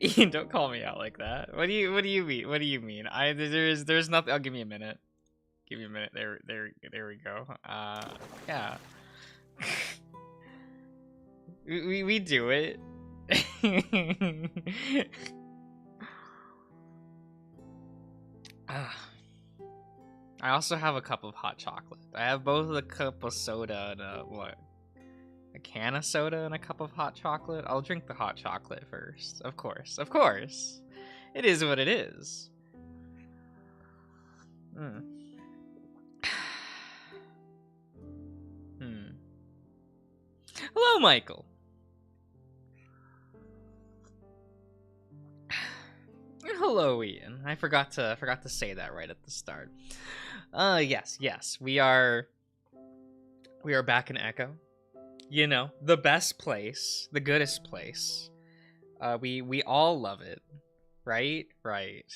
Ian, don't call me out like that. What do you mean? What do you mean? There's nothing. Oh, give me a minute. Give me a minute. There we go. Yeah. we do it. I also have a cup of hot chocolate. I have both a cup of soda and a can of soda and a cup of hot chocolate. I'll drink the hot chocolate first. Of course. Of course. It is what it is. Hello, Michael. Hello, Ian. I forgot to say that right at the start. Yes. We are back in Echo. You know, the best place, the goodest place. We all love it. Right? Right.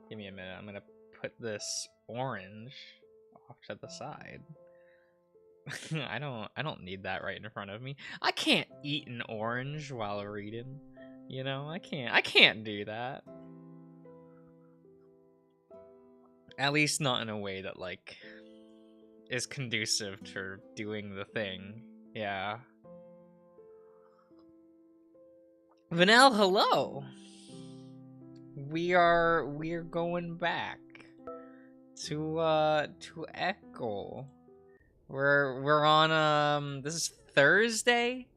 Give me a minute. I'm gonna put this orange off to the side. I don't need that right in front of me. I can't eat an orange while reading. You know, I can't do that. At least not in a way that, like, is conducive to doing the thing. Yeah. Vanel, hello! We're going back to Echo. We're on, this is Thursday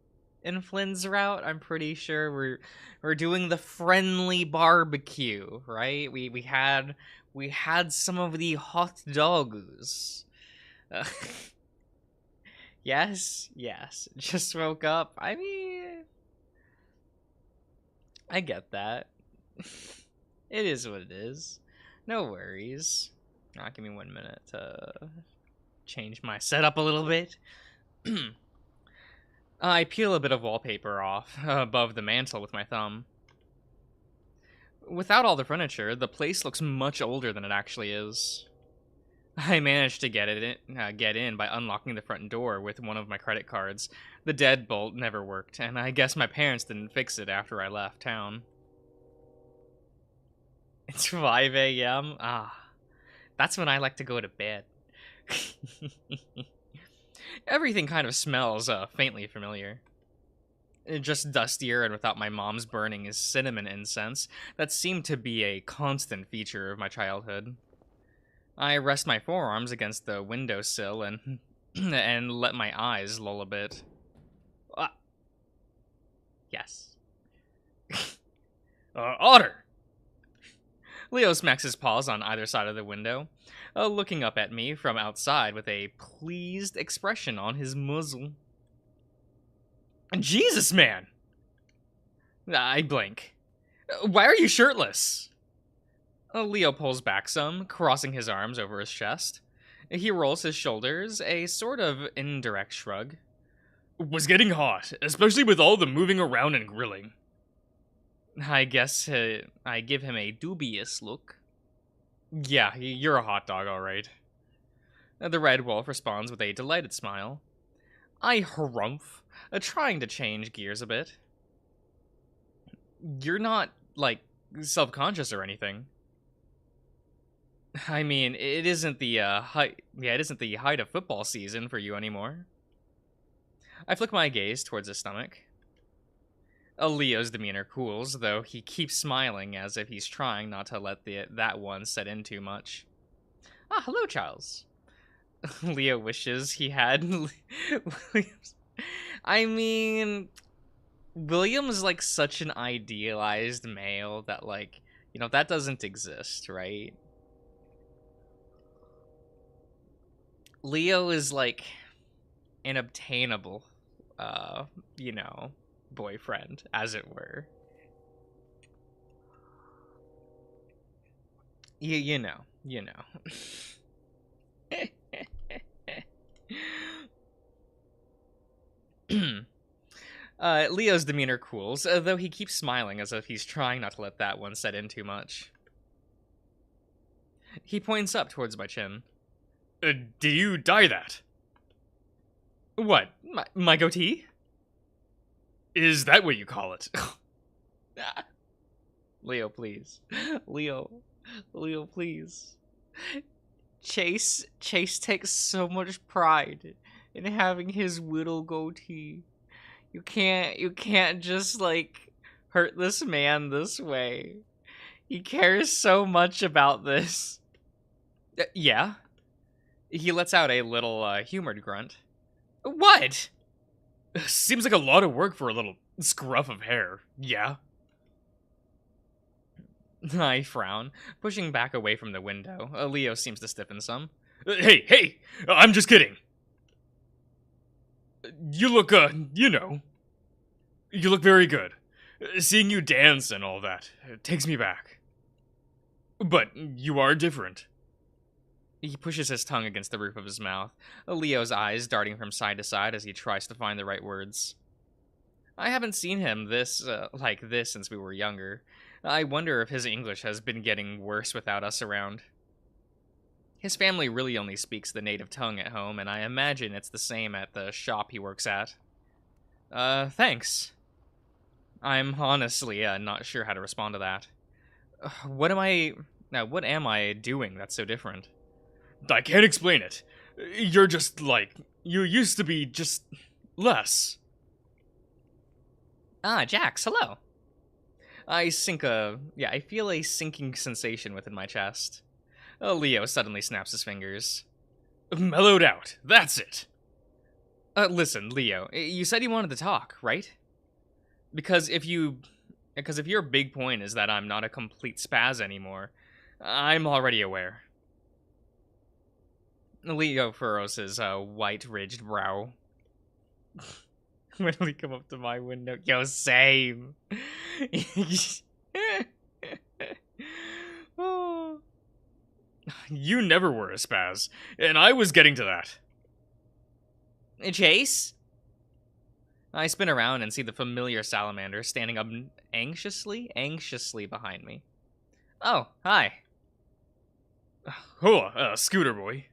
in Flynn's route. I'm pretty sure we're doing the friendly barbecue, right? We had some of the hot dogs. Yes. Just woke up. I mean, I get that. It is what it is. No worries. Give me 1 minute to change my setup a little bit. I peel a bit of wallpaper off above the mantle with my thumb. Without all the furniture, the place looks much older than it actually is. I managed to get in by unlocking the front door with one of my credit cards. The deadbolt never worked, and I guess my parents didn't fix it after I left town. It's 5 a.m. That's when I like to go to bed. Everything kind of smells faintly familiar. Just dustier and without my mom's burning cinnamon incense that seemed to be a constant feature of my childhood. I rest my forearms against the windowsill and and let my eyes lull a bit. Yes. Otter! Leo smacks his paws on either side of the window, looking up at me from outside with a pleased expression on his muzzle. Jesus, man! I blink. Why are you shirtless? Leo pulls back some, crossing his arms over his chest. He rolls his shoulders, a sort of indirect shrug. Was getting hot, especially with all the moving around and grilling. I guess I give him a dubious look. Yeah, you're a hot dog, all right. The red wolf responds with a delighted smile. I harumph, trying to change gears a bit. You're not, like, self-conscious or anything. I mean, it isn't the height of football season for you anymore. I flick my gaze towards his stomach. Leo's demeanor cools, though he keeps smiling as if he's trying not to let that one set in too much. Hello, Charles. Leo wishes he had Williams. I mean, William's like such an idealized male that, like, you know, that doesn't exist, right? Leo is like an obtainable, you know, boyfriend, as it were. You know. Leo's demeanor cools, though he keeps smiling as if he's trying not to let that one set in too much. He points up towards my chin. Do you dye that? What? My goatee? Is that what you call it? Leo, please. Leo. Leo, please. Chase takes so much pride in having his whittle goatee. You can't just, like, hurt this man this way. He cares so much about this. Yeah? He lets out a little, humored grunt. What? Seems like a lot of work for a little scruff of hair. Yeah? I frown, pushing back away from the window. Leo seems to stiffen some. Hey! I'm just kidding. You look, you know. You look very good. Seeing you dance and all that takes me back. But you are different. He pushes his tongue against the roof of his mouth, Leo's eyes darting from side to side as he tries to find the right words. I haven't seen him like this since we were younger. I wonder if his English has been getting worse without us around. His family really only speaks the native tongue at home, and I imagine it's the same at the shop he works at. Thanks. I'm honestly not sure how to respond to that. What am I doing that's so different? I can't explain it. You're just like, you used to be just less. Jax, hello. I feel a sinking sensation within my chest. Leo suddenly snaps his fingers. Mellowed out, that's it. Listen, Leo, you said you wanted to talk, right? Because if your big point is that I'm not a complete spaz anymore, I'm already aware. Leo furrows his white-ridged brow. When will he come up to my window? Yo, same. Oh. You never were a spaz, and I was getting to that. Chase? I spin around and see the familiar salamander standing up anxiously behind me. Oh, hi. Hola, Scooter Boy.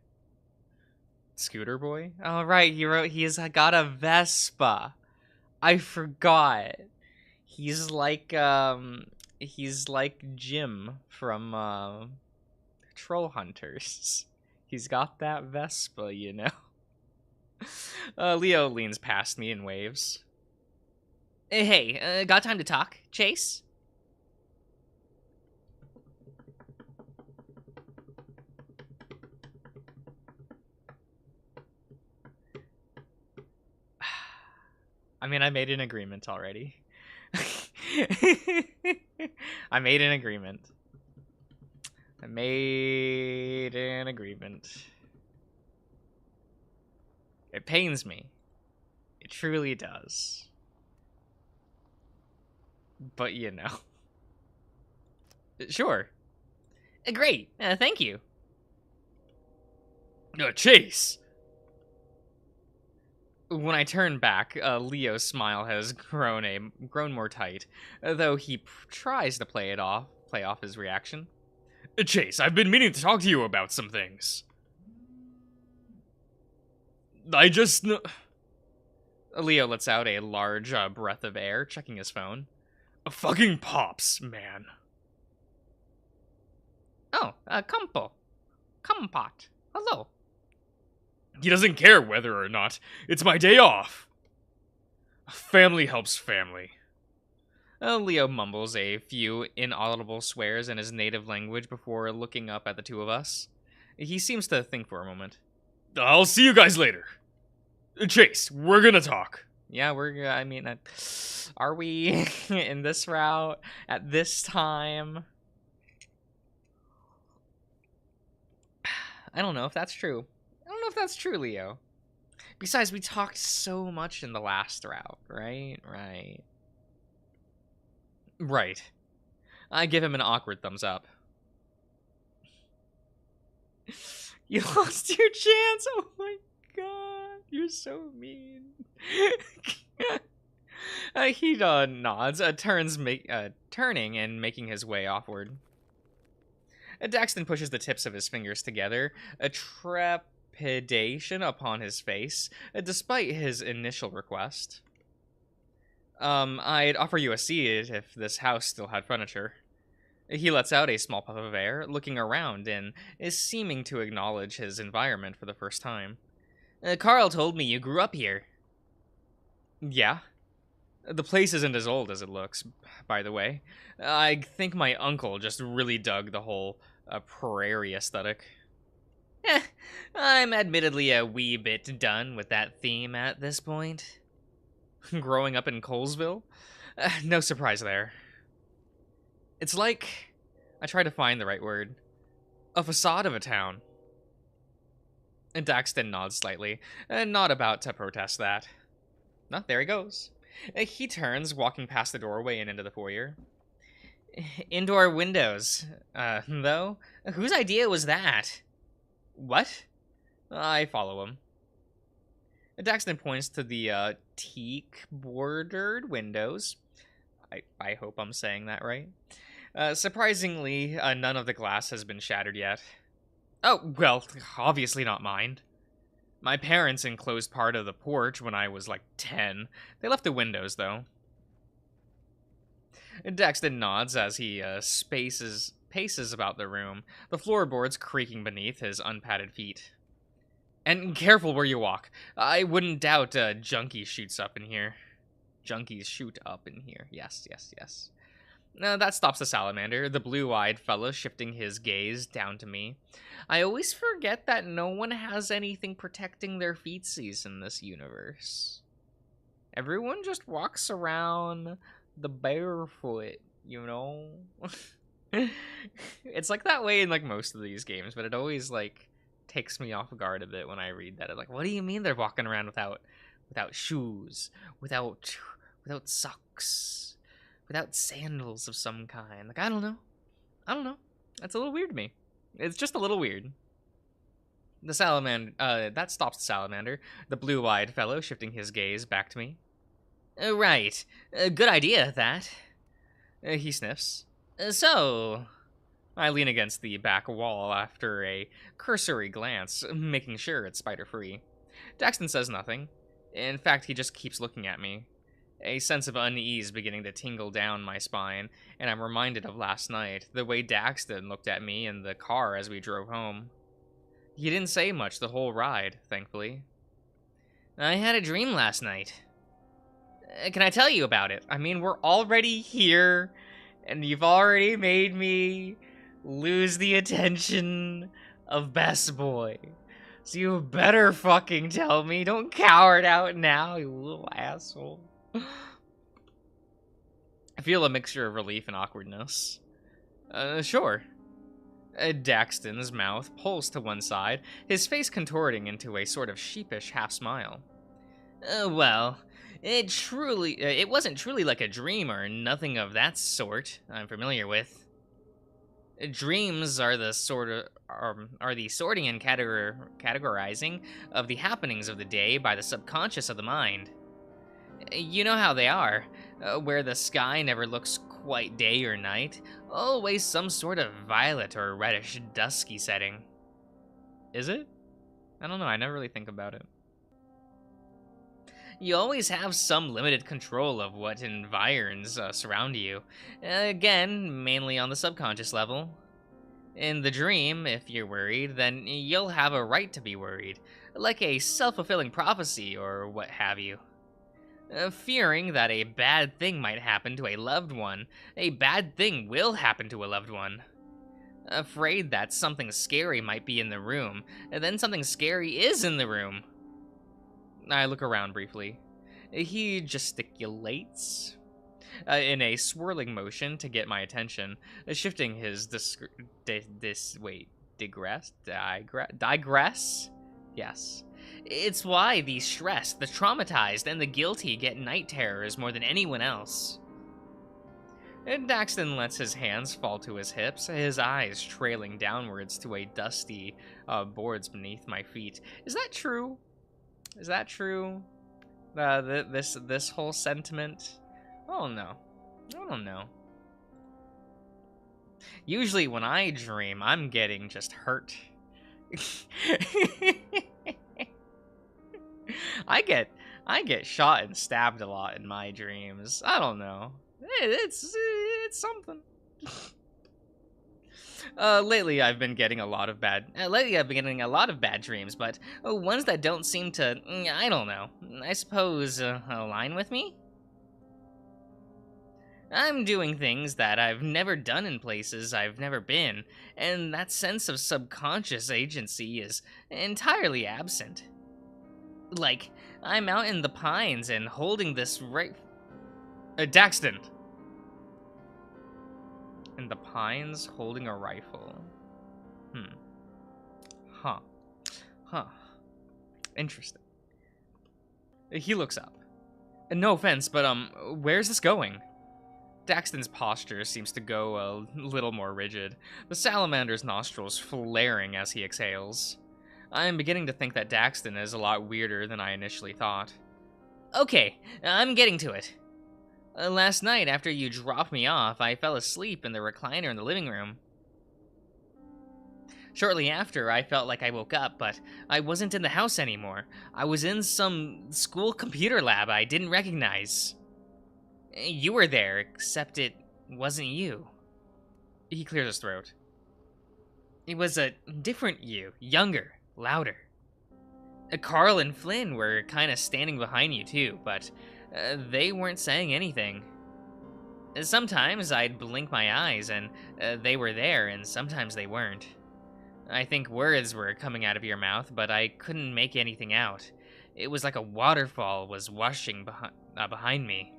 Scooter Boy? Oh, right, he's got a Vespa. I forgot. He's like Jim from, Troll Hunters. He's got that Vespa, you know? Leo leans past me and waves. Hey, got time to talk, Chase? I mean, I made an agreement already. I made an agreement. It pains me. It truly does. But, you know. Sure. Great. Thank you. Chase! When I turn back, Leo's smile has grown more tight, though he tries to play off his reaction. Chase, I've been meaning to talk to you about some things. Leo lets out a large breath of air, checking his phone. Fucking Pops, man. Oh, Compot. Hello. He doesn't care whether or not. It's my day off. Family helps family. Leo mumbles a few inaudible swears in his native language before looking up at the two of us. He seems to think for a moment. I'll see you guys later. Chase, we're gonna talk. Yeah, are we in this route at this time? I don't know if that's true. Leo. Besides, we talked so much in the last route, right? Right. I give him an awkward thumbs up. You lost your chance! Oh my god, you're so mean. He nods, turning and making his way offward. Daxton pushes the tips of his fingers together, a trepidation upon his face, despite his initial request. I'd offer you a seat if this house still had furniture. He lets out a small puff of air, looking around and is seeming to acknowledge his environment for the first time. Carl told me you grew up here. Yeah. The place isn't as old as it looks, by the way. I think my uncle just really dug the whole prairie aesthetic. Eh, I'm admittedly a wee bit done with that theme at this point. Growing up in Colesville? No surprise there. It's like, I try to find the right word, a facade of a town. And Daxton nods slightly, not about to protest that. No, there he goes. He turns, walking past the doorway and into the foyer. Indoor windows, though? Whose idea was that? What? I follow him. Daxton points to the teak-bordered windows. I hope I'm saying that right. Surprisingly, none of the glass has been shattered yet. Oh, well, obviously not mine. My parents enclosed part of the porch when I was like 10. They left the windows, though. Daxton nods as he paces about the room, the floorboards creaking beneath his unpadded feet. And careful where you walk. I wouldn't doubt junkies shoots up in here. Junkies shoot up in here. Yes, yes, yes. That stops the salamander, the blue-eyed fellow shifting his gaze down to me. I always forget that no one has anything protecting their feetsies in this universe. Everyone just walks around the barefoot, you know? It's like that way in like most of these games, but it always like takes me off guard a bit when I read that. I'm like, what do you mean they're walking around without shoes, without socks, without sandals of some kind? Like, I don't know. That's a little weird to me. It's just a little weird. The salamander, that stops the salamander, the blue-eyed fellow shifting his gaze back to me. Right. Good idea, that. He sniffs. So, I lean against the back wall after a cursory glance, making sure it's spider-free. Daxton says nothing. In fact, he just keeps looking at me. A sense of unease beginning to tingle down my spine, and I'm reminded of last night, the way Daxton looked at me in the car as we drove home. He didn't say much the whole ride, thankfully. I had a dream last night. Can I tell you about it? I mean, we're already here, and you've already made me lose the attention of Best Boy. So you better fucking tell me. Don't cower it out now, you little asshole. I feel a mixture of relief and awkwardness. Sure. Daxton's mouth pulls to one side, his face contorting into a sort of sheepish half-smile. Well, it wasn't truly like a dream or nothing of that sort I'm familiar with. Dreams are the sorting and categorizing of the happenings of the day by the subconscious of the mind. You know how they are, where the sky never looks quite day or night, always some sort of violet or reddish dusky setting. Is it? I don't know, I never really think about it. You always have some limited control of what environs surround you. Again, mainly on the subconscious level. In the dream, if you're worried, then you'll have a right to be worried, like a self-fulfilling prophecy or what have you. Fearing that a bad thing might happen to a loved one, a bad thing will happen to a loved one. Afraid that something scary might be in the room, and then something scary is in the room. I look around briefly. He gesticulates in a swirling motion to get my attention, shifting his digress? Yes. It's why the stressed, the traumatized, and the guilty get night terrors more than anyone else. And Daxton lets his hands fall to his hips, his eyes trailing downwards to a dusty boards beneath my feet. Is that true? Is that true? This whole sentiment? Oh no. I don't know. Usually when I dream, I'm getting just hurt. I get shot and stabbed a lot in my dreams. I don't know. It's something. Lately I've been getting a lot of bad dreams, but ones that don't seem to, I don't know, I suppose, align with me? I'm doing things that I've never done in places I've never been, and that sense of subconscious agency is entirely absent. Like, I'm out in the pines and holding this right. Daxton! In the pines, holding a rifle. Huh. Huh. Interesting. He looks up. No offense, but, where's this going? Daxton's posture seems to go a little more rigid, the salamander's nostrils flaring as he exhales. I am beginning to think that Daxton is a lot weirder than I initially thought. Okay, I'm getting to it. Last night, after you dropped me off, I fell asleep in the recliner in the living room. Shortly after, I felt like I woke up, but I wasn't in the house anymore. I was in some school computer lab I didn't recognize. You were there, except it wasn't you. He clears his throat. It was a different you, younger, louder. Carl and Flynn were kind of standing behind you too, but they weren't saying anything. Sometimes I'd blink my eyes and they were there, and sometimes they weren't. I think words were coming out of your mouth, but I couldn't make anything out. It was like a waterfall was washing behind me.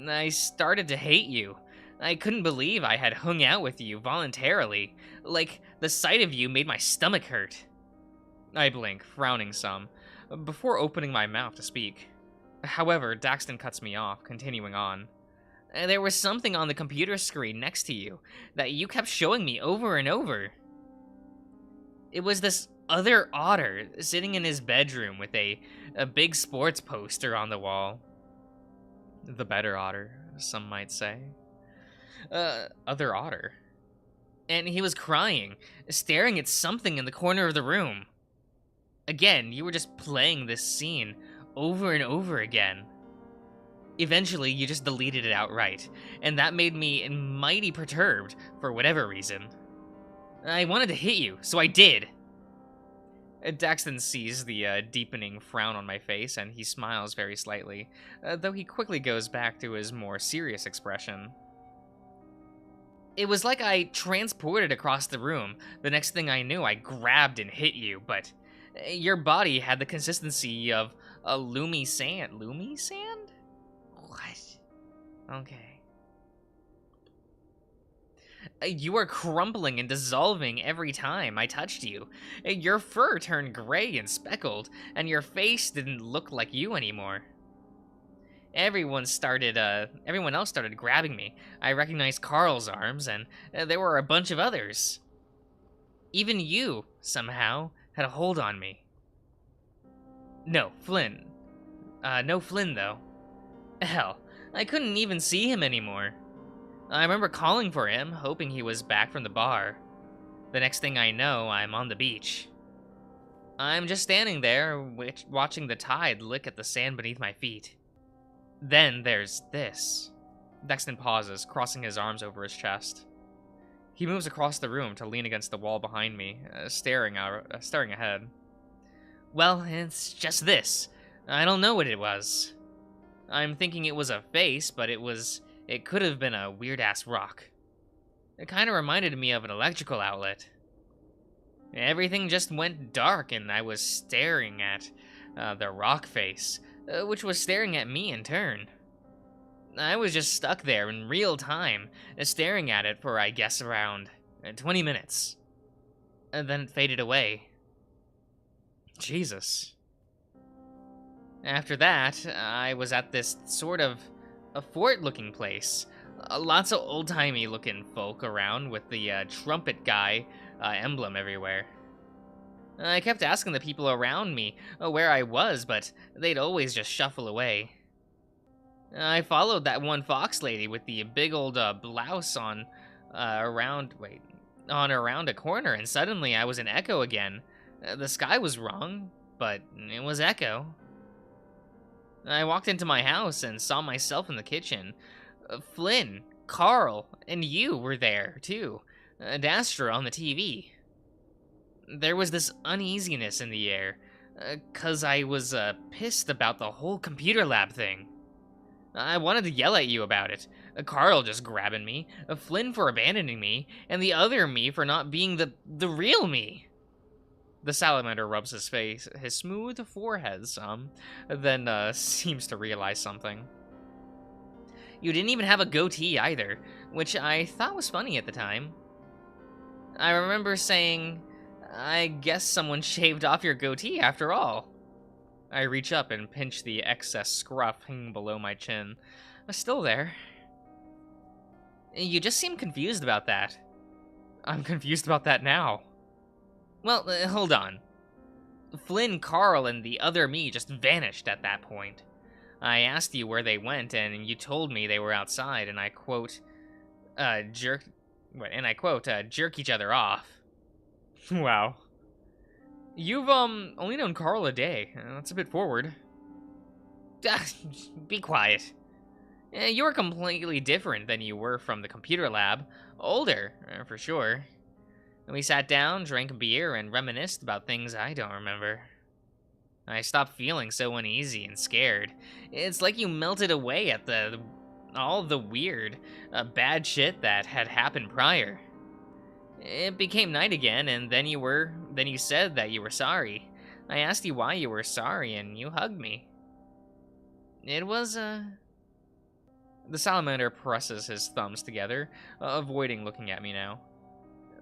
I started to hate you. I couldn't believe I had hung out with you voluntarily. Like, the sight of you made my stomach hurt. I blink, frowning some, before opening my mouth to speak. However, Daxton cuts me off, continuing on. There was something on the computer screen next to you that you kept showing me over and over. It was this other otter sitting in his bedroom with a big sports poster on the wall. The better otter, some might say. Other otter. And he was crying, staring at something in the corner of the room. Again, you were just playing this scene over and over again. Eventually, you just deleted it outright, and that made me mighty perturbed for whatever reason. I wanted to hit you, so I did. Daxton sees the deepening frown on my face, and he smiles very slightly, though he quickly goes back to his more serious expression. It was like I transported across the room. The next thing I knew, I grabbed and hit you, but your body had the consistency of a loomy sand. Loomy sand? What? Okay. You were crumbling and dissolving every time I touched you. Your fur turned gray and speckled, and your face didn't look like you anymore. Everyone else started grabbing me. I recognized Carl's arms, and there were a bunch of others. Even you, somehow, had a hold on me. No, Flynn. No Flynn, though. Hell, I couldn't even see him anymore. I remember calling for him, hoping he was back from the bar. The next thing I know, I'm on the beach. I'm just standing there, watching the tide lick at the sand beneath my feet. Then there's this. Daxton pauses, crossing his arms over his chest. He moves across the room to lean against the wall behind me, staring ahead. Well, it's just this. I don't know what it was. I'm thinking it was a face, but it could have been a weird-ass rock. It kind of reminded me of an electrical outlet. Everything just went dark, and I was staring at the rock face, which was staring at me in turn. I was just stuck there in real time, staring at it for, I guess, around 20 minutes. And then it faded away. Jesus. After that, I was at this sort of a fort-looking place. Lots of old-timey looking folk around with the trumpet guy emblem everywhere. I kept asking the people around me where I was, but they'd always just shuffle away. I followed that one fox lady with the big old blouse on around a corner, and suddenly I was in Echo again. The sky was wrong, but it was Echo. I walked into my house and saw myself in the kitchen. Flynn, Carl, and you were there, too. Dastra on the TV. There was this uneasiness in the air, 'cause I was pissed about the whole computer lab thing. I wanted to yell at you about it. Carl just grabbing me, Flynn for abandoning me, and the other me for not being the real me. The salamander rubs his smooth forehead some, then seems to realize something. You didn't even have a goatee either, which I thought was funny at the time. I remember saying, I guess someone shaved off your goatee after all. I reach up and pinch the excess scruff hanging below my chin. Still there. You just seem confused about that. I'm confused about that now. Well, hold on. Flynn, Carl, and the other me just vanished at that point. I asked you where they went, and you told me they were outside, and I quote, jerk each other off. Wow. You've, only known Carl a day. That's a bit forward. Be quiet. You're completely different than you were from the computer lab. Older, for sure. We sat down, drank beer, and reminisced about things I don't remember. I stopped feeling so uneasy and scared. It's like you melted away at all the weird, bad shit that had happened prior. It became night again, and then you said that you were sorry. I asked you why you were sorry, and you hugged me. It was, The salamander presses his thumbs together, avoiding looking at me now.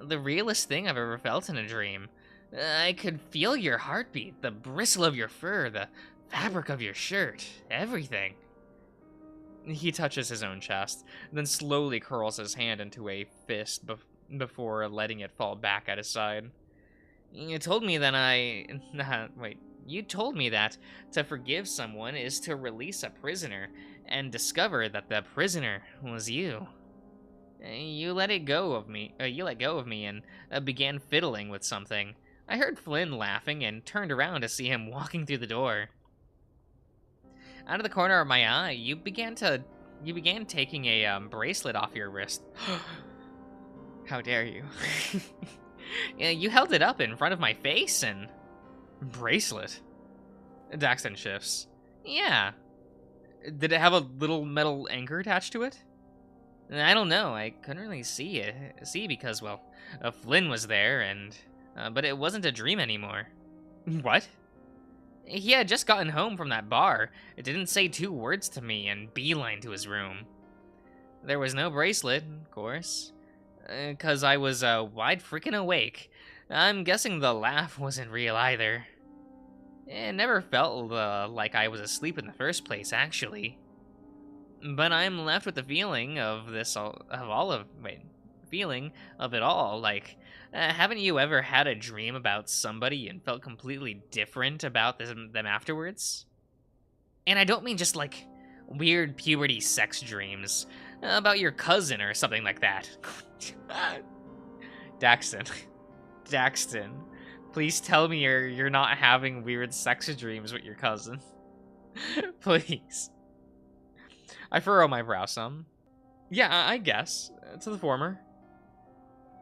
The realest thing I've ever felt in a dream. I could feel your heartbeat, the bristle of your fur, the fabric of your shirt, everything. He touches his own chest, then slowly curls his hand into a fist before letting it fall back at his side. You told me that to forgive someone is to release a prisoner and discover that the prisoner was you. You let go of me and began fiddling with something. I heard Flynn laughing and turned around to see him walking through the door. Out of the corner of my eye, you began taking a bracelet off your wrist. How dare you? You held it up in front of my face and... Bracelet? Daxton shifts. Yeah. Did it have a little metal anchor attached to it? I don't know. I couldn't really see because, well, Flynn was there and... but it wasn't a dream anymore. What? He had just gotten home from that bar. It didn't say 2 words to me and beeline to his room. There was no bracelet, of course. 'Cause I was wide freaking awake. I'm guessing the laugh wasn't real either. It never felt like I was asleep in the first place, actually. But I'm left with the feeling of it all. Like, haven't you ever had a dream about somebody and felt completely different about them afterwards? And I don't mean just like weird puberty sex dreams about your cousin or something like that. Daxton, please tell me you're not having weird sex dreams with your cousin. Please. I furrow my brow some. Yeah, I guess. To the former.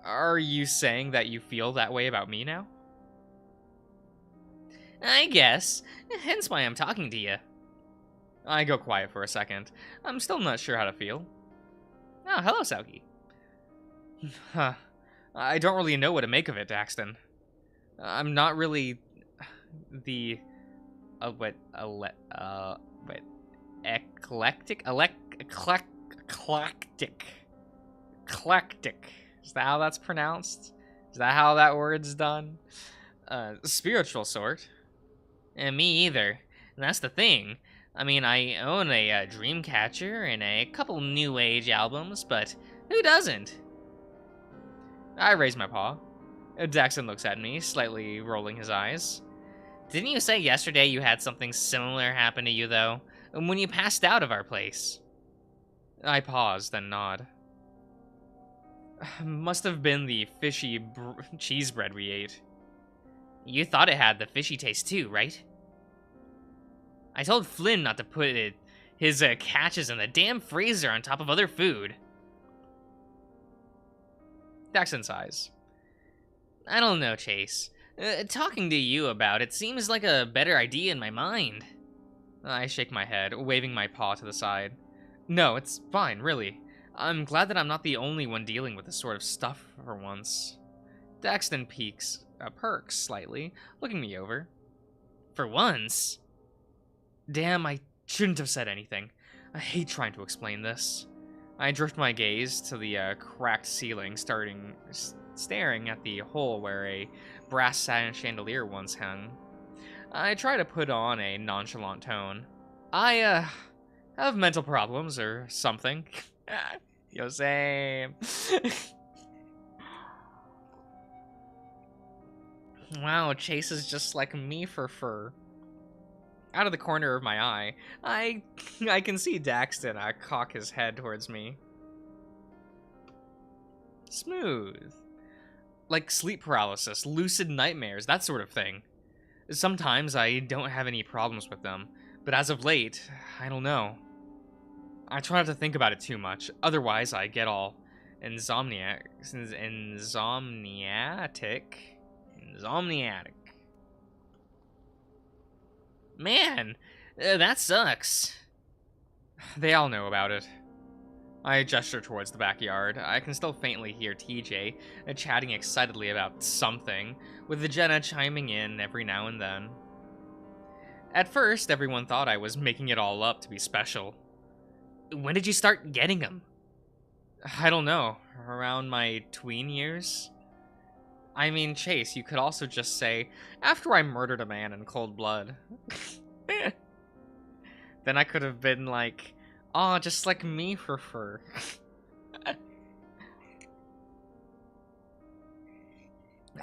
Are you saying that you feel that way about me now? I guess. Hence why I'm talking to you. I go quiet for a second. I'm still not sure how to feel. Oh, hello, Sauki. Huh. I don't really know what to make of it, Daxton. I'm not really the eclectic. Is that how that's pronounced? Is that how that word's done? Spiritual sort. And me either. And that's the thing. I mean, I own a Dreamcatcher and a couple New Age albums, but who doesn't? I raise my paw. Daxton looks at me, slightly rolling his eyes. Didn't you say yesterday you had something similar happen to you, though? When you passed out of our place? I pause, then nod. Must have been the fishy cheese bread we ate. You thought it had the fishy taste too, right? I told Flynn not to put his catches in the damn freezer on top of other food. Daxton sighs. I don't know, Chase. Talking to you about it seems like a better idea in my mind. I shake my head, waving my paw to the side. No, it's fine, really. I'm glad that I'm not the only one dealing with this sort of stuff for once. Daxton perks slightly, looking me over. For once? Damn, I shouldn't have said anything. I hate trying to explain this. I drift my gaze to the cracked ceiling, staring at the hole where a brass satin chandelier once hung. I try to put on a nonchalant tone. I have mental problems or something. Yo, same. Wow, Chase is just like me for fur. Out of the corner of my eye, I can see Daxton cock his head towards me. Smooth. Like sleep paralysis, lucid nightmares, that sort of thing. Sometimes I don't have any problems with them, but as of late, I don't know. I try not to think about it too much, otherwise I get all insomniatic. Man, that sucks. They all know about it. I gesture towards the backyard. I can still faintly hear TJ chatting excitedly about something, with Jenna chiming in every now and then. At first, everyone thought I was making it all up to be special. When did you start getting them? I don't know. Around my tween years? I mean, Chase, you could also just say, after I murdered a man in cold blood. Then I could have been like, aw, just like me for fur.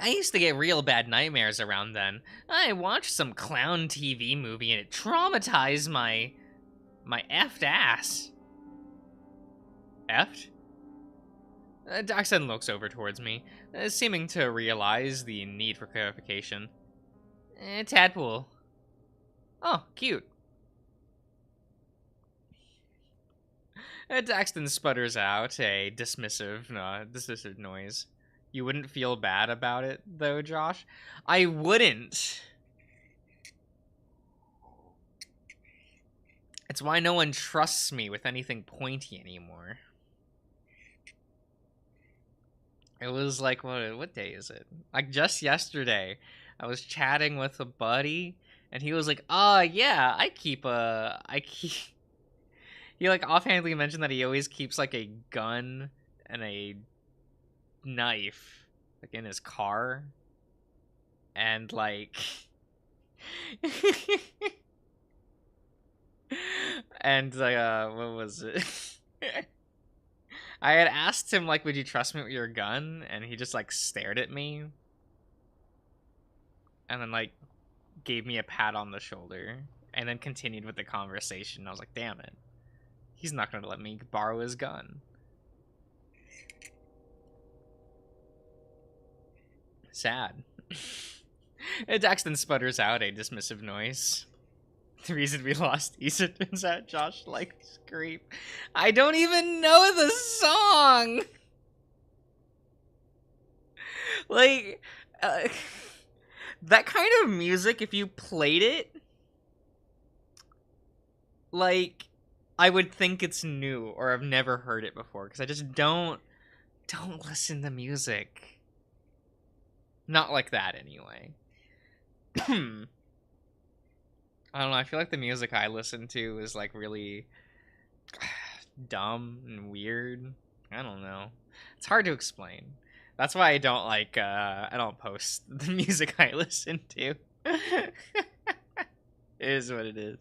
I used to get real bad nightmares around then. I watched some clown TV movie and it traumatized my effed ass. Effed? Daxton looks over towards me, seeming to realize the need for clarification. Tadpole. Oh, cute. Daxton sputters out a dismissive noise. You wouldn't feel bad about it, though, Josh? I wouldn't. It's why no one trusts me with anything pointy anymore. It was like, what day is it? Like, just yesterday, I was chatting with a buddy, and he was like, yeah, he, like, offhandedly mentioned that he always keeps, like, a gun and a knife, like, in his car. And, like... and, what was it? I had asked him, like, would you trust me with your gun? And he just, like, stared at me. And then, like, gave me a pat on the shoulder. And then continued with the conversation. I was like, damn it. He's not going to let me borrow his gun. Sad. Daxton sputters out a dismissive noise. The reason we lost Issa turns out Josh likes Creep. I don't even know the song! Like, that kind of music, if you played it, like, I would think it's new, or I've never heard it before, because I just don't listen to music. Not like that, anyway. I don't know, I feel like the music I listen to is, like, really dumb and weird. I don't know. It's hard to explain. That's why I don't, like, I don't post the music I listen to. It is what it is.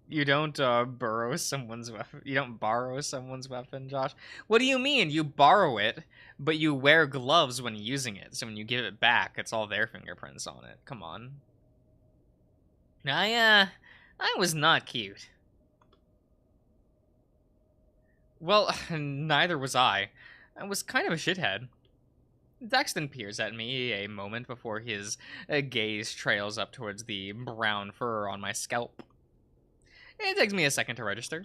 You don't, borrow someone's weapon. You don't borrow someone's weapon, Josh? What do you mean? You borrow it, but you wear gloves when using it. So when you give it back, it's all their fingerprints on it. Come on. I was not cute. Well, neither was I. I was kind of a shithead. Daxton peers at me a moment before his gaze trails up towards the brown fur on my scalp. It takes me a second to register.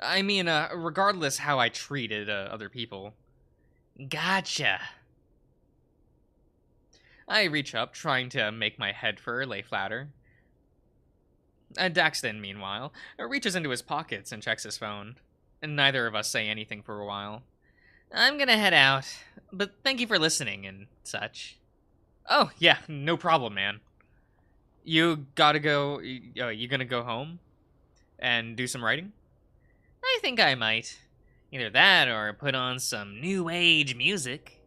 I mean, regardless how I treated other people, Gotcha. I reach up, trying to make my head fur lay flatter. Daxton, meanwhile, reaches into his pockets and checks his phone. And neither of us say anything for a while. I'm gonna head out, but thank you for listening and such. Oh, yeah, no problem, man. You gotta go. You gonna go home and do some writing? I think I might. Either that or put on some new age music.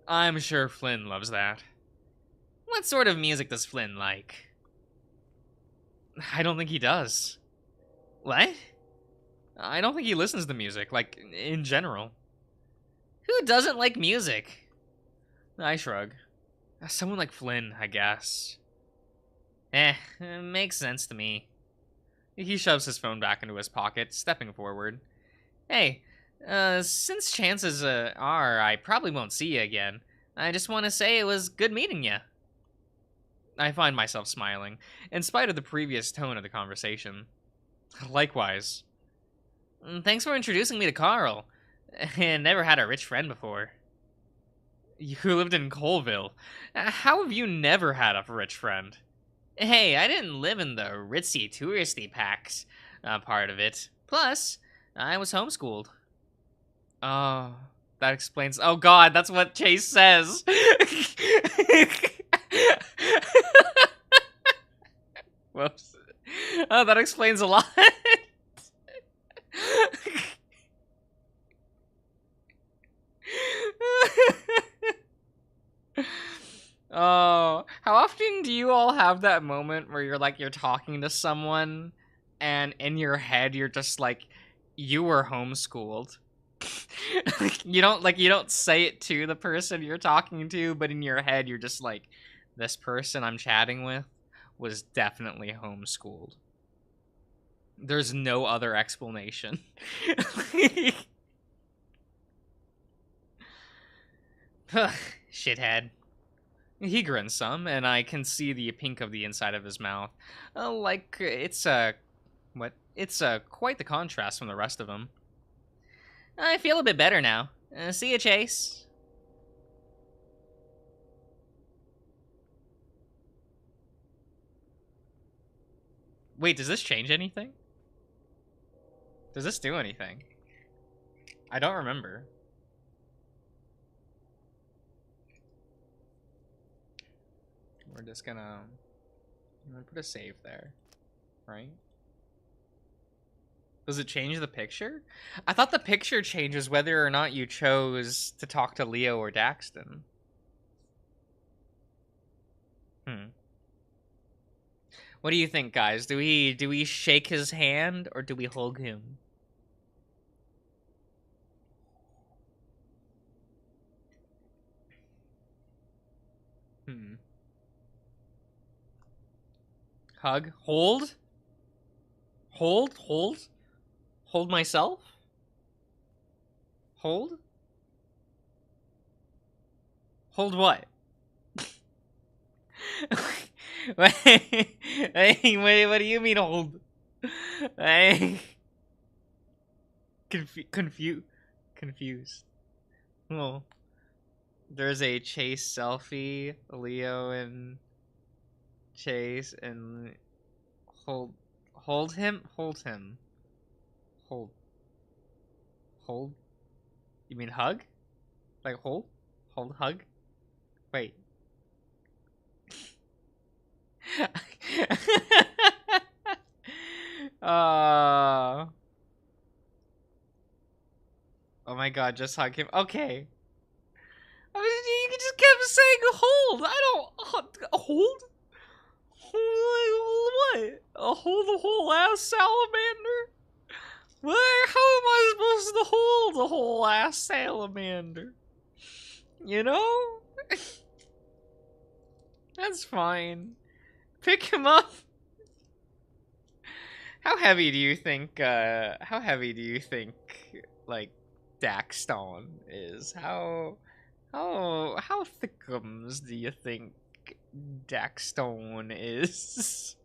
I'm sure Flynn loves that. What sort of music does Flynn like? I don't think he does. What? I don't think he listens to music, like, in general. Who doesn't like music? I shrug. Someone like Flynn, I guess. It makes sense to me. He shoves his phone back into his pocket, stepping forward. Hey, since chances are I probably won't see you again, I just want to say it was good meeting you. I find myself smiling, in spite of the previous tone of the conversation. Likewise. Thanks for introducing me to Carl. I never had a rich friend before. You lived in Colville. How have you never had a rich friend? Hey, I didn't live in the ritzy, touristy packs part of it. Plus, I was homeschooled. Oh, that explains... Oh god, that's what Chase says! Whoops. Oh, that explains a lot. Oh, how often do you all have that moment where you're talking to someone and in your head you're just like, you were homeschooled? You don't say it to the person you're talking to, but in your head you're just like, this person I'm chatting with was definitely homeschooled. There's no other explanation. Shithead. He grins some, and I can see the pink of the inside of his mouth. It's quite the contrast from the rest of him. I feel a bit better now. See ya, Chase. Wait, does this change anything? Does this do anything? I don't remember. We're just gonna put a save there, right? Does it change the picture? I thought the picture changes whether or not you chose to talk to Leo or Daxton. What do you think, guys? Do we shake his hand or do we hug him? Hug? Hold? Hold? Hold? Hold myself? Hold? Hold what? wait, what do you mean hold? Confused. Oh. There's a Chase selfie, Leo and Chase, and hold him? Hold him. Hold. You mean hug? Like hold? Hold, hug? Wait. Oh my god, just hug him. Okay. I mean, you just kept saying hold. I don't... Hold? Hold what? Hold the whole ass salamander? Where? How am I supposed to hold the whole ass salamander? You know? That's fine. Pick him up. How heavy do you think, like, Daxton is? How thickums do you think Daxton is?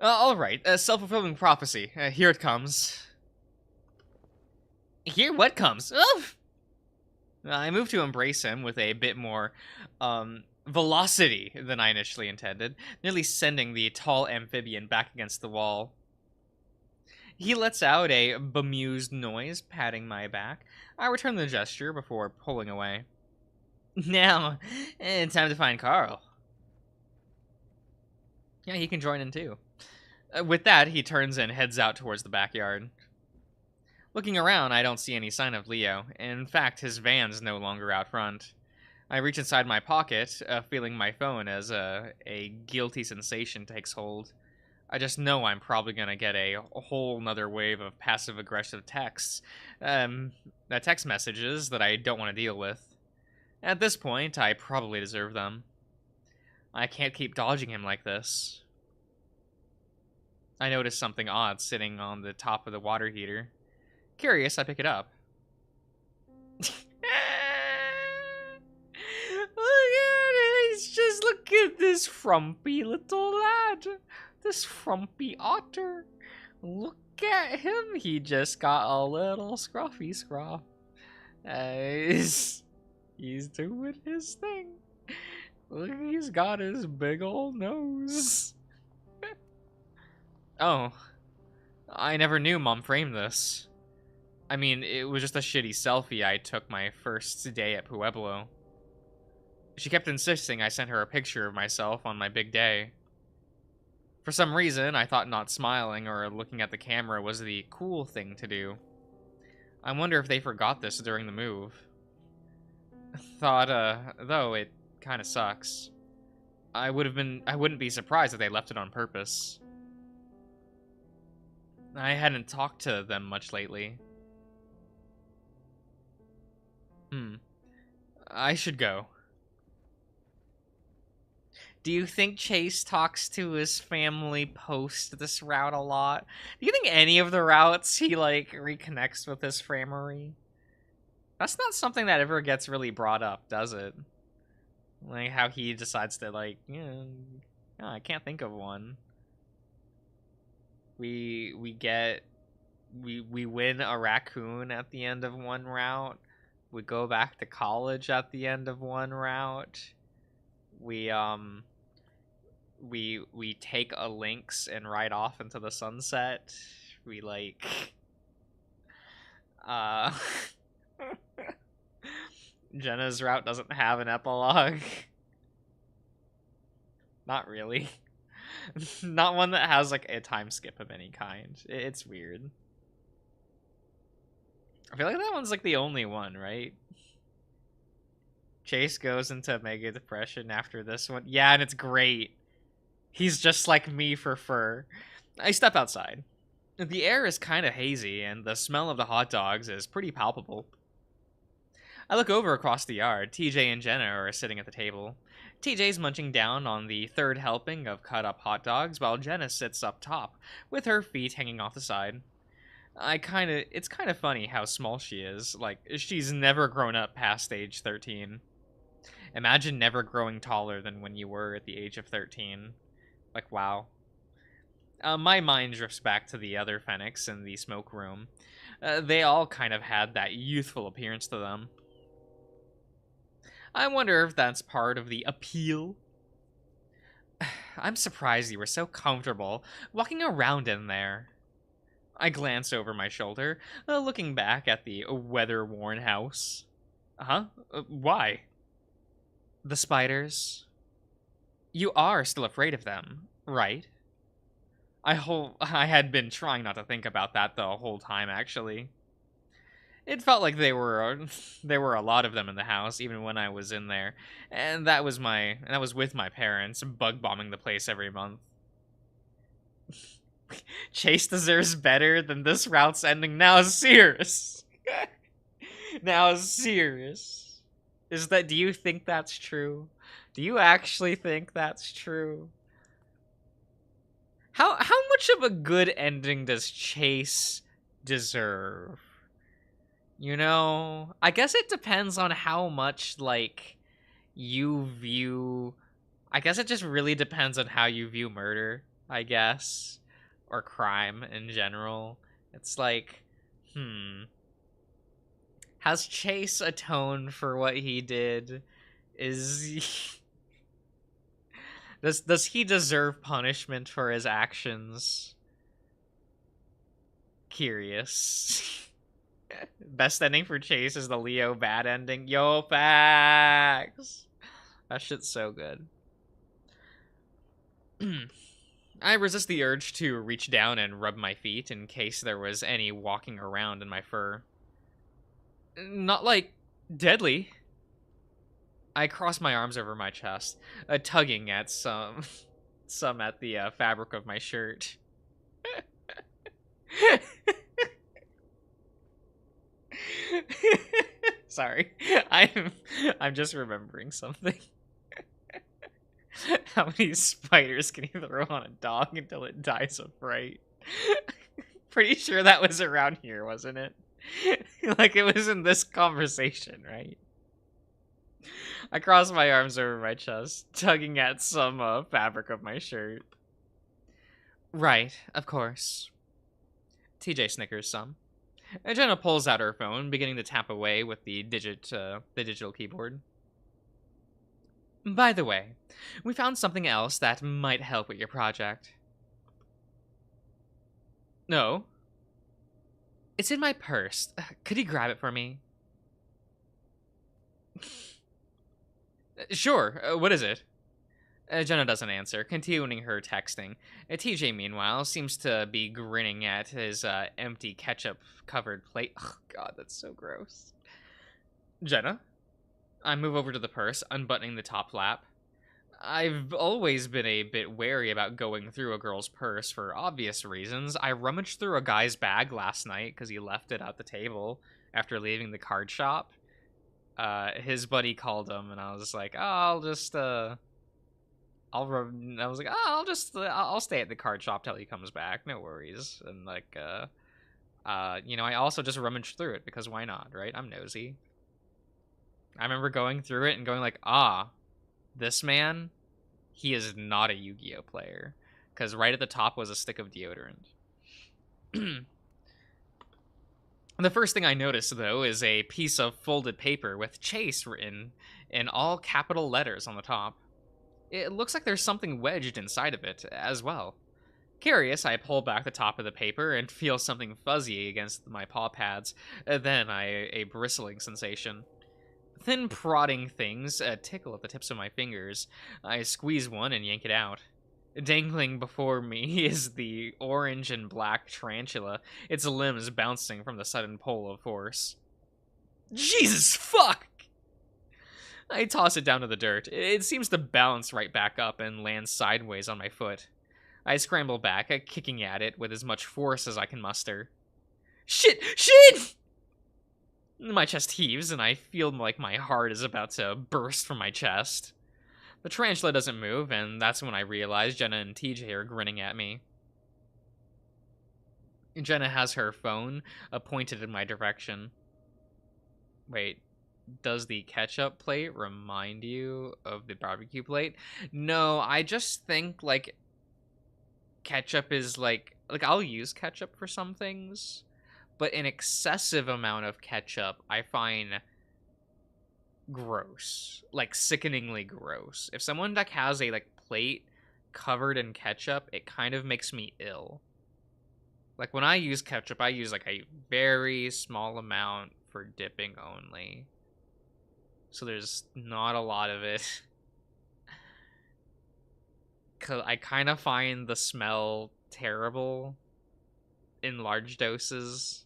Alright, self-fulfilling prophecy. Here it comes. Here, what comes? Oh! I move to embrace him with a bit more velocity than I initially intended, nearly sending the tall amphibian back against the wall. He lets out a bemused noise, patting my back. I return the gesture before pulling away. Now, time to find Carl. Yeah, he can join in too. With that, he turns and heads out towards the backyard. Looking around, I don't see any sign of Leo. In fact, his van's no longer out front. I reach inside my pocket, feeling my phone as a guilty sensation takes hold. I just know I'm probably gonna get a whole nother wave of passive-aggressive texts, text messages that I don't want to deal with. At this point, I probably deserve them. I can't keep dodging him like this. I notice something odd sitting on the top of the water heater. Curious, I pick it up. Look at this frumpy little lad. This frumpy otter. Look at him. He just got a little scruffy scruff. He's doing his thing. Look, he's got his big old nose. Oh, I never knew Mom framed this. I mean, it was just a shitty selfie I took my first day at Pueblo. She kept insisting I sent her a picture of myself on my big day. For some reason, I thought not smiling or looking at the camera was the cool thing to do. I wonder if they forgot this during the move. Though it kinda sucks. I wouldn't be surprised if they left it on purpose. I hadn't talked to them much lately. I should go. Do you think Chase talks to his family post this route a lot? Do you think any of the routes he, reconnects with his family? That's not something that ever gets really brought up, does it? Like, how he decides to, I can't think of one. We win a raccoon at the end of one route. We go back to college at the end of one route. We take a lynx and ride off into the sunset. Jenna's route doesn't have an epilogue. Not really. Not one that has a time skip of any kind. It's weird. I feel like that one's the only one, right? Chase goes into mega depression after this one. Yeah, and it's great. He's just like me for fur. I step outside. The air is kind of hazy, and the smell of the hot dogs is pretty palpable. I look over across the yard. TJ and Jenna are sitting at the table. TJ's munching down on the third helping of cut-up hot dogs, while Jenna sits up top, with her feet hanging off the side. It's kind of funny how small she is. She's never grown up past age 13. Imagine never growing taller than when you were at the age of 13. Wow. My mind drifts back to the other Fennecs in the smoke room. They all kind of had that youthful appearance to them. I wonder if that's part of the appeal. I'm surprised you were so comfortable walking around in there. I glance over my shoulder, looking back at the weather-worn house. Huh? Why? The spiders. You are still afraid of them, right? I had been trying not to think about that the whole time, actually. It felt like there were a lot of them in the house, even when I was in there, and that was with my parents, bug bombing the place every month. Chase deserves better than this route's ending. Now, serious. Now, serious. Do you think that's true? Do you actually think that's true? How much of a good ending does Chase deserve? I guess it depends on how much, you view... I guess it just really depends on how you view murder, I guess. Or crime in general. It's Has Chase atoned for what he did? Is does he deserve punishment for his actions? Curious. Best ending for Chase is the Leo bad ending. Yo, facts. That shit's so good. I resist the urge to reach down and rub my feet in case there was any walking around in my fur. Not like deadly. I cross my arms over my chest, tugging at some at the fabric of my shirt. Sorry, I'm just remembering something. How many spiders can you throw on a dog until it dies of fright? Pretty sure that was around here, wasn't it? Like it was in this conversation, right? I cross my arms over my chest, tugging at some fabric of my shirt. Right, of course. TJ snickers some. Jenna pulls out her phone, beginning to tap away with the digital keyboard. By the way, we found something else that might help with your project. No. It's in my purse. Could you grab it for me? Sure. What is it? Jenna doesn't answer, continuing her texting. TJ, meanwhile, seems to be grinning at his empty ketchup-covered plate. Oh, God, that's so gross. Jenna? I move over to the purse, unbuttoning the top flap. I've always been a bit wary about going through a girl's purse for obvious reasons. I rummaged through a guy's bag last night because he left it at the table after leaving the card shop. His buddy called him, and I was like, oh, I'll stay at the card shop till he comes back. No worries. And like, I also just rummaged through it because why not, right? I'm nosy. I remember going through it and going like, this man, he is not a Yu-Gi-Oh player, because right at the top was a stick of deodorant. The first thing I noticed, though, is a piece of folded paper with Chase written in all capital letters on the top. It looks like there's something wedged inside of it as well. Curious, I pull back the top of the paper and feel something fuzzy against my paw pads, then a bristling sensation. Thin prodding things tickle at the tips of my fingers. I squeeze one and yank it out. Dangling before me is the orange and black tarantula, its limbs bouncing from the sudden pull of force. Jesus fuck! I toss it down to the dirt. It seems to bounce right back up and land sideways on my foot. I scramble back, kicking at it with as much force as I can muster. Shit! Shit! My chest heaves, and I feel like my heart is about to burst from my chest. The tarantula doesn't move, and that's when I realize Jenna and TJ are grinning at me. Jenna has her phone pointed in my direction. Wait, does the ketchup plate remind you of the barbecue plate? No, I just think, like, ketchup is, like, I'll use ketchup for some things, but an excessive amount of ketchup I find gross, like sickeningly gross. If someone like has a like plate covered in ketchup, it kind of makes me ill. Like when I use ketchup, I use like a very small amount for dipping only, so there's not a lot of it. Cause I kind of find the smell terrible in large doses.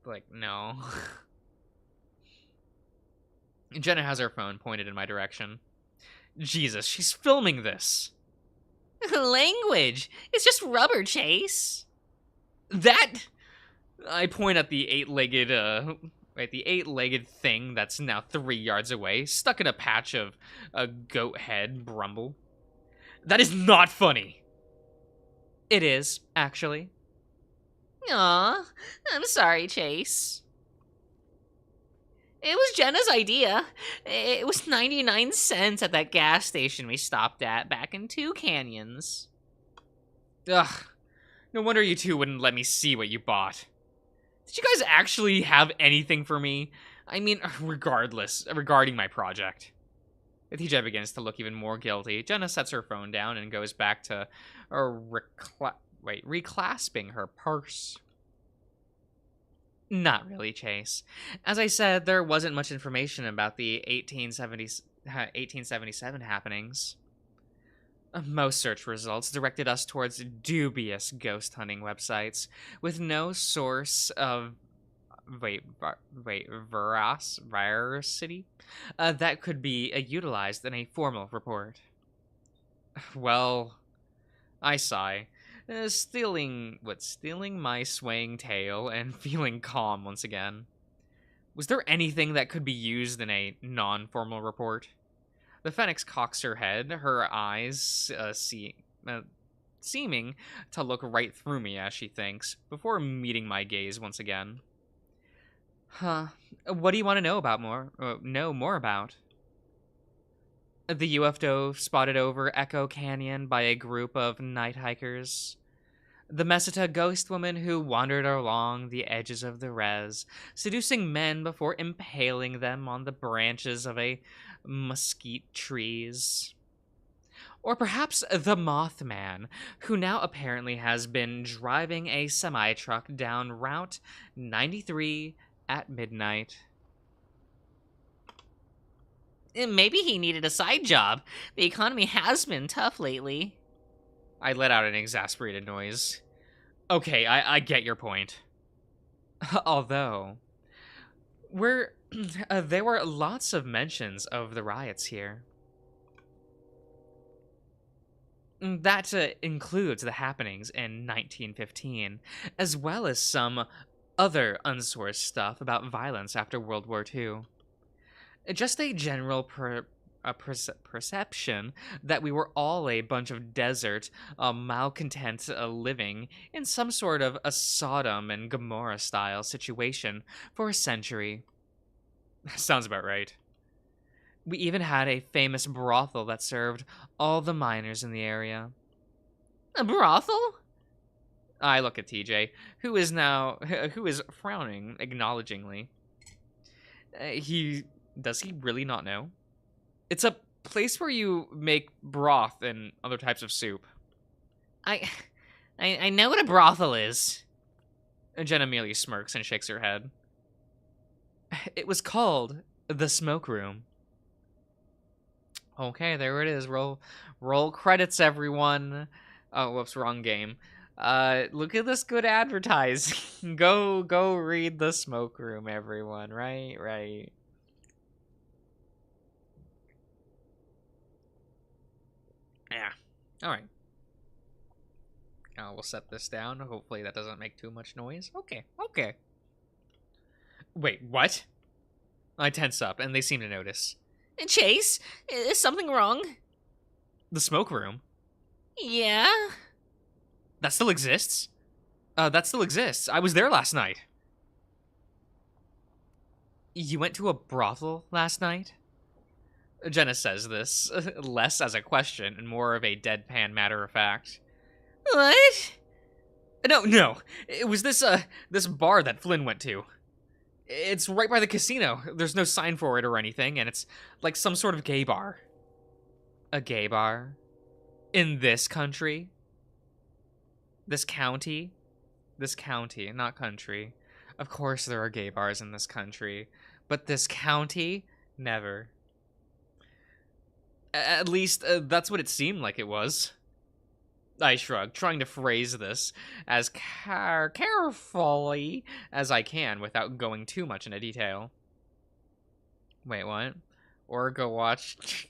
Like, no. Jenna has her phone pointed in my direction. Jesus, she's filming this. Language! It's just rubber, Chase. That... I point at the eight-legged thing that's now 3 yards away, stuck in a patch of a goat head brumble. That is not funny. It is, actually. Aw, I'm sorry, Chase. It was Jenna's idea. It was 99 cents at that gas station we stopped at back in Two Canyons. Ugh, no wonder you two wouldn't let me see what you bought. Did you guys actually have anything for me? I mean, regarding my project. TJ begins to look even more guilty. Jenna sets her phone down and goes back to reclasping her purse. Not really, Chase. As I said, there wasn't much information about the 1877 happenings. Most search results directed us towards dubious ghost hunting websites with no source of veracity that could be utilized in a formal report. Well, I sigh, stealing my swaying tail and feeling calm once again. Was there anything that could be used in a non-formal report? The Phoenix cocks her head, her eyes seeming to look right through me as she thinks, before meeting my gaze once again. Huh. What do you want to know more about? The UFO spotted over Echo Canyon by a group of night hikers. The Meseta ghost woman who wandered along the edges of the res, seducing men before impaling them on the branches of a mesquite trees. Or perhaps the Mothman, who now apparently has been driving a semi-truck down Route 93 at midnight. Maybe he needed a side job. The economy has been tough lately. I let out an exasperated noise. Okay, I get your point. Although, there were lots of mentions of the riots here. That includes the happenings in 1915, as well as some other unsourced stuff about violence after World War II. Just a general perception that we were all a bunch of desert, malcontent living in some sort of a Sodom and Gomorrah style situation for a century. Sounds about right. We even had a famous brothel that served all the miners in the area. A brothel? I look at TJ, who is frowning acknowledgingly. Does he really not know? It's a place where you make broth and other types of soup. I know what a brothel is. Jenna merely smirks and shakes her head. It was called the Smoke Room. Okay, there it is. Roll credits, everyone. Oh, whoops, wrong game. Look at this good advertising. Go read the Smoke Room, everyone. Right. Yeah. All right. We'll set this down. Hopefully that doesn't make too much noise. Okay. Wait, what? I tense up, and they seem to notice. Chase, is something wrong? The Smoke Room? Yeah? That still exists? That still exists. I was there last night. You went to a brothel last night? Jenna says this, less as a question and more of a deadpan matter of fact. What? No. It was this bar that Flynn went to. It's right by the casino. There's no sign for it or anything, and it's like some sort of gay bar. A gay bar? In this country? This county? This county, not country. Of course there are gay bars in this country, but this county? Never. At least, that's what it seemed like it was. I shrugged, trying to phrase this as carefully as I can without going too much into detail. Wait, what? Or go watch...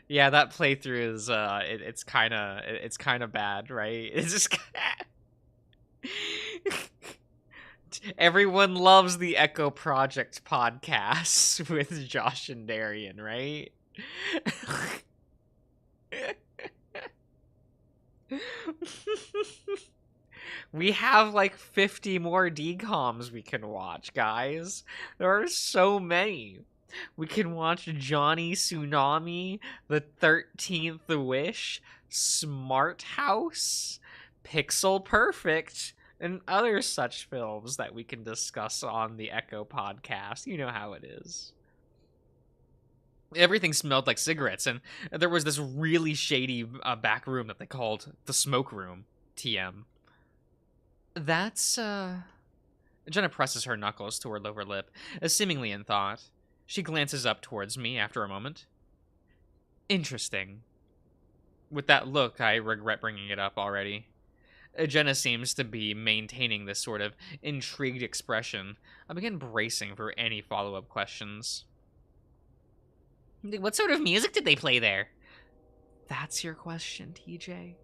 yeah, that playthrough is, it's kind of bad, right? It's just... Everyone loves the Echo Project podcast with Josh and Darian, right? We have like 50 more DCOMs we can watch, guys. There are so many. We can watch Johnny Tsunami, The 13th Wish, Smart House, Pixel Perfect, and other such films that we can discuss on the Echo podcast. You know how it is. Everything smelled like cigarettes, and there was this really shady back room that they called the smoke room, TM. That's, Jenna presses her knuckles to her lower lip, seemingly in thought. She glances up towards me after a moment. Interesting. With that look, I regret bringing it up already. Jenna seems to be maintaining this sort of intrigued expression. I begin bracing for any follow-up questions. What sort of music did they play there? That's your question, TJ?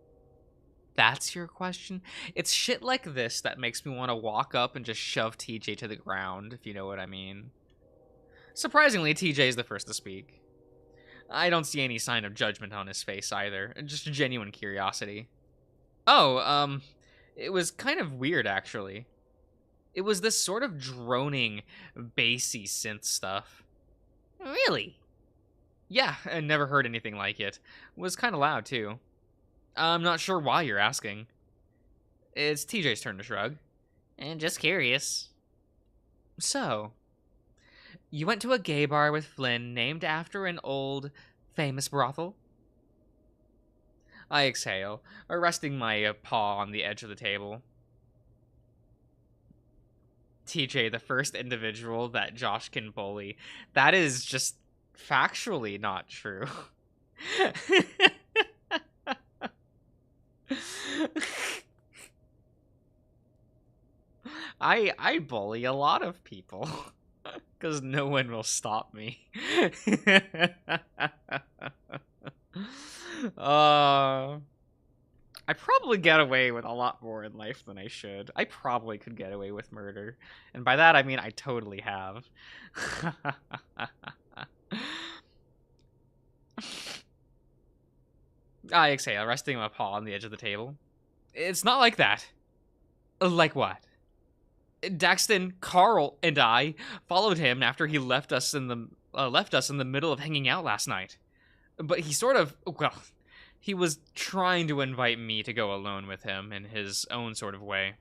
That's your question? It's shit like this that makes me want to walk up and just shove TJ to the ground, if you know what I mean. Surprisingly, TJ is the first to speak. I don't see any sign of judgment on his face either, just genuine curiosity. Oh, it was kind of weird, actually. It was this sort of droning, bassy synth stuff. Really? Yeah, I never heard anything like it. It was kind of loud, too. I'm not sure why you're asking. It's TJ's turn to shrug. And just curious. So, you went to a gay bar with Flynn named after an old, famous brothel? I exhale, resting my paw on the edge of the table. TJ, the first individual that Josh can bully. That is just factually not true. I bully a lot of people because no one will stop me. I probably get away with a lot more in life than I should. I probably could get away with murder, and by that I mean I totally have. I exhale, resting my paw on the edge of the table. It's not like that. Like what? Daxton, Carl, and I followed him after he left us in the middle of hanging out last night. But he sort of, well, he was trying to invite me to go alone with him in his own sort of way.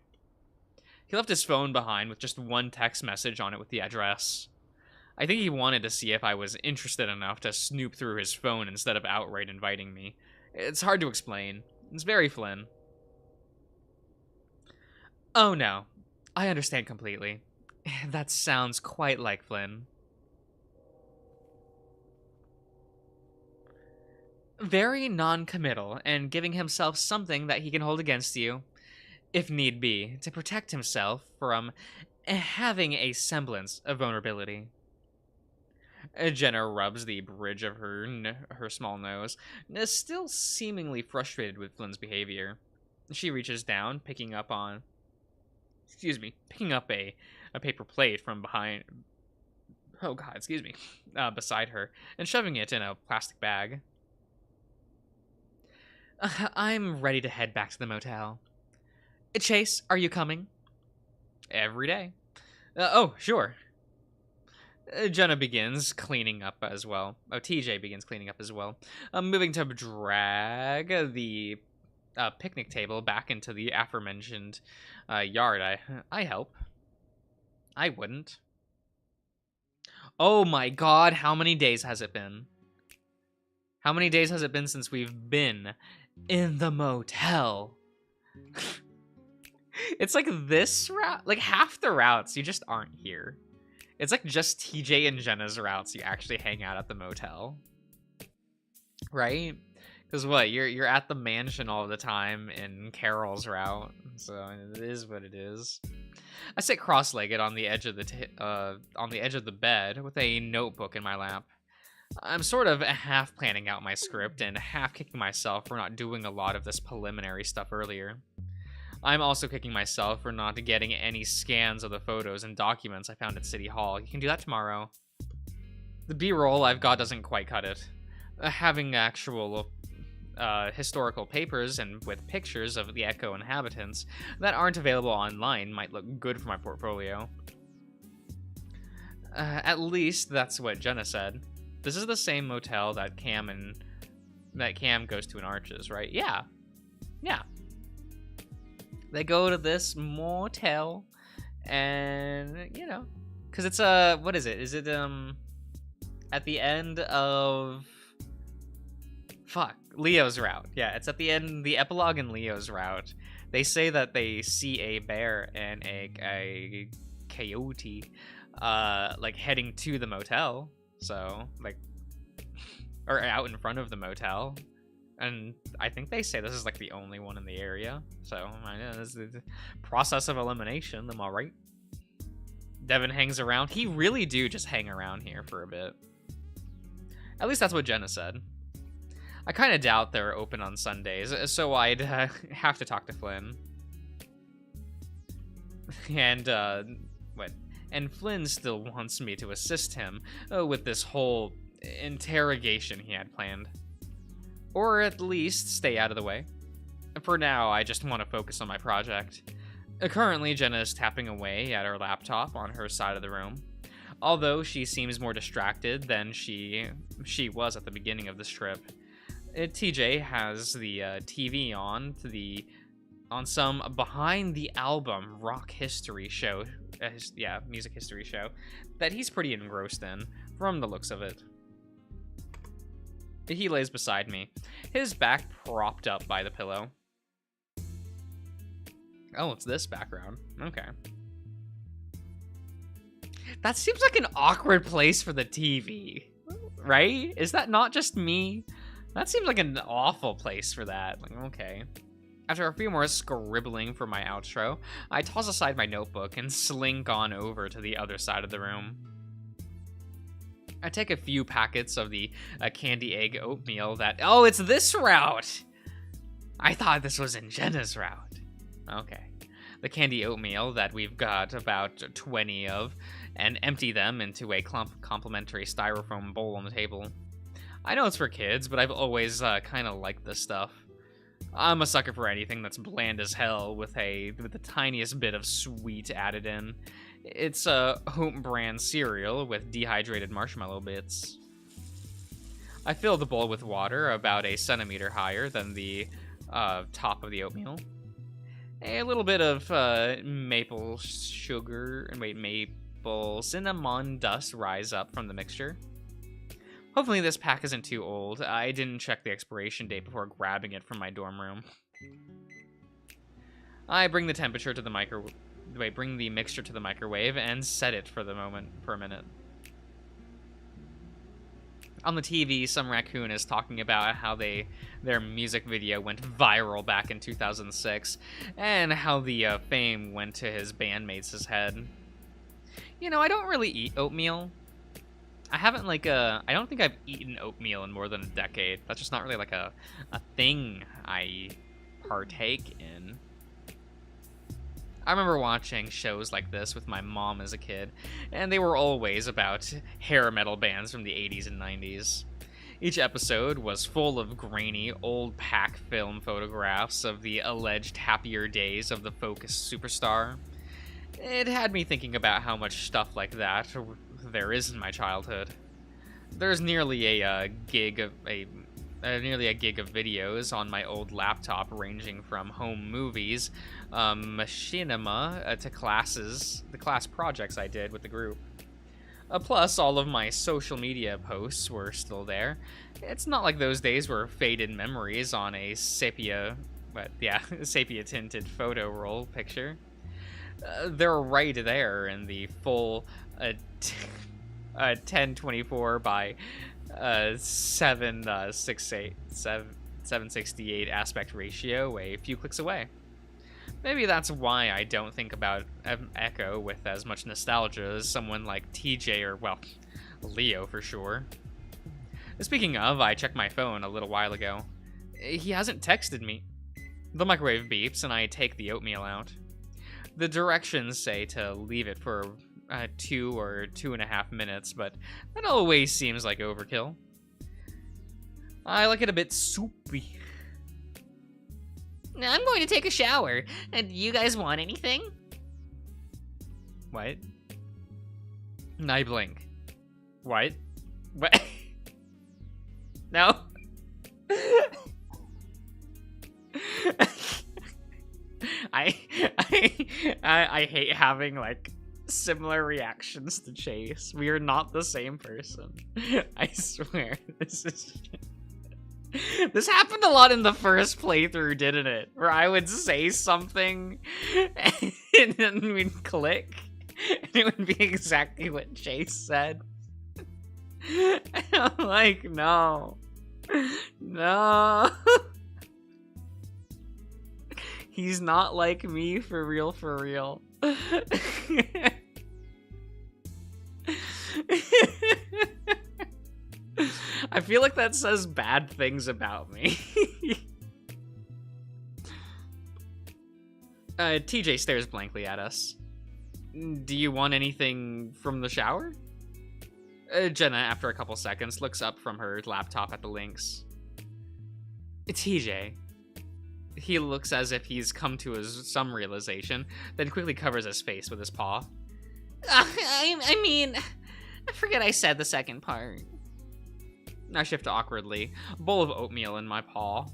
He left his phone behind with just one text message on it with the address. I think he wanted to see if I was interested enough to snoop through his phone instead of outright inviting me. It's hard to explain. It's very Flynn. Oh no, I understand completely. That sounds quite like Flynn. Very non-committal, and giving himself something that he can hold against you, if need be, to protect himself from having a semblance of vulnerability. Jenna rubs the bridge of her small nose, still seemingly frustrated with Flynn's behavior. She reaches down, picking up a paper plate from behind. Oh God, excuse me, beside her, and shoving it in a plastic bag. I'm ready to head back to the motel. Chase, are you coming? Every day. Oh, sure. Jenna begins cleaning up as well. Oh, TJ begins cleaning up as well. Moving to drag the picnic table back into the aforementioned yard. I help. I wouldn't. Oh my God, how many days has it been? How many days has it been since we've been in the motel? It's like this route, like half the routes you just aren't here. It's like just TJ and Jenna's routes you actually hang out at the motel. Right? Because what, you're at the mansion all the time in Carol's route, so it is what it is. I sit cross-legged on the edge of the bed with a notebook in my lap. I'm sort of half planning out my script and half kicking myself for not doing a lot of this preliminary stuff earlier. I'm also kicking myself for not getting any scans of the photos and documents I found at City Hall. You can do that tomorrow. The B-roll I've got doesn't quite cut it. Having actual historical papers and with pictures of the Echo inhabitants that aren't available online might look good for my portfolio. At least that's what Jenna said. This is the same motel that Cam goes to in Arches, right? Yeah. They go to this motel, and you know, because it's what is it? Is it at the end of Leo's route? Yeah, it's at the end, the epilogue in Leo's route. They say that they see a bear and a coyote, like heading to the motel. So like, or out in front of the motel. And I think they say this is like the only one in the area. So I know this is the process of elimination. Am I right? Devin hangs around. He really do just hang around here for a bit. At least that's what Jenna said. I kind of doubt they're open on Sundays, so I'd have to talk to Flynn. And And Flynn still wants me to assist him with this whole interrogation he had planned. Or at least stay out of the way. For now, I just want to focus on my project. Currently, Jenna is tapping away at her laptop on her side of the room. Although she seems more distracted than she was at the beginning of this trip. TJ has the TV on some behind the album rock history show, music history show, that he's pretty engrossed in, from the looks of it. He lays beside me, his back propped up by the pillow. Oh, it's this background. Okay. That seems like an awkward place for the TV, right? Is that not just me? That seems like an awful place for that. Like, okay. After a few more scribbling for my outro, I toss aside my notebook and slink on over to the other side of the room. I take a few packets of the candy egg oatmeal that... Oh, it's this route! I thought this was in Jenna's route. Okay. The candy oatmeal that we've got about 20 of, and empty them into a complimentary styrofoam bowl on the table. I know it's for kids, but I've always kind of liked this stuff. I'm a sucker for anything that's bland as hell with the tiniest bit of sweet added in. It's a home brand cereal with dehydrated marshmallow bits. I fill the bowl with water about a centimeter higher than the top of the oatmeal. A little bit of maple cinnamon dust rise up from the mixture. Hopefully this pack isn't too old. I didn't check the expiration date before grabbing it from my dorm room. I bring the mixture to the microwave and set it for a minute. On the TV, some raccoon is talking about how their music video went viral back in 2006, and how the fame went to his bandmates' head. You know, I don't really eat oatmeal. I haven't I don't think I've eaten oatmeal in more than a decade. That's just not really like a thing I partake in. I remember watching shows like this with my mom as a kid, and they were always about hair metal bands from the 80s and 90s. Each episode was full of grainy, old pack film photographs of the alleged happier days of the Focus superstar. It had me thinking about how much stuff like that there is in my childhood. There's nearly a gig of videos on my old laptop, ranging from home movies, machinima, to the class projects I did with the group. Plus, all of my social media posts were still there. It's not like those days were faded memories on a sepia tinted photo roll picture. They're right there in the full 1024 by 768 aspect ratio a few clicks away. Maybe that's why I don't think about Echo with as much nostalgia as someone like TJ or, well, Leo for sure. Speaking of, I checked my phone a little while ago. He hasn't texted me. The microwave beeps and I take the oatmeal out. The directions say to leave it for 2 or 2.5 minutes, but that always seems like overkill. I like it a bit soupy. I'm going to take a shower. Do you guys want anything? What? I blink. What? What? No? I hate having, like, similar reactions to Chase. We are not the same person. I swear. This happened a lot in the first playthrough, didn't it? Where I would say something, and then we'd click, and it would be exactly what Chase said. And I'm like, no. No. He's not like me for real, for real. I feel like that says bad things about me. TJ stares blankly at us. Do you want anything from the shower? Jenna, after a couple seconds, looks up from her laptop at the links. TJ. He looks as if he's come to some realization, then quickly covers his face with his paw. I mean, I forget I said the second part. I shift awkwardly, bowl of oatmeal in my paw.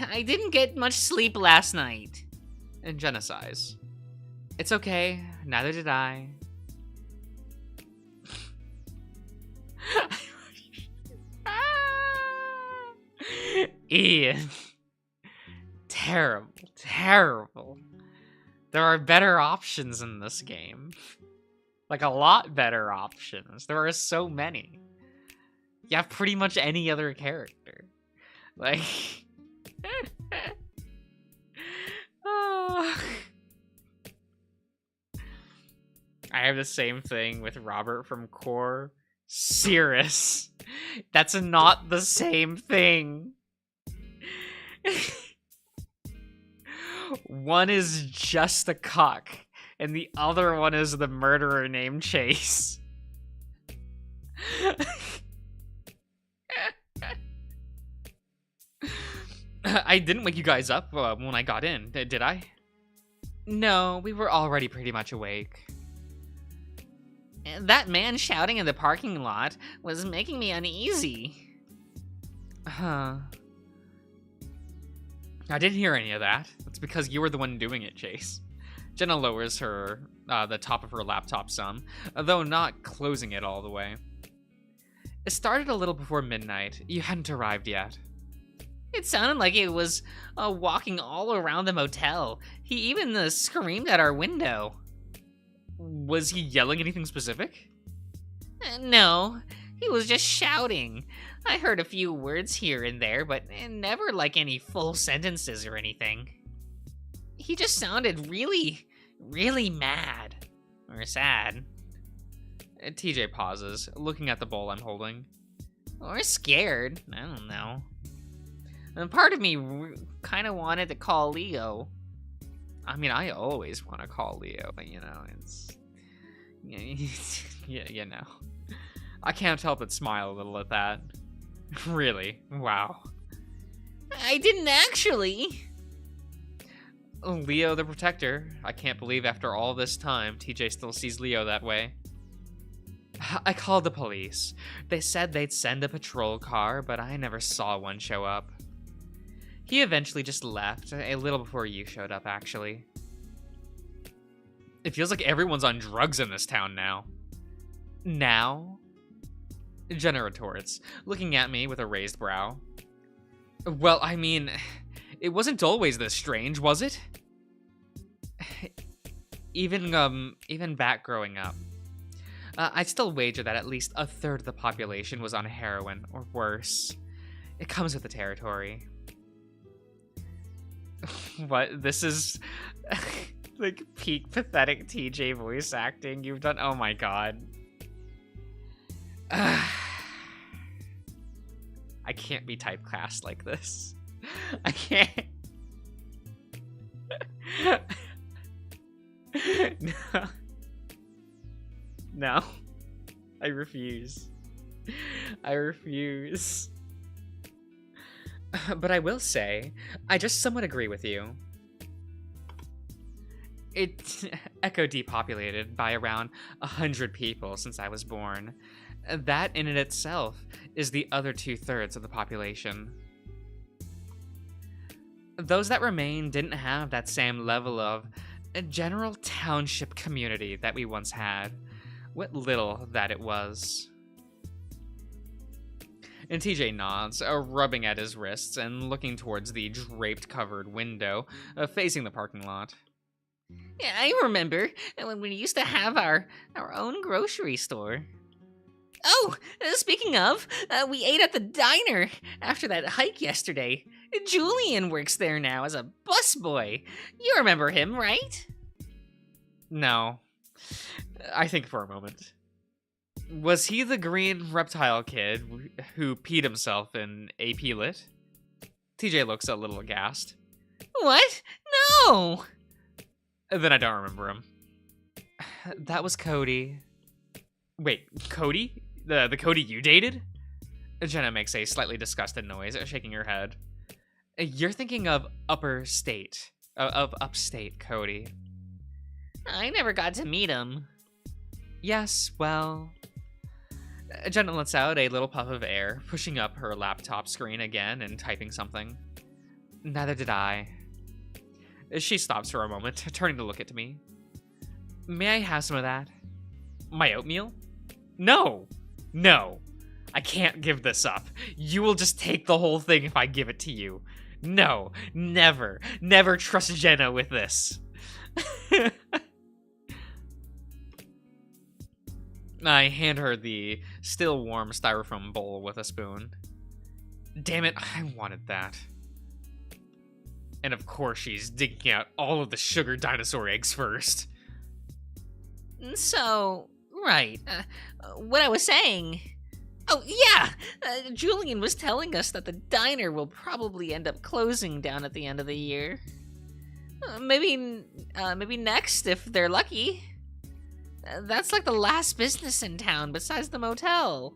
I didn't get much sleep last night. And Jenna sighs. It's okay, neither did I. Ian. Terrible, terrible. There are better options in this game. Like, a lot better options. There are so many. You have pretty much any other character. Like... Oh. I have the same thing with Robert from Core. Cirrus. That's not the same thing. One is just a cuck, and the other one is the murderer named Chase. I didn't wake you guys up when I got in, did I? No, we were already pretty much awake. That man shouting in the parking lot was making me uneasy. Huh. I didn't hear any of that. It's because you were the one doing it, Chase. Jenna lowers her, the top of her laptop some, though not closing it all the way. It started a little before midnight. You hadn't arrived yet. It sounded like it was walking all around the motel. He even screamed at our window. Was he yelling anything specific? No, he was just shouting. I heard a few words here and there, but never like any full sentences or anything. He just sounded really, really mad. Or sad. TJ pauses, looking at the bowl I'm holding. Or scared, I don't know. And part of me kind of wanted to call Leo. I mean, I always want to call Leo, but you know, it's... yeah, you know. I can't help but smile a little at that. Really? Wow. I didn't actually. Leo the Protector. I can't believe after all this time, TJ still sees Leo that way. I called the police. They said they'd send a patrol car, but I never saw one show up. He eventually just left, a little before you showed up, actually. It feels like everyone's on drugs in this town now. Now? Jenna retorts, looking at me with a raised brow. Well, I mean, it wasn't always this strange, was it? Even back growing up. I'd still wager that at least a third of the population was on heroin, or worse. It comes with the territory. What? This is like peak pathetic TJ voice acting you've done. Oh my god. I can't be typecast like this. I can't. No. No. I refuse. I refuse. But I will say, I just somewhat agree with you. It's Echo depopulated by around 100 people since I was born. That in and itself is the other 2/3 of the population. Those that remain didn't have that same level of general township community that we once had, what little that it was. And TJ nods, rubbing at his wrists and looking towards the draped covered window facing the parking lot. Yeah, I remember when we used to have our own grocery store. Oh, speaking of, we ate at the diner after that hike yesterday. Julian works there now as a busboy. You remember him, right? No. I think for a moment. Was he the green reptile kid who peed himself in AP Lit? TJ looks a little aghast. What? No! Then I don't remember him. That was Cody. Wait, Cody? The Cody you dated? Jenna makes a slightly disgusted noise, shaking her head. You're thinking of upstate Cody. I never got to meet him. Yes, well... Jenna lets out a little puff of air, pushing up her laptop screen again and typing something. Neither did I. She stops for a moment, turning to look at me. May I have some of that? My oatmeal? No! No! I can't give this up. You will just take the whole thing if I give it to you. No, never, never trust Jenna with this. I hand her the still warm styrofoam bowl with a spoon. Damn it, I wanted that. And of course she's digging out all of the sugar dinosaur eggs first. So, right, what I was saying... Oh, yeah! Julian was telling us that the diner will probably end up closing down at the end of the year. Maybe next, if they're lucky. That's like the last business in town besides the motel.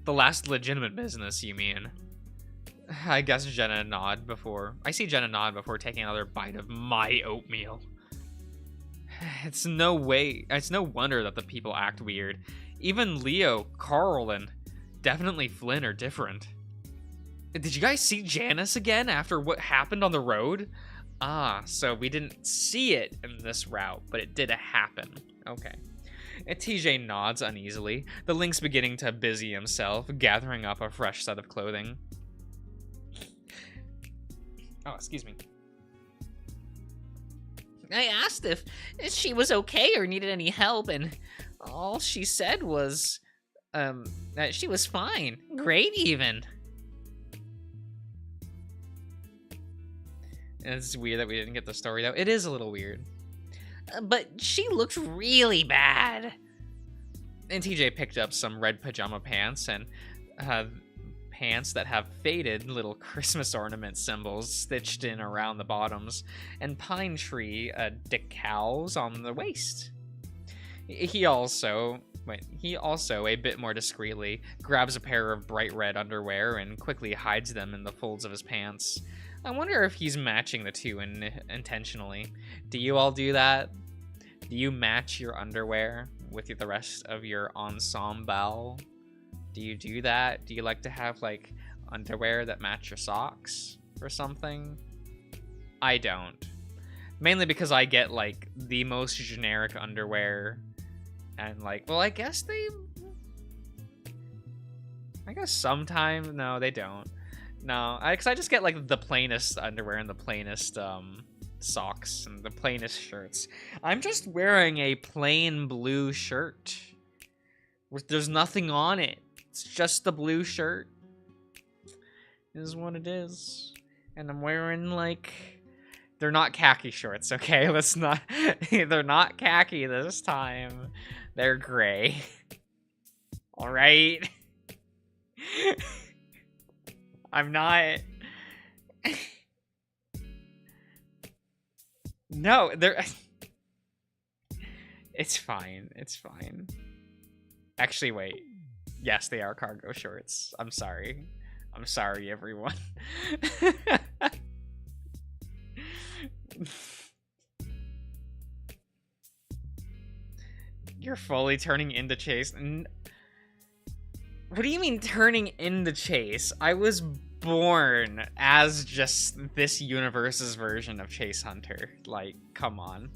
The last legitimate business, you mean? I guess I see Jenna nod before taking another bite of my oatmeal. It's no wonder that the people act weird. Even Leo, Carl, and definitely Flynn are different. Did you guys see Janice again after what happened on the road? Ah, so we didn't see it in this route, but it did happen. Okay. And TJ nods uneasily, the Lynx beginning to busy himself, gathering up a fresh set of clothing. Oh, excuse me. I asked if she was okay or needed any help, and all she said was, that she was fine. Great, even. And it's weird that we didn't get the story, though. It is a little weird. But she looked really bad. And TJ picked up some red pajama pants and pants that have faded little Christmas ornament symbols stitched in around the bottoms and pine tree decals on the waist. He also, a bit more discreetly, grabs a pair of bright red underwear and quickly hides them in the folds of his pants. I wonder if he's matching the two intentionally. Do you all do that? Do you match your underwear with the rest of your ensemble? Do you do that? Do you like to have, like, underwear that match your socks or something? I don't. Mainly because I get, like, the most generic underwear. And, like, well, I guess sometimes... No, they don't. No, because I just get, like, the plainest underwear and the plainest, socks and the plainest shirts. I'm just wearing a plain blue shirt. There's nothing on it. It's just the blue shirt. It is what it is. And I'm wearing, like... They're not khaki shorts, okay? Let's not... They're not khaki this time. They're gray. Alright? I'm not... No, they're... It's fine. It's fine. Actually, wait. Yes, they are cargo shorts. I'm sorry. I'm sorry, everyone. You're fully turning into Chase. What do you mean turning into Chase? I was born as just this universe's version of Chase Hunter. Like, come on.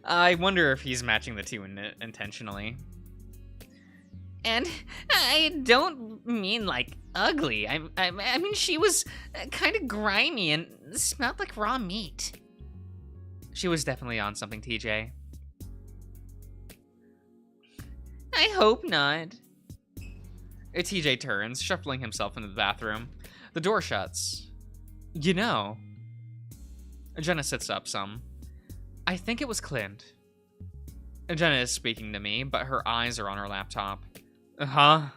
I wonder if he's matching the two intentionally. And I don't mean like ugly. I mean she was kind of grimy and smelled like raw meat. She was definitely on something, TJ. I hope not. TJ turns, shuffling himself into the bathroom. The door shuts. You know. Jenna sits up some. I think it was Clint. Jenna is speaking to me, but her eyes are on her laptop. Huh?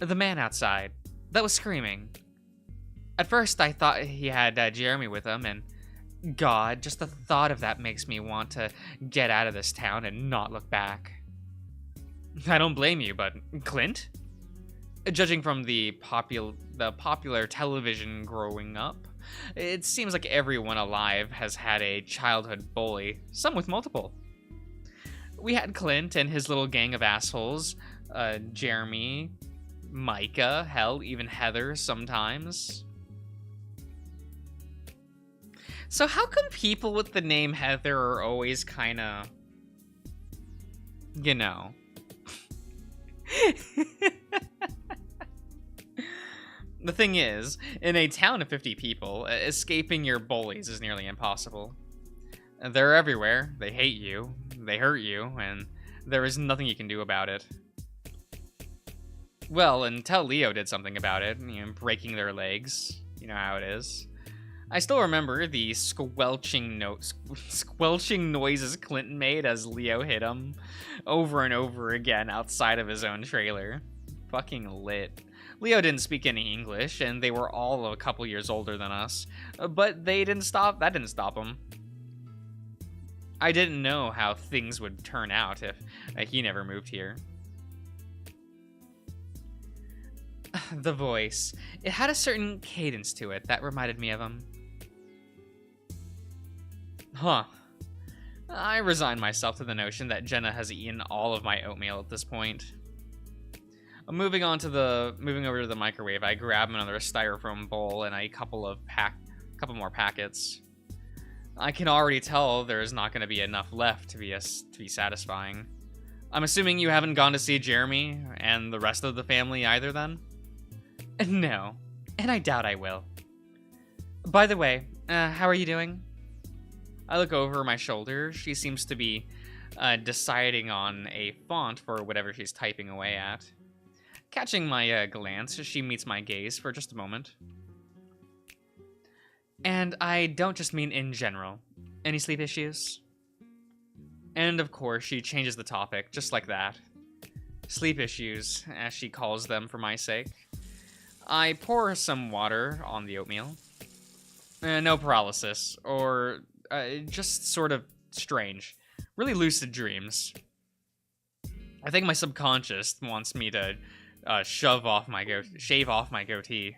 The man outside. That was screaming. At first, I thought he had Jeremy with him, and God, just the thought of that makes me want to get out of this town and not look back. I don't blame you, but Clint? Judging from the popular television growing up, it seems like everyone alive has had a childhood bully, some with multiple. We had Clint and his little gang of assholes, Jeremy, Micah, hell, even Heather sometimes. So how come people with the name Heather are always kinda, you know? The thing is, in a town of 50 people, escaping your bullies is nearly impossible. They're everywhere, they hate you, they hurt you, and there is nothing you can do about it. Well, until Leo did something about it, breaking their legs. You know how it is. I still remember the squelching noises Clinton made as Leo hit him over and over again outside of his own trailer. Fucking lit. Leo didn't speak any English, and they were all a couple years older than us, but that didn't stop him. I didn't know how things would turn out if he never moved here. The voice. It had a certain cadence to it that reminded me of him. Huh. I resigned myself to the notion that Jenna has eaten all of my oatmeal at this point. Moving over to the microwave, I grab another styrofoam bowl and a couple more packets. I can already tell there's not going to be enough left to be satisfying. I'm assuming you haven't gone to see Jeremy and the rest of the family either, then? No, and I doubt I will. By the way, how are you doing? I look over my shoulder. She seems to be deciding on a font for whatever she's typing away at. Catching my glance, she meets my gaze for just a moment. And I don't just mean in general. Any sleep issues? And of course, she changes the topic, just like that. Sleep issues, as she calls them for my sake. I pour some water on the oatmeal. No paralysis, or just sort of strange. Really lucid dreams. I think my subconscious wants me to shave off my goatee.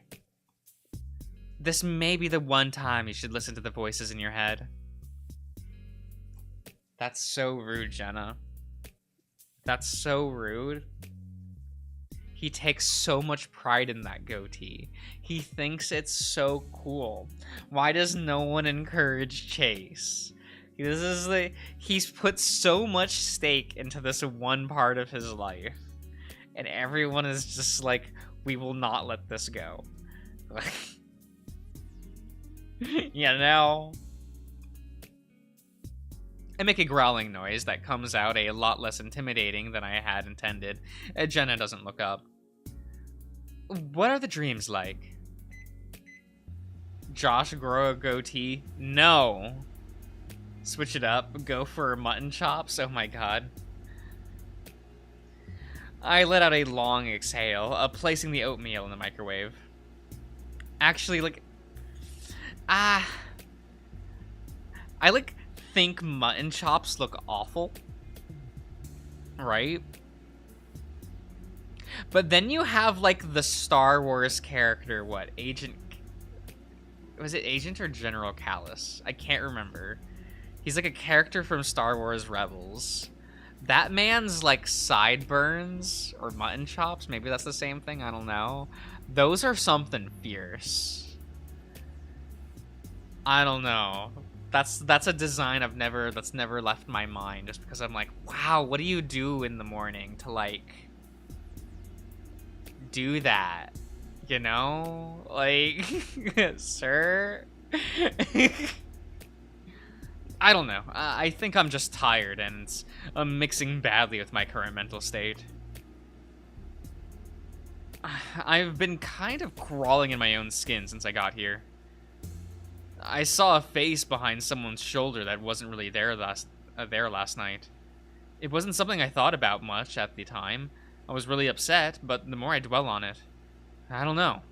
This may be the one time you should listen to the voices in your head. That's so rude, Jenna. That's so rude. He takes so much pride in that goatee. He thinks it's so cool. Why does no one encourage Chase? He's put so much stake into this one part of his life. And everyone is just like, we will not let this go. You know? I make a growling noise that comes out a lot less intimidating than I had intended. Jenna doesn't look up. What are the dreams like? Josh grow a goatee? No. Switch it up. Go for mutton chops? Oh my god. I let out a long exhale, placing the oatmeal in the microwave. Actually, I think mutton chops look awful. Right? But then you have, the Star Wars character, was it Agent or General Callus? I can't remember. He's a character from Star Wars Rebels. That man's sideburns or mutton chops, maybe that's the same thing, I don't know. Those are something fierce. I don't know. That's a design that's never left my mind, just because I'm like, wow, what do you do in the morning to like do that? You know? Like, sir? I don't know. I think I'm just tired and I'm mixing badly with my current mental state. I've been kind of crawling in my own skin since I got here. I saw a face behind someone's shoulder that wasn't really there last night. It wasn't something I thought about much at the time. I was really upset, but the more I dwell on it, I don't know.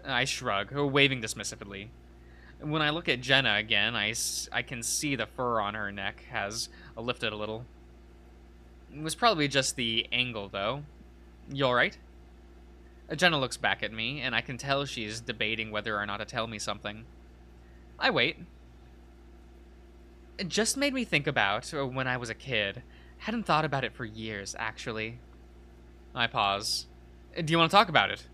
I shrug, waving dismissively. When I look at Jenna again, I can see the fur on her neck has lifted a little. It was probably just the angle, though. You alright? Jenna looks back at me, and I can tell she's debating whether or not to tell me something. I wait. It just made me think about when I was a kid. Hadn't thought about it for years, actually. I pause. Do you want to talk about it?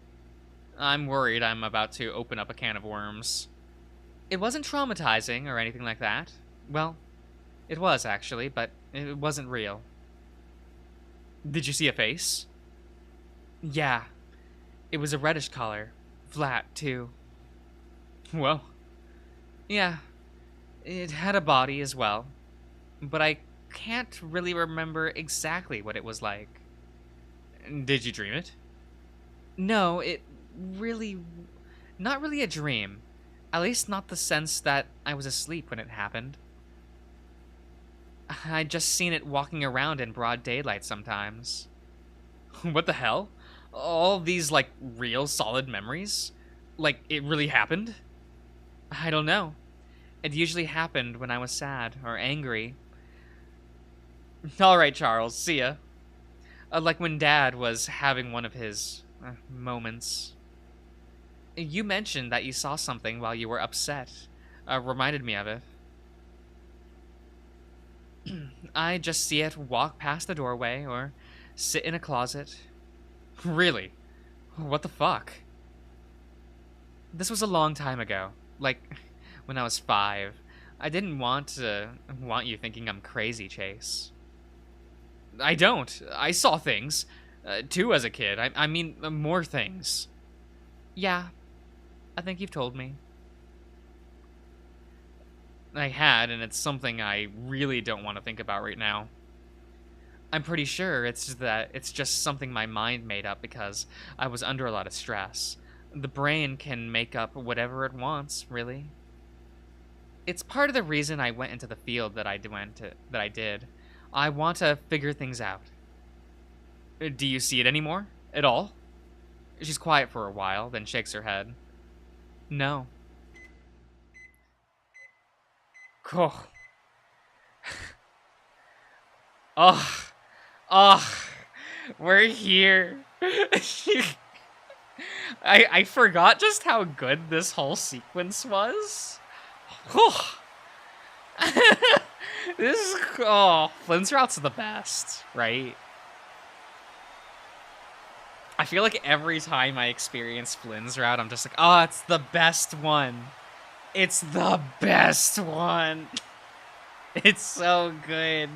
I'm worried I'm about to open up a can of worms. It wasn't traumatizing or anything like that. Well, it was, actually, but it wasn't real. Did you see a face? Yeah. It was a reddish color. Flat, too. Well. Yeah. It had a body as well. But I can't really remember exactly what it was like. Did you dream it? No, it really... Not really a dream. At least not the sense that I was asleep when it happened. I'd just seen it walking around in broad daylight sometimes. What the hell? All these, like, real solid memories? Like, it really happened? I don't know. It usually happened when I was sad or angry. Alright, Charles, see ya. Like when Dad was having one of his moments. You mentioned that you saw something while you were upset. Reminded me of it. I just see it walk past the doorway or sit in a closet. Really? What the fuck? This was a long time ago. Like, when I was 5. I didn't want you thinking I'm crazy, Chase. I don't. I saw things. Too, as a kid. I mean, more things. Yeah. I think you've told me. I had, and it's something I really don't want to think about right now. I'm pretty sure it's just something my mind made up because I was under a lot of stress. The brain can make up whatever it wants, really. It's part of the reason I went into the field that I did. I want to figure things out. Do you see it anymore? At all? She's quiet for a while, then shakes her head. No. Cool. Oh, we're here. I forgot just how good this whole sequence was. Flynn's route's the best, right? I feel like every time I experience Flynn's route, I'm just like, oh, it's the best one. It's the best one. It's so good.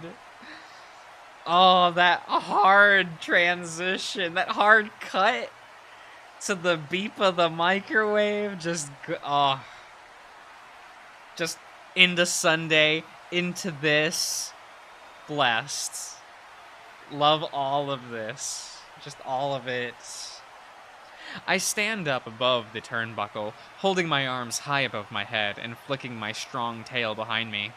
Oh, that hard transition, that hard cut to the beep of the microwave, just into Sunday, into this, blessed. Love all of this, just all of it. I stand up above the turnbuckle, holding my arms high above my head and flicking my strong tail behind me.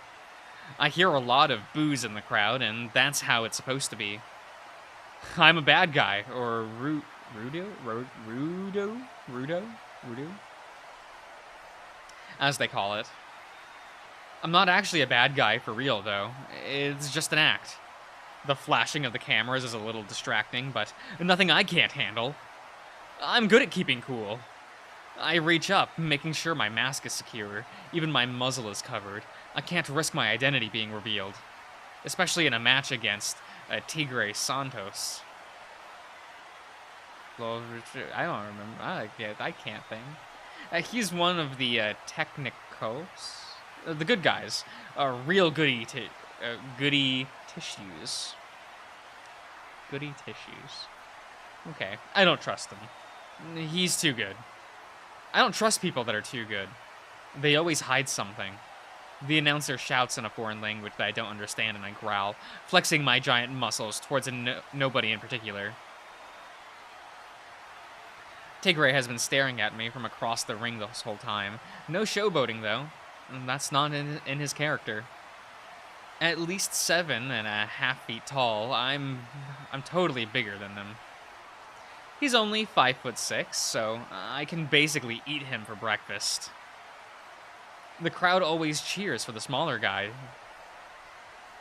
I hear a lot of boos in the crowd, and that's how it's supposed to be. I'm a bad guy, or Rudo, as they call it. I'm not actually a bad guy for real, though. It's just an act. The flashing of the cameras is a little distracting, but nothing I can't handle. I'm good at keeping cool. I reach up, making sure my mask is secure. Even my muzzle is covered. I can't risk my identity being revealed. Especially in a match against Tigre Santos. Well, I don't remember. I can't think. He's one of the Technicos, the good guys. Real goody tissues. Goody tissues. Okay, I don't trust him. He's too good. I don't trust people that are too good. They always hide something. The announcer shouts in a foreign language that I don't understand, and I growl, flexing my giant muscles towards nobody in particular. Tigray has been staring at me from across the ring this whole time. No showboating, though. That's not in his character. At least 7.5 feet tall, I'm totally bigger than him. He's only 5'6", so I can basically eat him for breakfast. The crowd always cheers for the smaller guy.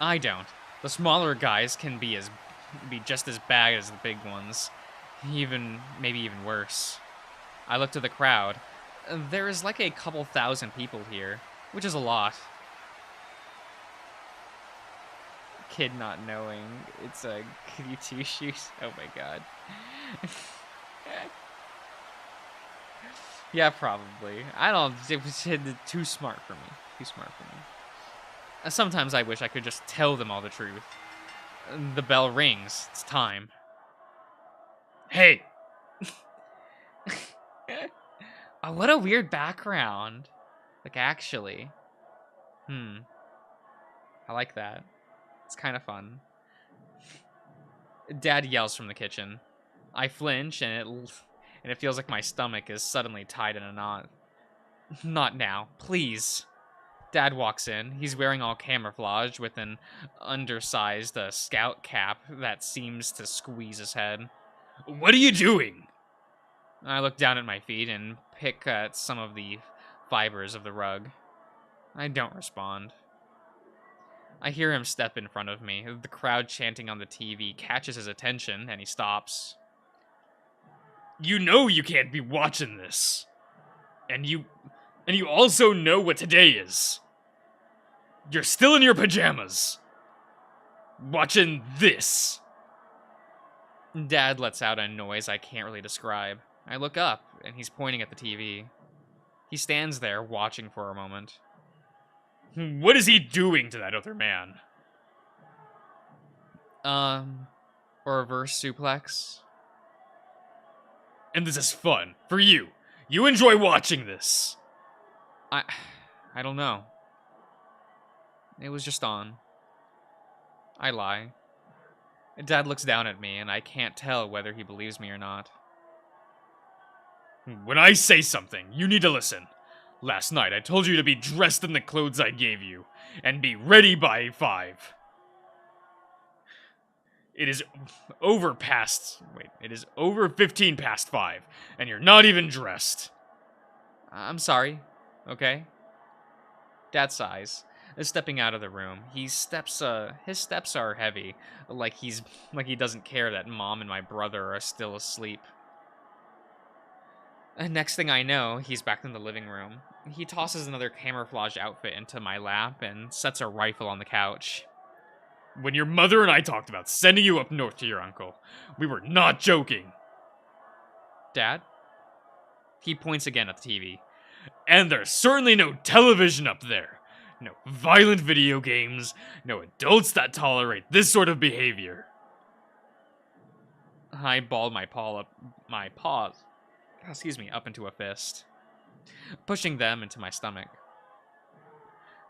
I don't. The smaller guys can be just as bad as the big ones. Maybe even worse. I look to the crowd. There is like a couple thousand people here, which is a lot. Kid not knowing it's a goody two shoes. Oh my god. Yeah, probably. I don't. It was too smart for me. Too smart for me. Sometimes I wish I could just tell them all the truth. The bell rings. It's time. Hey! Oh, what a weird background. Like, actually. I like that. It's kind of fun. Dad yells from the kitchen. I flinch, and it feels like my stomach is suddenly tied in a knot. Not now, please. Dad walks in. He's wearing all camouflage with an undersized scout cap that seems to squeeze his head. What are you doing? I look down at my feet and pick at some of the fibers of the rug. I don't respond. I hear him step in front of me. The crowd chanting on the TV catches his attention, and he stops. You know you can't be watching this. And you also know what today is. You're still in your pajamas. Watching this. Dad lets out a noise I can't really describe. I look up, and he's pointing at the TV. He stands there, watching for a moment. What is he doing to that other man? A reverse suplex. And this is fun, for you. You enjoy watching this. I don't know. It was just on. I lie. Dad looks down at me, and I can't tell whether he believes me or not. When I say something, you need to listen. Last night, I told you to be dressed in the clothes I gave you, and be ready by 5. It is over 15 past 5, and you're not even dressed. I'm sorry, okay? Dad sighs, stepping out of the room. His steps are heavy, like he doesn't care that Mom and my brother are still asleep. Next thing I know, he's back in the living room. He tosses another camouflage outfit into my lap and sets a rifle on the couch. When your mother and I talked about sending you up north to your uncle, we were not joking. Dad? He points again at the TV. And there's certainly no television up there. No violent video games. No adults that tolerate this sort of behavior. I balled my paws up into a fist, pushing them into my stomach.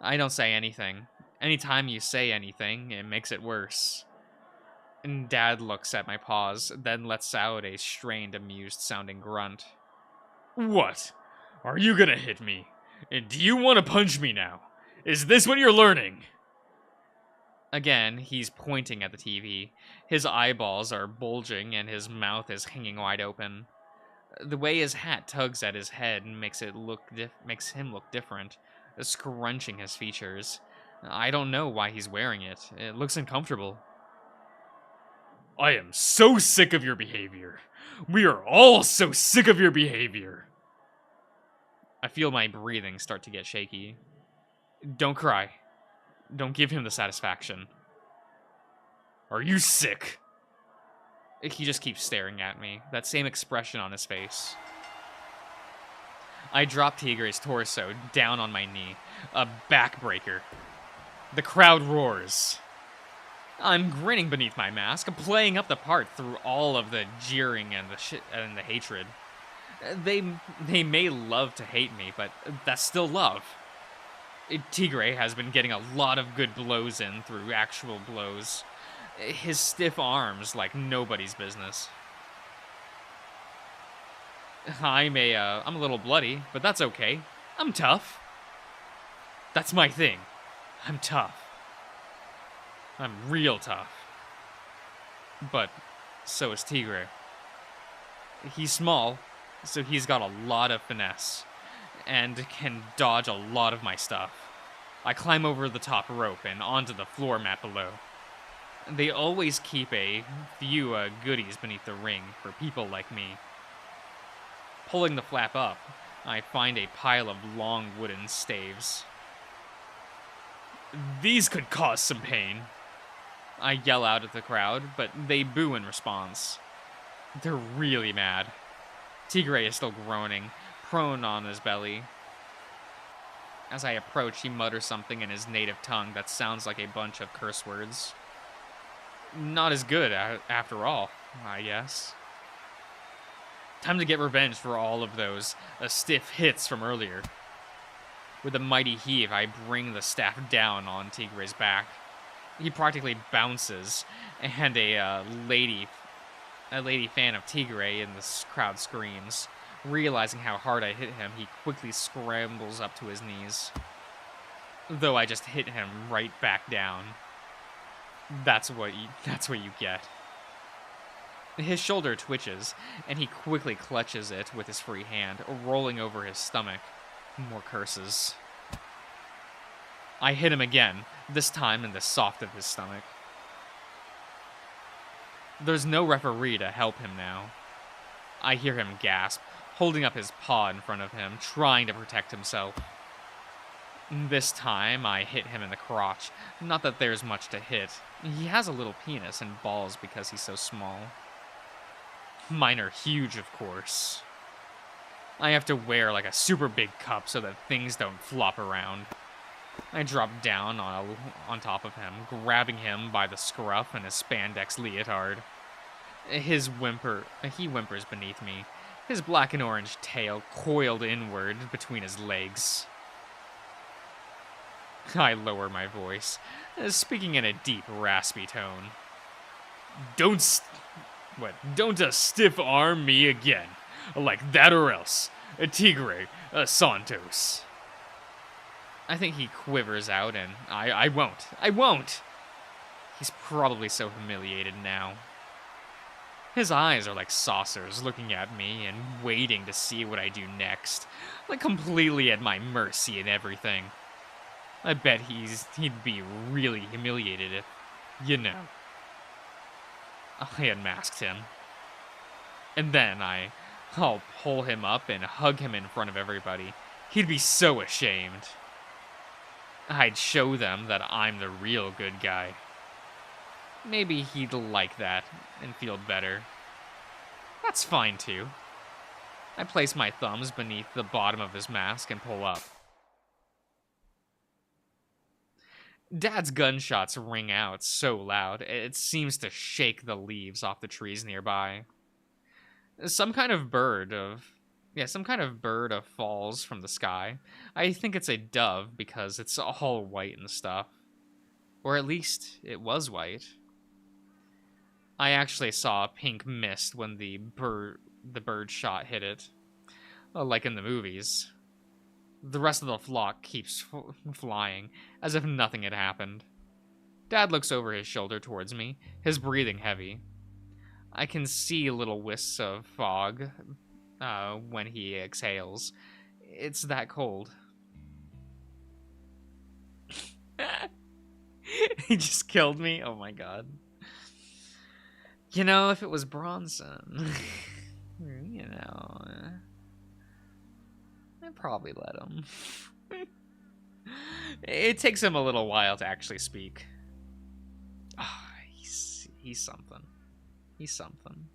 I don't say anything. Anytime you say anything, it makes it worse. And Dad looks at my paws, then lets out a strained, amused-sounding grunt. What? Are you gonna hit me? And do you want to punch me now? Is this what you're learning? Again, he's pointing at the TV. His eyeballs are bulging and his mouth is hanging wide open. The way his hat tugs at his head makes him look different, scrunching his features. I don't know why he's wearing it. It looks uncomfortable. I am so sick of your behavior. We are all so sick of your behavior. I feel my breathing start to get shaky. Don't cry. Don't give him the satisfaction. Are you sick? He just keeps staring at me, that same expression on his face. I drop Tigre's torso down on my knee, a backbreaker. The crowd roars. I'm grinning beneath my mask, playing up the part through all of the jeering and the hatred. They may love to hate me, but that's still love. Tigre has been getting a lot of good blows in through actual blows. His stiff arms like nobody's business. I'm a little bloody, but that's okay. I'm tough. That's my thing. I'm tough. I'm real tough. But so is Tigre. He's small, so he's got a lot of finesse, and can dodge a lot of my stuff. I climb over the top rope and onto the floor mat below. They always keep a few goodies beneath the ring for people like me. Pulling the flap up, I find a pile of long wooden staves. These could cause some pain. I yell out at the crowd, but they boo in response. They're really mad. Tigre is still groaning, prone on his belly. As I approach, he mutters something in his native tongue that sounds like a bunch of curse words. Not as good, after all, I guess. Time to get revenge for all of those stiff hits from earlier. With a mighty heave, I bring the staff down on Tigre's back. He practically bounces, and a lady fan of Tigre in the crowd screams. Realizing how hard I hit him, he quickly scrambles up to his knees. Though I just hit him right back down. That's what you get. His shoulder twitches, and he quickly clutches it with his free hand, rolling over his stomach. More curses. I hit him again, this time in the soft of his stomach. There's no referee to help him now. I hear him gasp, holding up his paw in front of him, trying to protect himself. This time, I hit him in the crotch. Not that there's much to hit. He has a little penis and balls because he's so small. Mine are huge, of course. I have to wear like a super big cup so that things don't flop around. I drop down on top of him, grabbing him by the scruff and his spandex leotard. He whimpers beneath me, his black and orange tail coiled inward between his legs. I lower my voice, speaking in a deep, raspy tone. Don't stiff arm me again, like that or else. Tigre, Santos. I think he quivers out, and I won't. He's probably so humiliated now. His eyes are like saucers looking at me and waiting to see what I do next, like completely at my mercy and everything. I bet he'd be really humiliated if, I unmasked him. And then I'll pull him up and hug him in front of everybody. He'd be so ashamed. I'd show them that I'm the real good guy. Maybe he'd like that and feel better. That's fine too. I place my thumbs beneath the bottom of his mask and pull up. Dad's gunshots ring out so loud, it seems to shake the leaves off the trees nearby. Some kind of bird falls from the sky. I think it's a dove because it's all white and stuff. Or at least it was white. I actually saw a pink mist when the bird shot hit it, like in the movies. The rest of the flock keeps flying, as if nothing had happened. Dad looks over his shoulder towards me, his breathing heavy. I can see little wisps of fog when he exhales. It's that cold. He just killed me? Oh my god. If it was Bronson, I'd probably let him. It takes him a little while to actually speak. He's something. He's something.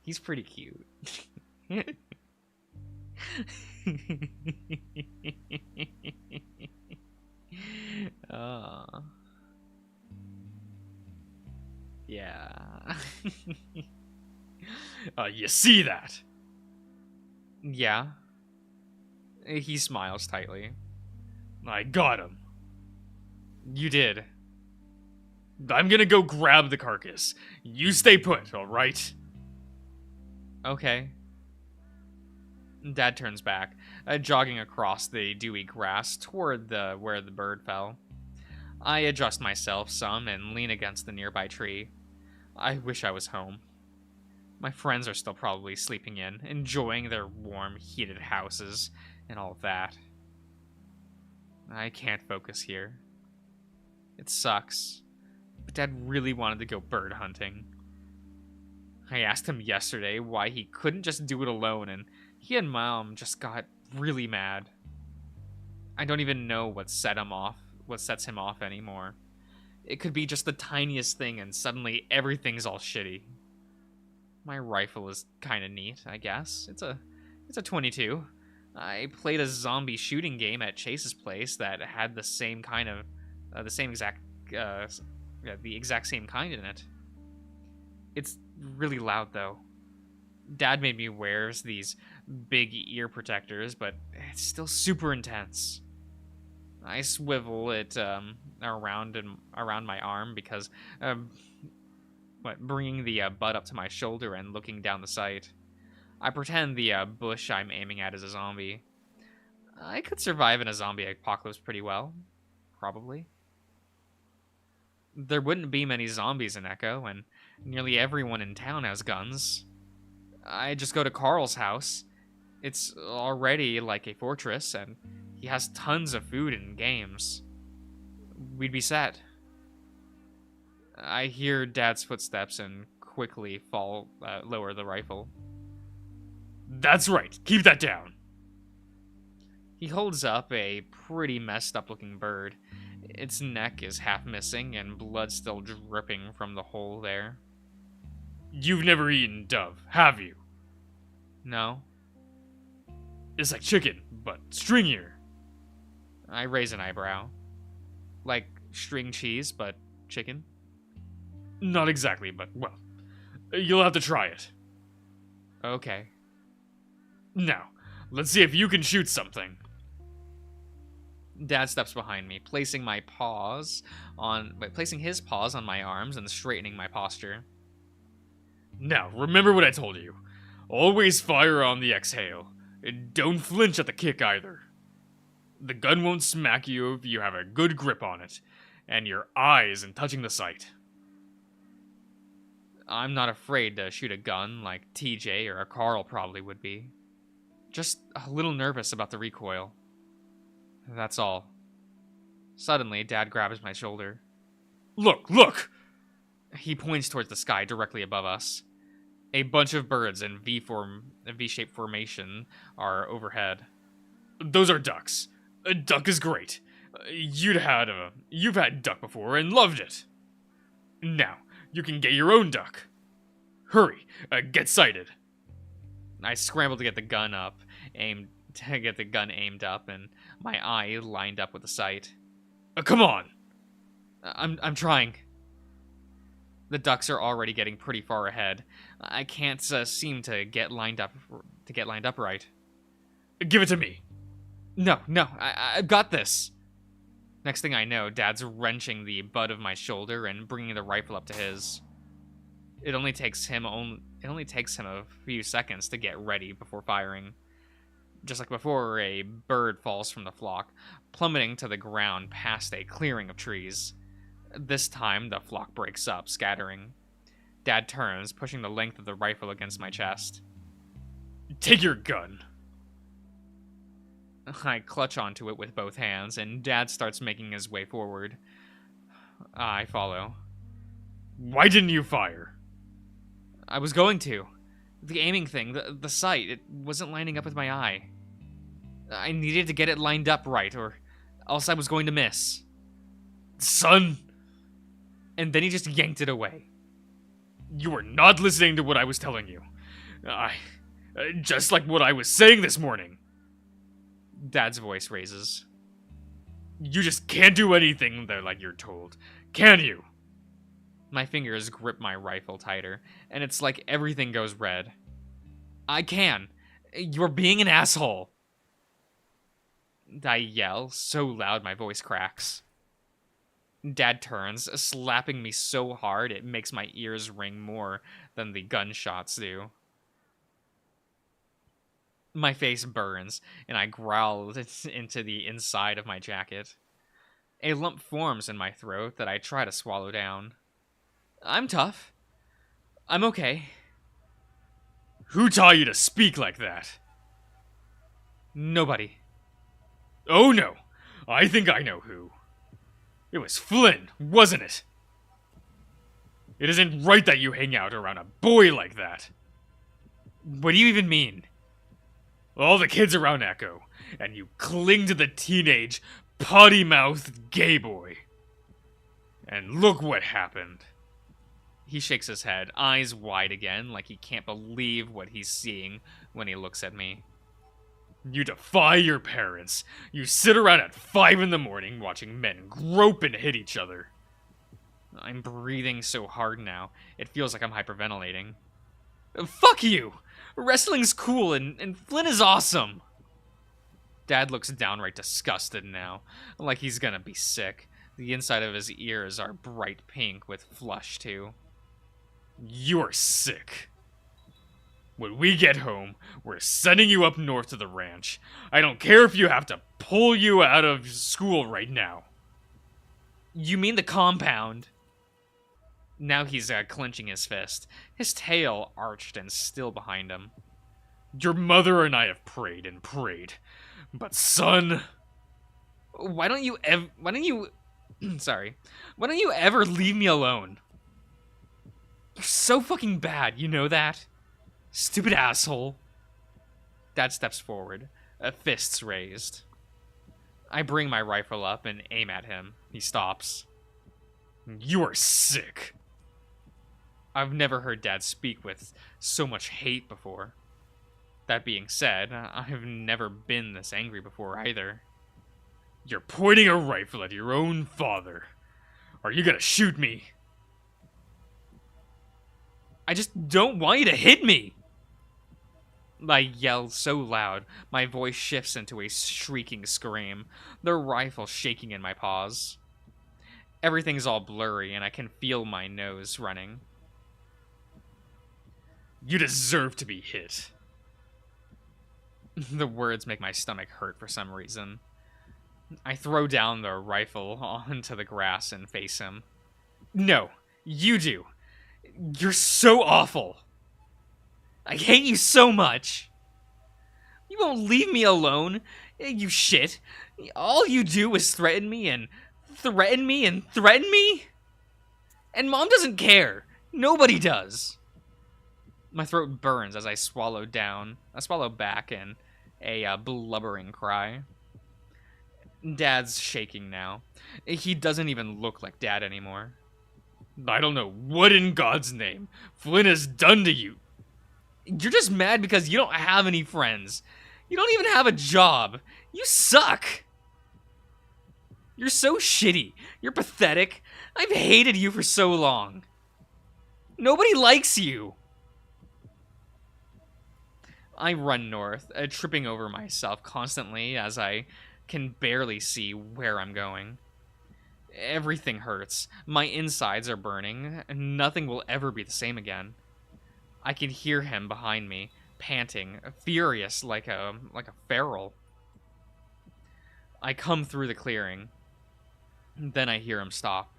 He's pretty cute. uh, yeah. You see that? Yeah. He smiles tightly. I got him. You did. I'm gonna go grab the carcass. You stay put, alright? Okay. Dad turns back, jogging across the dewy grass toward where the bird fell. I adjust myself some and lean against the nearby tree. I wish I was home. My friends are still probably sleeping in, enjoying their warm, heated houses and all that. I can't focus here. It sucks, but Dad really wanted to go bird hunting. I asked him yesterday why he couldn't just do it alone, and he and Mom just got really mad. I don't even know what sets him off anymore. It could be just the tiniest thing and suddenly everything's all shitty. My rifle is kind of neat, I guess. It's a 22. I played a zombie shooting game at Chase's place that had the same kind of the exact same kind in it. It's really loud though. Dad made me wear these big ear protectors, but it's still super intense. I swivel it around my arm because bringing the butt up to my shoulder and looking down the sight. I pretend the bush I'm aiming at is a zombie. I could survive in a zombie apocalypse pretty well. Probably. There wouldn't be many zombies in Echo, and nearly everyone in town has guns. I just go to Carl's house. It's already like a fortress, and he has tons of food and games. We'd be set. I hear Dad's footsteps and quickly lower the rifle. That's right. Keep that down. He holds up a pretty messed up looking bird. Its neck is half missing and blood still dripping from the hole there. You've never eaten dove, have you? No. It's like chicken, but stringier. I raise an eyebrow. Like string cheese, but chicken? Not exactly, but well, you'll have to try it. Okay. Now, let's see if you can shoot something. Dad steps behind me, placing his paws on my arms and straightening my posture. Now, remember what I told you. Always fire on the exhale. And don't flinch at the kick either. The gun won't smack you if you have a good grip on it, and your eye isn't touching the sight. I'm not afraid to shoot a gun like TJ or a Carl probably would be. Just a little nervous about the recoil. That's all. Suddenly, Dad grabs my shoulder. Look, look! He points towards the sky directly above us. A bunch of birds in V-shaped formation are overhead. Those are ducks. A duck is great. You've had duck before and loved it. Now, you can get your own duck. Hurry, get sighted. I scramble to get the gun aimed up, and my eye lined up with the sight. Come on. I'm trying. The ducks are already getting pretty far ahead. I can't seem to get lined up right. Give it to me. No, I've got this. Next thing I know, Dad's wrenching the butt of my shoulder and bringing the rifle up to his. It only takes him a few seconds to get ready before firing. Just like before, a bird falls from the flock, plummeting to the ground past a clearing of trees. This time, the flock breaks up, scattering. Dad turns, pushing the length of the rifle against my chest. Take your gun. I clutch onto it with both hands, and Dad starts making his way forward. I follow. Why didn't you fire? I was going to. The aiming thing, the sight, it wasn't lining up with my eye. I needed to get it lined up right, or else I was going to miss. Son! And then he just yanked it away. You were not listening to what I was telling you. Just like what I was saying this morning. Dad's voice raises. You just can't do anything there like you're told, can you? My fingers grip my rifle tighter, and it's like everything goes red. I can. You're being an asshole. I yell so loud my voice cracks. Dad turns, slapping me so hard it makes my ears ring more than the gunshots do. My face burns, and I growl into the inside of my jacket. A lump forms in my throat that I try to swallow down. I'm tough. I'm okay. Who taught you to speak like that? Nobody. Oh no, I think I know who. It was Flynn, wasn't it? It isn't right that you hang out around a boy like that. What do you even mean? All the kids around Echo, and you cling to the teenage, potty-mouthed gay boy. And look what happened. He shakes his head, eyes wide again, like he can't believe what he's seeing when he looks at me. You defy your parents. You sit around at 5 in the morning watching men grope and hit each other. I'm breathing so hard now, it feels like I'm hyperventilating. Fuck you! Wrestling's cool and Flynn is awesome! Dad looks downright disgusted now, like he's gonna be sick. The inside of his ears are bright pink with flush, too. You're sick. When we get home, we're sending you up north to the ranch. I don't care if you have to pull you out of school right now. You mean the compound? Now he's clenching his fist, his tail arched and still behind him. Your mother and I have prayed and prayed, but son... Why don't you sorry. Why don't you ever leave me alone? You're so fucking bad, you know that? Stupid asshole. Dad steps forward, fists raised. I bring my rifle up and aim at him. He stops. You are sick. I've never heard Dad speak with so much hate before. That being said, I've never been this angry before either. You're pointing a rifle at your own father. Are you gonna shoot me? I just don't want you to hit me! I yell so loud, my voice shifts into a shrieking scream, the rifle shaking in my paws. Everything's all blurry, and I can feel my nose running. You deserve to be hit. The words make my stomach hurt for some reason. I throw down the rifle onto the grass and face him. No, you do. You're so awful. I hate you so much. You won't leave me alone, you shit. All you do is threaten me and threaten me and threaten me. And Mom doesn't care. Nobody does. My throat burns as I swallow back in a blubbering cry. Dad's shaking now. He doesn't even look like Dad anymore. I don't know what in God's name Flynn has done to you. You're just mad because you don't have any friends. You don't even have a job. You suck. You're so shitty. You're pathetic. I've hated you for so long. Nobody likes you. I run north, tripping over myself constantly as I can barely see where I'm going. Everything hurts. My insides are burning. Nothing will ever be the same again. I can hear him behind me, panting, furious like a feral. I come through the clearing. Then I hear him stop.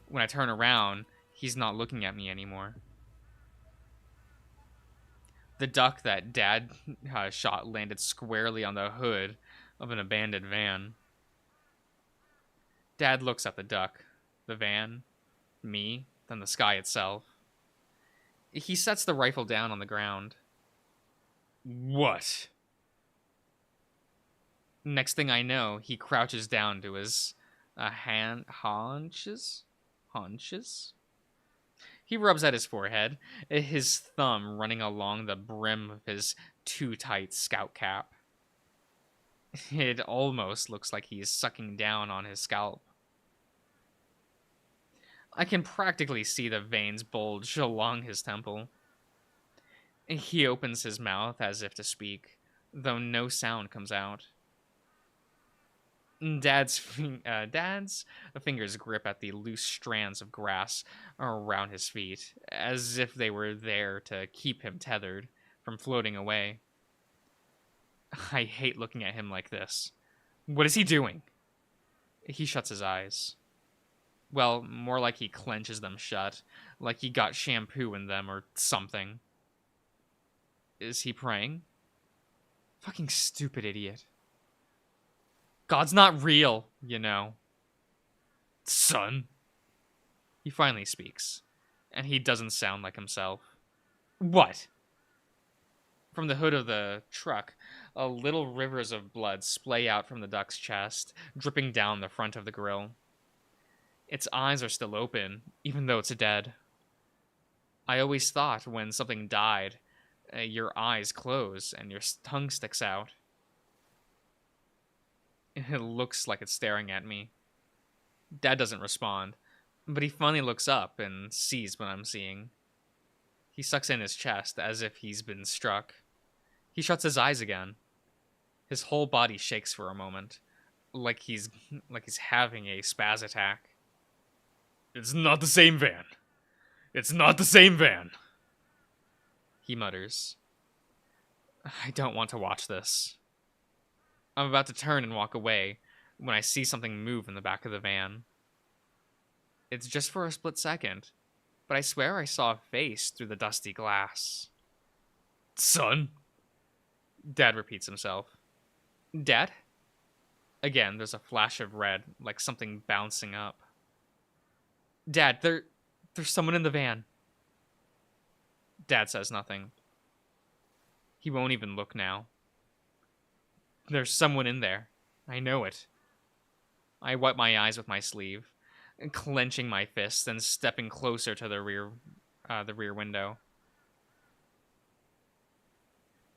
When I turn around, he's not looking at me anymore. The duck that Dad shot landed squarely on the hood of an abandoned van. Dad looks at the duck, the van, me, then the sky itself. He sets the rifle down on the ground. What? Next thing I know, he crouches down to his haunches. He rubs at his forehead, his thumb running along the brim of his too tight scout cap. It almost looks like he's sucking down on his scalp. I can practically see the veins bulge along his temple. He opens his mouth as if to speak, though no sound comes out. Dad's fingers grip at the loose strands of grass around his feet, as if they were there to keep him tethered from floating away. I hate looking at him like this. What is he doing? He shuts his eyes. Well, more like he clenches them shut, like he got shampoo in them or something. Is he praying? Fucking stupid idiot. God's not real, you know. Son? He finally speaks, and he doesn't sound like himself. What? From the hood of the truck, little rivers of blood splay out from the duck's chest, dripping down the front of the grill. Its eyes are still open, even though it's dead. I always thought when something died, your eyes close and your tongue sticks out. It looks like it's staring at me. Dad doesn't respond, but he finally looks up and sees what I'm seeing. He sucks in his chest as if he's been struck. He shuts his eyes again. His whole body shakes for a moment, like he's having a spaz attack. It's not the same van. It's not the same van. He mutters. I don't want to watch this. I'm about to turn and walk away when I see something move in the back of the van. It's just for a split second, but I swear I saw a face through the dusty glass. Son? Dad repeats himself. Dad? Again, there's a flash of red, like something bouncing up. Dad, there's someone in the van. Dad says nothing. He won't even look now. There's someone in there. I know it. I wipe my eyes with my sleeve, clenching my fists and stepping closer to the rear window.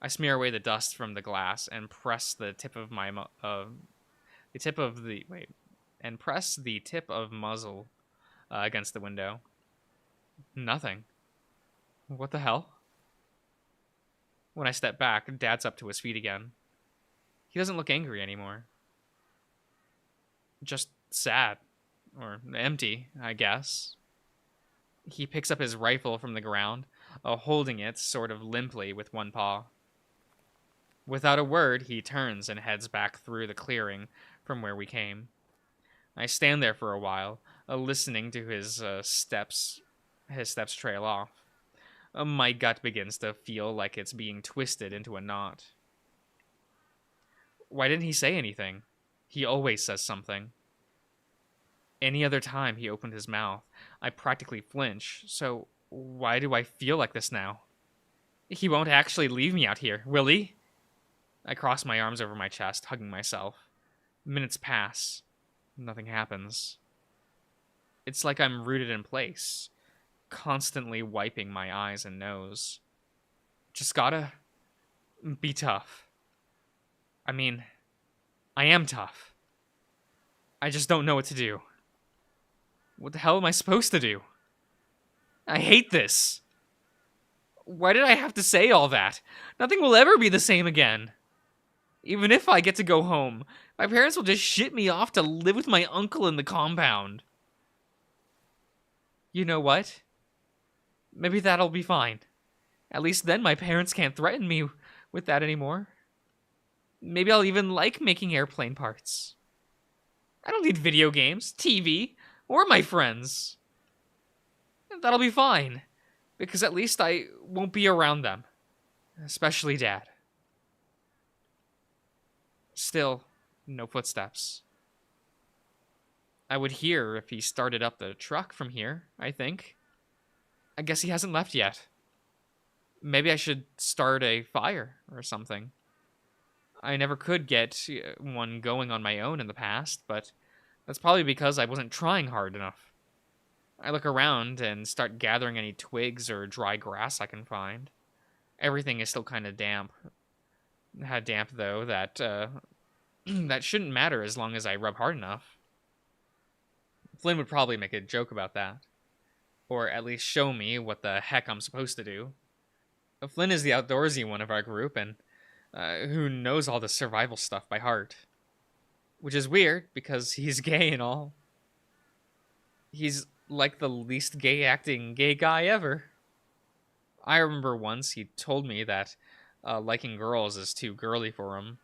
I smear away the dust from the glass and press the tip of muzzle against the window. Nothing. What the hell? When I step back, Dad's up to his feet again. He doesn't look angry anymore. Just sad. Or empty, I guess. He picks up his rifle from the ground, holding it sort of limply with one paw. Without a word, he turns and heads back through the clearing from where we came. I stand there for a while, listening to his steps trail off. My gut begins to feel like it's being twisted into a knot. Why didn't he say anything? He always says something. Any other time he opened his mouth, I practically flinch, so why do I feel like this now? He won't actually leave me out here, will he? I cross my arms over my chest, hugging myself. Minutes pass. Nothing happens. It's like I'm rooted in place, constantly wiping my eyes and nose. Just gotta be tough. I mean, I am tough. I just don't know what to do. What the hell am I supposed to do? I hate this. Why did I have to say all that? Nothing will ever be the same again. Even if I get to go home, my parents will just ship me off to live with my uncle in the compound. You know what? Maybe that'll be fine. At least then my parents can't threaten me with that anymore. Maybe I'll even like making airplane parts. I don't need video games, TV, or my friends. That'll be fine, because at least I won't be around them, especially Dad. Still, no footsteps. I would hear if he started up the truck from here, I think. I guess he hasn't left yet. Maybe I should start a fire or something. I never could get one going on my own in the past, but that's probably because I wasn't trying hard enough. I look around and start gathering any twigs or dry grass I can find. Everything is still kind of damp. Damp, though, that that shouldn't matter as long as I rub hard enough. Flynn would probably make a joke about that. Or at least show me what the heck I'm supposed to do. Flynn is the outdoorsy one of our group, and who knows all the survival stuff by heart. Which is weird, because he's gay and all. He's like the least gay acting gay guy ever. I remember once he told me that liking girls is too girly for him.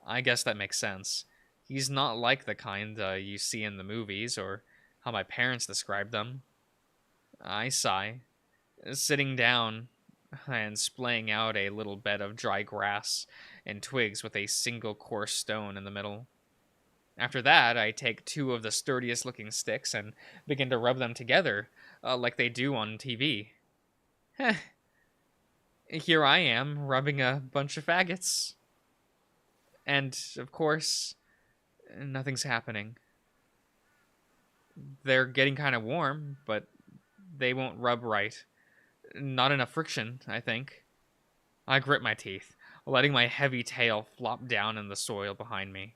I guess that makes sense. He's not like the kind you see in the movies, or how my parents describe them. I sigh, sitting down and splaying out a little bed of dry grass and twigs with a single coarse stone in the middle. After that, I take 2 of the sturdiest looking sticks and begin to rub them together, like they do on TV. Heh. Here I am, rubbing a bunch of faggots. And, of course, nothing's happening. They're getting kind of warm, but they won't rub right. Not enough friction, I think. I grit my teeth, letting my heavy tail flop down in the soil behind me.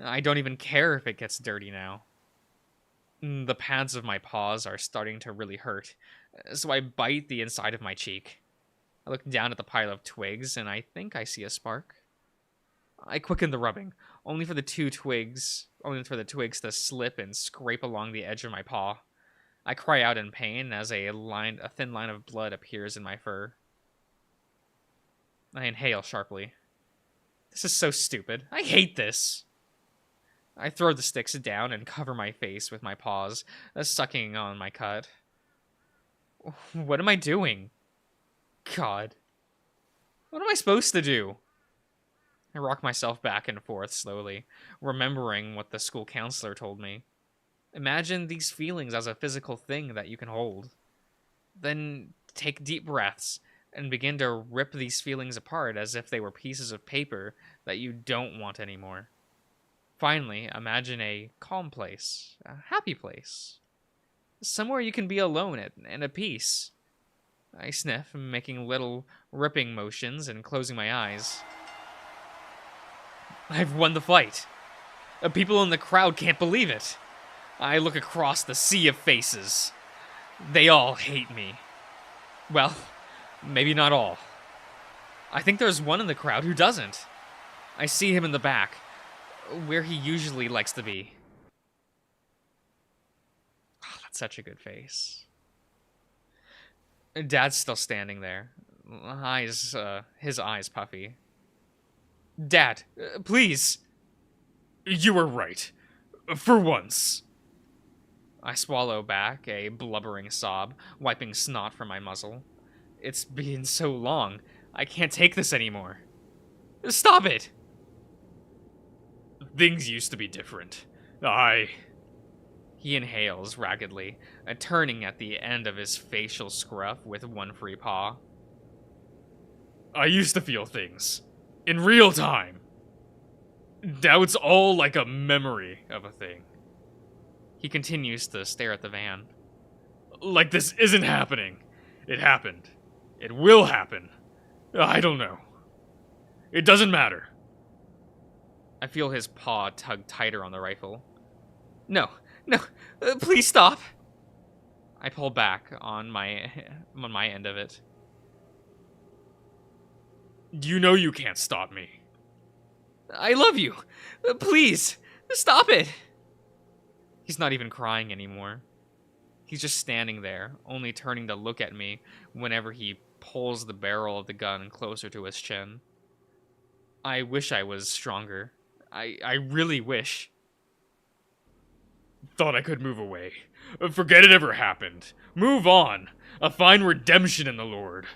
I don't even care if it gets dirty now. The pads of my paws are starting to really hurt, so I bite the inside of my cheek. I look down at the pile of twigs, and I think I see a spark. I quicken the rubbing, only for the twigs to slip and scrape along the edge of my paw. I cry out in pain as a thin line of blood appears in my fur. I inhale sharply. This is so stupid. I hate this. I throw the sticks down and cover my face with my paws, sucking on my cut. What am I doing? God. What am I supposed to do? I rock myself back and forth slowly, remembering what the school counselor told me. Imagine these feelings as a physical thing that you can hold. Then take deep breaths and begin to rip these feelings apart as if they were pieces of paper that you don't want anymore. Finally, imagine a calm place, a happy place. Somewhere you can be alone and at peace. I sniff, making little ripping motions and closing my eyes. I've won the fight. The people in the crowd can't believe it. I look across the sea of faces. They all hate me. Well, maybe not all. I think there's one in the crowd who doesn't. I see him in the back, where he usually likes to be. Oh, that's such a good face. Dad's still standing there, his eyes puffy. Dad, please. You were right. For once. I swallow back a blubbering sob, wiping snot from my muzzle. It's been so long. I can't take this anymore. Stop it! Things used to be different. He inhales raggedly, turning at the end of his facial scruff with one free paw. I used to feel things. In real time. Now it's all like a memory of a thing. He continues to stare at the van. Like this isn't happening. It happened. It will happen. I don't know. It doesn't matter. I feel his paw tug tighter on the rifle. No, please stop. I pull back on my end of it. You know you can't stop me. I love you. Please, stop it. He's not even crying anymore. He's just standing there, only turning to look at me whenever he pulls the barrel of the gun closer to his chin. I wish I was stronger. I really wish. Thought I could move away. Forget it ever happened. Move on. Find redemption in the Lord.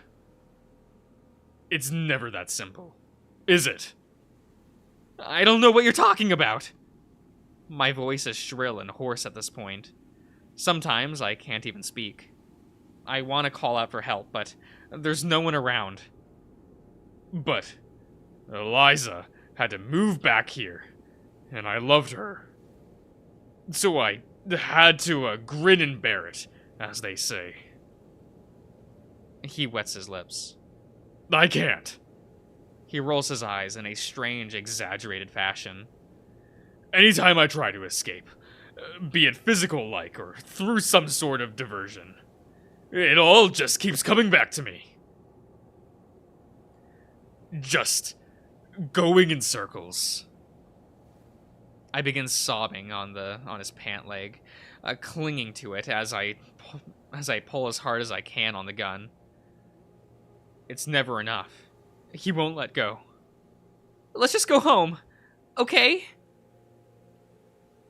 It's never that simple. Is it? I don't know what you're talking about. My voice is shrill and hoarse at this point. Sometimes I can't even speak. I want to call out for help, but there's no one around. But Eliza had to move back here, and I loved her. So I Had to grin and bear it, as they say. He wets his lips. I can't. He rolls his eyes in a strange, exaggerated fashion. Anytime I try to escape, be it physical-like or through some sort of diversion, it all just keeps coming back to me. Just going in circles. I begin sobbing on his pant leg, clinging to it as I pull as hard as I can on the gun. It's never enough. He won't let go. Let's just go home, okay?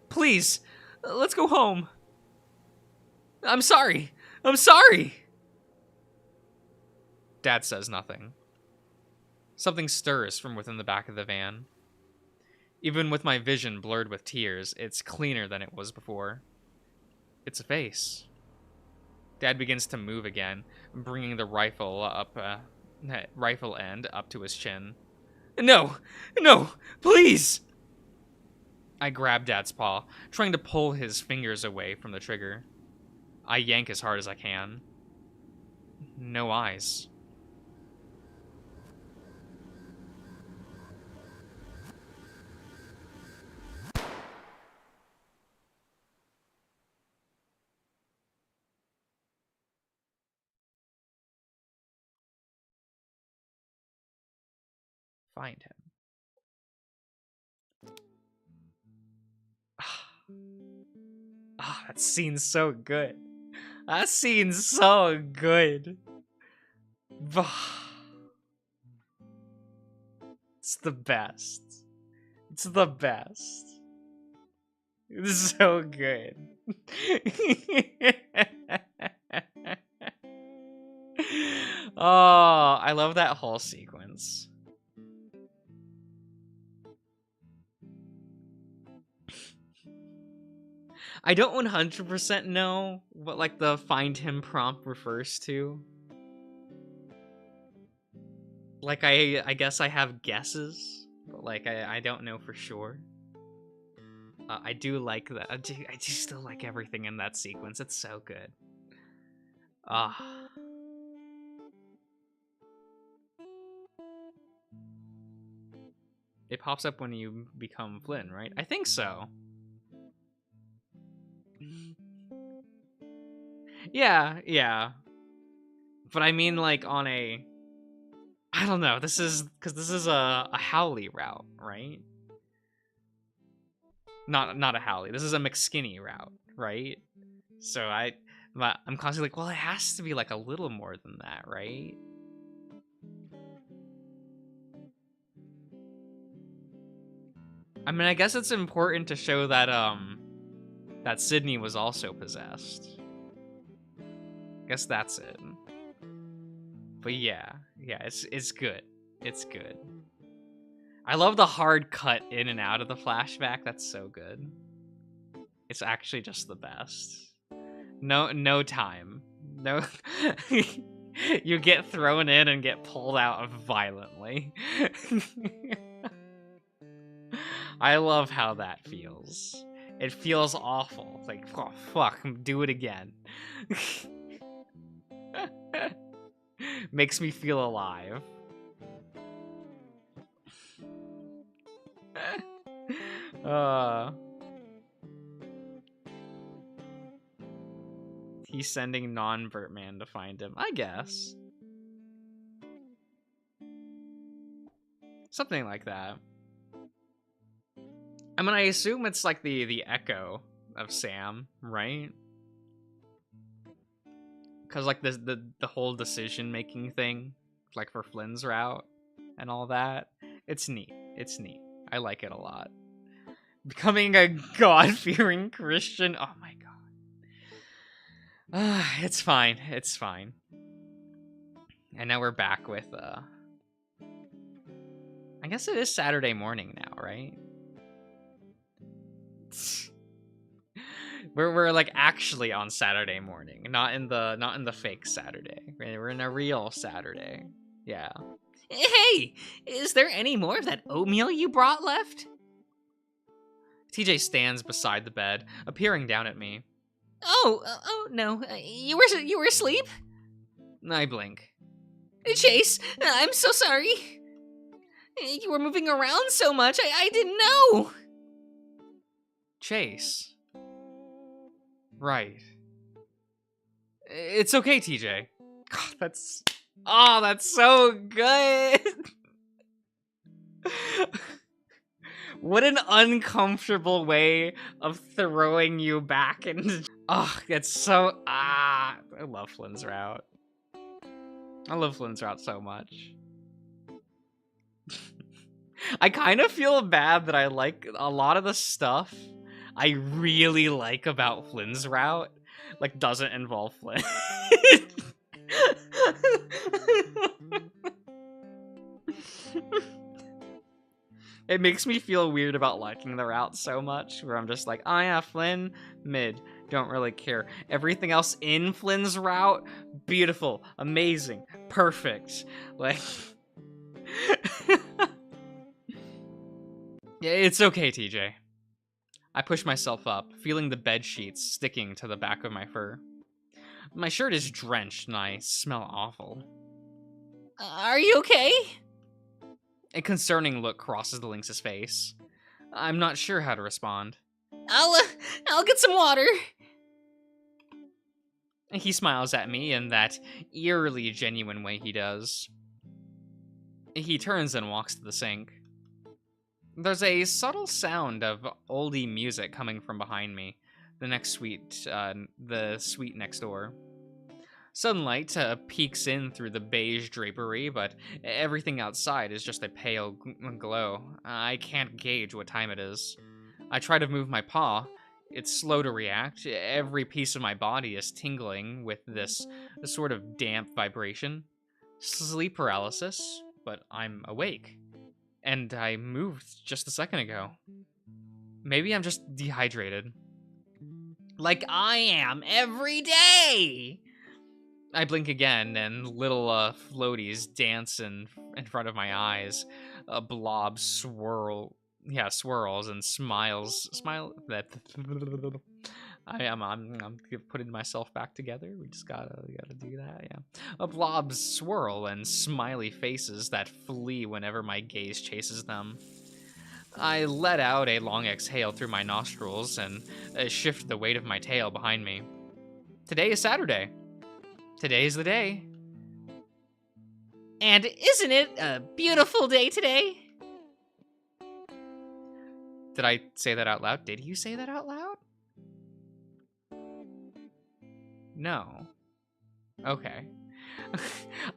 Please, let's go home. I'm sorry. I'm sorry. Dad says nothing. Something stirs from within the back of the van. Even with my vision blurred with tears, it's cleaner than it was before. It's a face. Dad begins to move again, bringing the rifle end up to his chin. No! No! Please! I grab Dad's paw, trying to pull his fingers away from the trigger. I yank as hard as I can. No eyes. Find him. That scene's so good. That scene's so good. It's the best. It's the best. It's so good. Oh, I love that whole sequence. I don't 100% know what, like, the find him prompt refers to. Like, I guess I have guesses, but, like, I don't know for sure. I do like that. I do still like everything in that sequence. It's so good. It pops up when you become Flynn, right? I think so. Yeah. But I mean, like, on a... I don't know, this is a Howley route, right? Not a Howley. This is a McSkinny route, right? So I'm constantly like, well, it has to be, like, a little more than that, right? I mean, I guess it's important to show that, that Sydney was also possessed. Guess that's it. But yeah, it's good. It's good. I love the hard cut in and out of the flashback. That's so good. It's actually just the best. No time. No. You get thrown in and get pulled out violently. I love how that feels. It feels awful. It's like, oh, fuck, do it again. Makes me feel alive. He's sending non-Bertman to find him, I guess. Something like that. I mean, I assume it's like the echo of Sam, right? Because, like, the whole decision-making thing, like, for Flynn's route and all that, it's neat. It's neat. I like it a lot. Becoming a God-fearing Christian, oh my god. It's fine. It's fine. And now we're back with, I guess it is Saturday morning now, right? We're like actually on Saturday morning, not in the fake Saturday. We're in a real Saturday. Yeah. Hey, is there any more of that oatmeal you brought left? TJ stands beside the bed, peering down at me. Oh no, you were asleep? I blink. Chase, I'm so sorry. You were moving around so much, I didn't know. Chase. Right. It's okay, TJ. God, that's so good. What an uncomfortable way of throwing you back into. Oh, it's so. I love Flynn's route. I love Flynn's route so much. I kind of feel bad that I like a lot of the stuff I really like about Flynn's route, like, doesn't involve Flynn. It makes me feel weird about liking the route so much, where I'm just like, oh yeah, Flynn, mid, don't really care. Everything else in Flynn's route, beautiful, amazing, perfect. Like, yeah, it's okay, TJ. I push myself up, feeling the bed sheets sticking to the back of my fur. My shirt is drenched and I smell awful. Are you okay? A concerning look crosses the lynx's face. I'm not sure how to respond. I'll get some water. He smiles at me in that eerily genuine way he does. He turns and walks to the sink. There's a subtle sound of oldie music coming from behind me, the suite next door. Sunlight peeks in through the beige drapery, but everything outside is just a pale glow. I can't gauge what time it is. I try to move my paw. It's slow to react. Every piece of my body is tingling with this sort of damp vibration. Sleep paralysis, but I'm awake. And I moved just a second ago. Maybe I'm just dehydrated. Like I am every day! I blink again, and little floaties dance in front of my eyes. A blob swirls and smiles. I'm putting myself back together. We just gotta do that. Yeah. A blob swirl and smiley faces that flee whenever my gaze chases them. I let out a long exhale through my nostrils and shift the weight of my tail behind me. Today is Saturday. Today's the day. And isn't it a beautiful day today? Did I say that out loud? Did you say that out loud? No. Okay.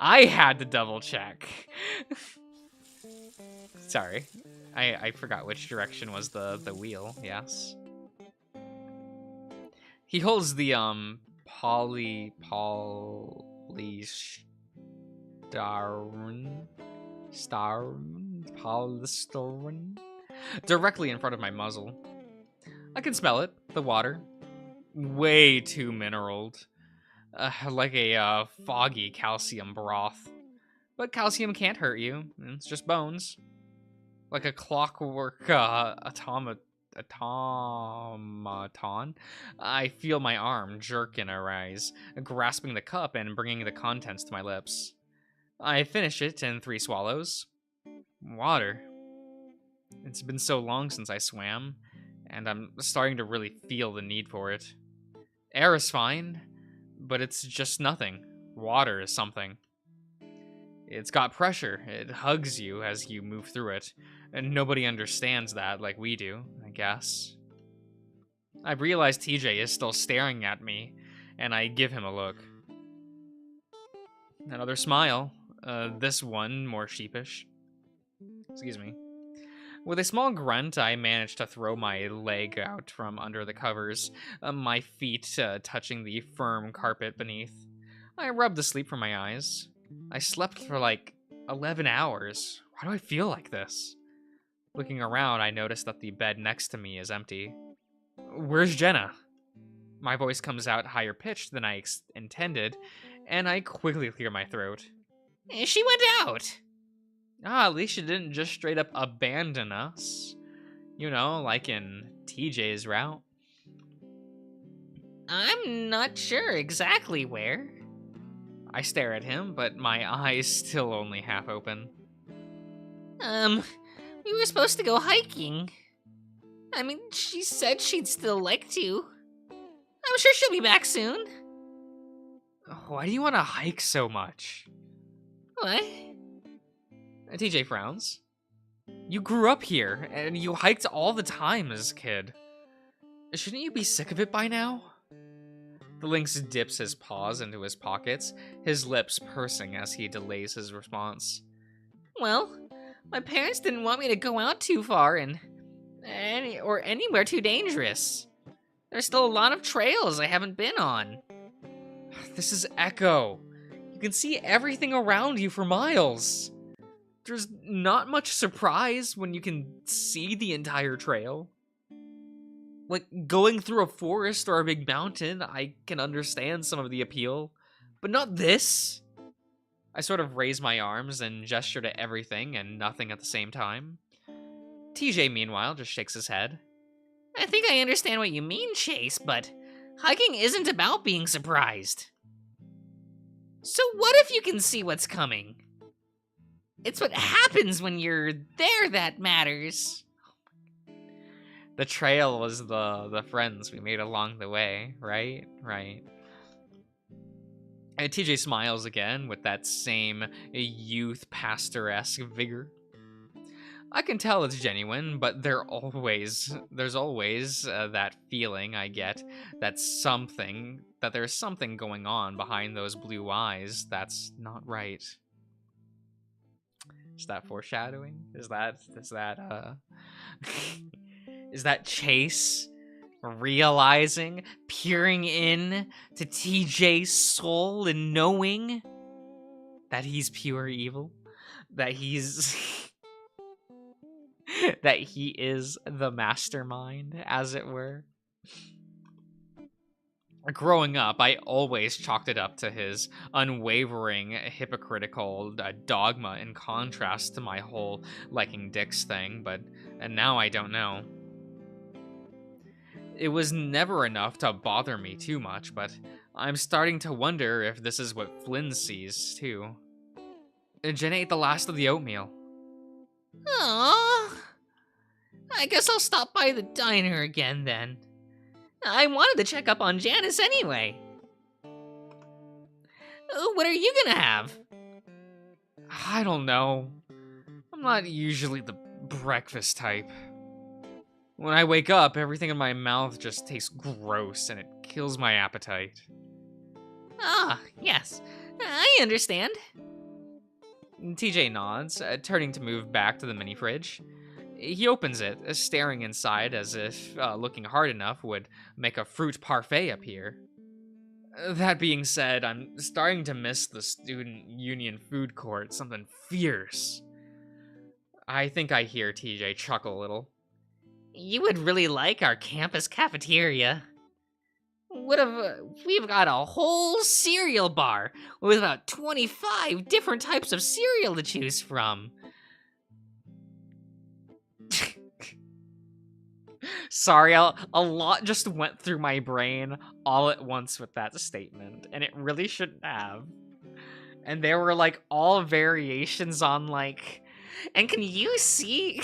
I had to double check. Sorry. I forgot which direction was the wheel, yes. He holds the polystyrene directly in front of my muzzle. I can smell it, the water. Way too mineraled. Like a foggy calcium broth. But calcium can't hurt you. It's just bones. Like a clockwork automaton, I feel my arm jerk and arise, grasping the cup and bringing the contents to my lips. I finish it in 3 swallows. Water. It's been so long since I swam, and I'm starting to really feel the need for it. Air is fine, but it's just nothing. Water is something. It's got pressure. It hugs you as you move through it, and nobody understands that like we do, I guess. I realize TJ is still staring at me, and I give him a look. Another smile, this one more sheepish. Excuse me. With a small grunt, I manage to throw my leg out from under the covers, my feet touching the firm carpet beneath. I rub the sleep from my eyes. I slept for like 11 hours. Why do I feel like this? Looking around, I notice that the bed next to me is empty. Where's Jenna? My voice comes out higher pitched than I intended, and I quickly clear my throat. She went out. At least she didn't just straight up abandon us. You know, like in TJ's route. I'm not sure exactly where. I stare at him, but my eyes still only half open. We were supposed to go hiking. I mean, she said she'd still like to. I'm sure she'll be back soon. Why do you want to hike so much? What? TJ frowns. You grew up here, and you hiked all the time as a kid. Shouldn't you be sick of it by now? The lynx dips his paws into his pockets, his lips pursing as he delays his response. Well, my parents didn't want me to go out too far and anywhere too dangerous. There's still a lot of trails I haven't been on. This is Echo. You can see everything around you for miles. There's not much surprise when you can see the entire trail. Like, going through a forest or a big mountain, I can understand some of the appeal, but not this. I sort of raise my arms and gesture to everything and nothing at the same time. TJ, meanwhile, just shakes his head. I think I understand what you mean, Chase, but hiking isn't about being surprised. So what if you can see what's coming? It's what happens when you're there that matters. The trail was the friends we made along the way, right? Right. And TJ smiles again with that same youth pastor-esque vigor. I can tell it's genuine, but there's always that feeling I get that there's something going on behind those blue eyes that's not right. Is that foreshadowing? Is that is that Chase realizing, peering in to TJ's soul and knowing that he's pure evil? That he's that he is the mastermind, as it were? Growing up, I always chalked it up to his unwavering, hypocritical dogma in contrast to my whole liking dicks thing, and now I don't know. It was never enough to bother me too much, but I'm starting to wonder if this is what Flynn sees, too. Jen ate the last of the oatmeal. Aww. I guess I'll stop by the diner again then. I wanted to check up on Janice anyway. What are you gonna have? I don't know. I'm not usually the breakfast type. When I wake up, everything in my mouth just tastes gross and it kills my appetite. Ah, yes. I understand. TJ nods, turning to move back to the mini fridge. He opens it, staring inside as if looking hard enough would make a fruit parfait appear. That being said, I'm starting to miss the student union food court, something fierce. I think I hear TJ chuckle a little. You would really like our campus cafeteria. We've got a whole cereal bar with about 25 different types of cereal to choose from. Sorry, a lot just went through my brain all at once with that statement, and it really shouldn't have. And there were like all variations on like, and can you see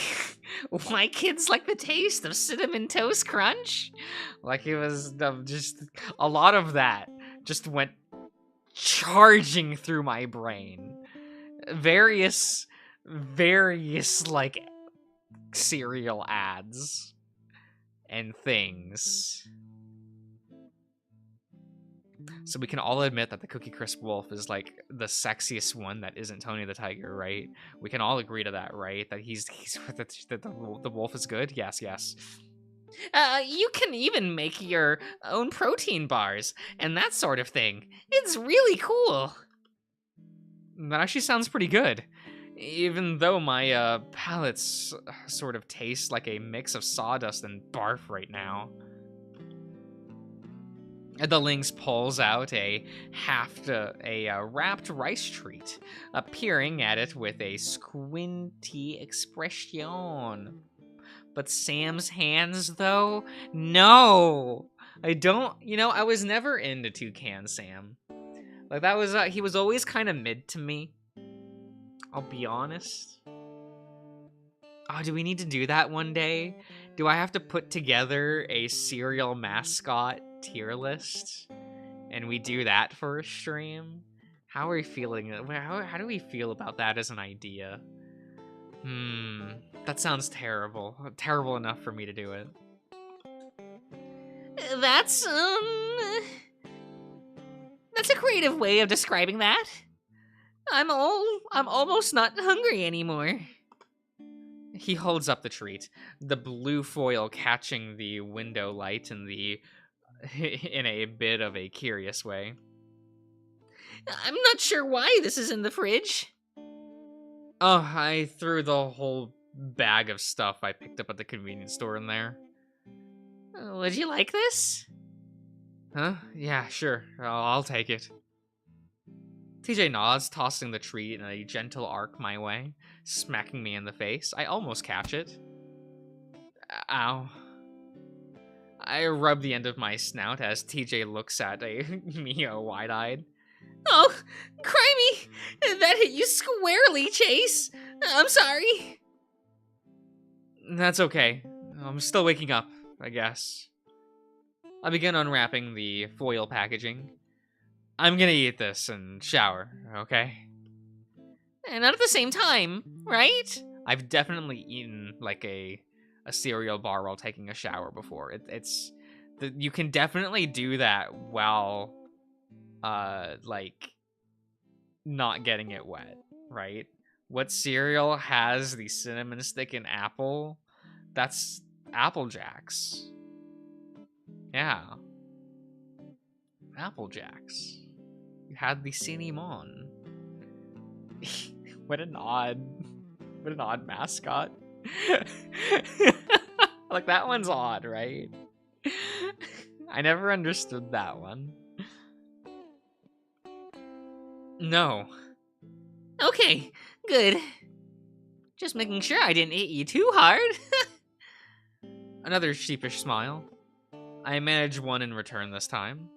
why kids like the taste of Cinnamon Toast Crunch? Like it was just a lot of that just went charging through my brain. Various like cereal ads and things. So we can all admit that the Cookie Crisp Wolf is like the sexiest one that isn't Tony the Tiger, right? We can all agree to that, right? That that the wolf is good. Yes. You can even make your own protein bars and that sort of thing. It's really cool. That actually sounds pretty good. Even though my palate's sort of tastes like a mix of sawdust and barf right now. The lynx pulls out a wrapped rice treat, peering at it with a squinty expression. But Sam's hands, though? No! I don't, I was never into Toucan Sam. Like, that was, he was always kind of mid to me. I'll be honest. Oh, do we need to do that one day? Do I have to put together a cereal mascot tier list? And we do that for a stream? How are we feeling? How do we feel about that as an idea? That sounds terrible. Terrible enough for me to do it. That's a creative way of describing that. I'm almost not hungry anymore. He holds up the treat, the blue foil catching the window light in a bit of a curious way. I'm not sure why this is in the fridge. Oh, I threw the whole bag of stuff I picked up at the convenience store in there. Would you like this? Huh? Yeah, sure. I'll take it. TJ nods, tossing the treat in a gentle arc my way, smacking me in the face. I almost catch it. Ow. I rub the end of my snout as TJ looks at me wide-eyed. Oh, crimey! That hit you squarely, Chase. I'm sorry. That's okay. I'm still waking up, I guess. I begin unwrapping the foil packaging. I'm gonna eat this and shower, okay? And not at the same time, right? I've definitely eaten like a cereal bar while taking a shower before. You can definitely do that while like not getting it wet, right? What cereal has the cinnamon stick and apple? That's Apple Jacks. Yeah. Apple Jacks. You had the cinnamon. What an odd mascot. Like, that one's odd, right? I never understood that one. No. Okay, good. Just making sure I didn't hit you too hard. Another sheepish smile. I manage one in return this time.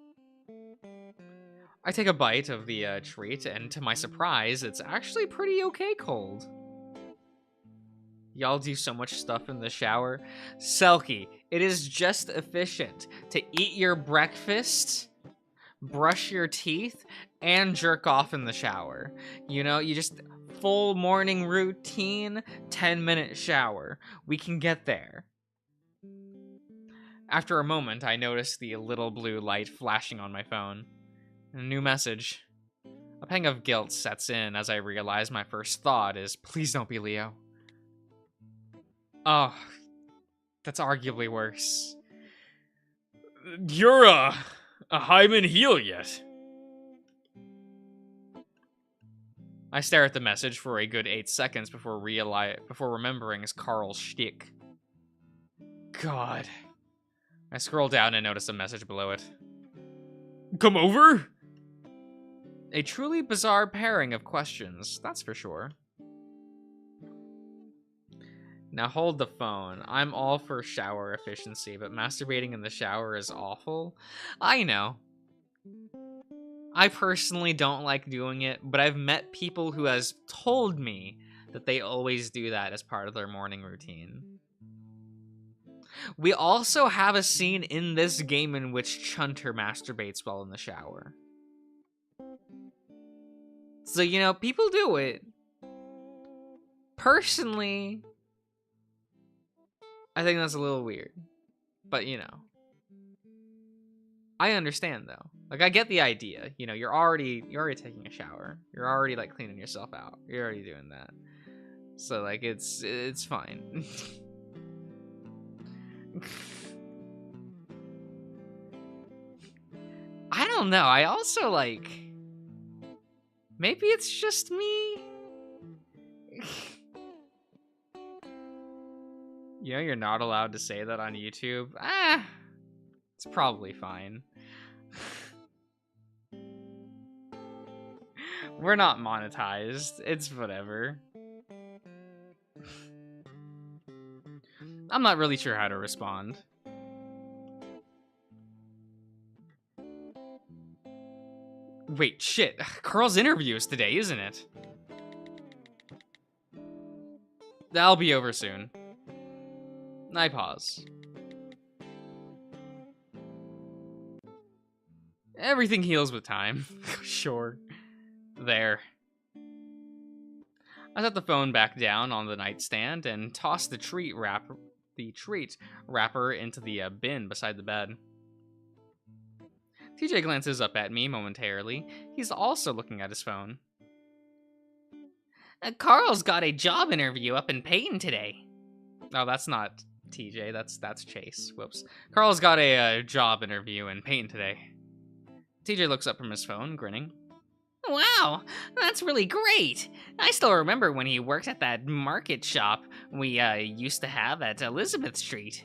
I take a bite of the treat, and to my surprise, it's actually pretty okay cold. Y'all do so much stuff in the shower. Selkie, it is just efficient to eat your breakfast, brush your teeth, and jerk off in the shower. You just full morning routine, 10-minute shower. We can get there. After a moment, I notice the little blue light flashing on my phone. A new message. A pang of guilt sets in as I realize my first thought is, please don't be Leo. Oh, that's arguably worse. You're a Hyman heel yet. I stare at the message for a good 8 seconds before remembering it's Carl's shtick. God. I scroll down and notice a message below it. Come over? A truly bizarre pairing of questions, that's for sure. Now hold the phone. I'm all for shower efficiency, but masturbating in the shower is awful. I know. I personally don't like doing it, but I've met people who has told me that they always do that as part of their morning routine. We also have a scene in this game in which Chunter masturbates while in the shower. So, people do it. Personally, I think that's a little weird. But, I understand, though. Like, I get the idea. You're already taking a shower. You're already, like, cleaning yourself out. You're already doing that. So, like, it's fine. I don't know. I also, like... Maybe it's just me? You're not allowed to say that on YouTube. It's probably fine. We're not monetized. It's whatever. I'm not really sure how to respond. Wait, shit. Carl's interview is today, isn't it? That'll be over soon. I pause. Everything heals with time. Sure. There. I set the phone back down on the nightstand and tossed the treat wrapper into the bin beside the bed. TJ glances up at me momentarily. He's also looking at his phone. Carl's got a job interview up in Payton today. Oh, that's not TJ. That's Chase. Whoops. Carl's got a job interview in Payton today. TJ looks up from his phone, grinning. Wow, that's really great. I still remember when he worked at that market shop we used to have at Elizabeth Street.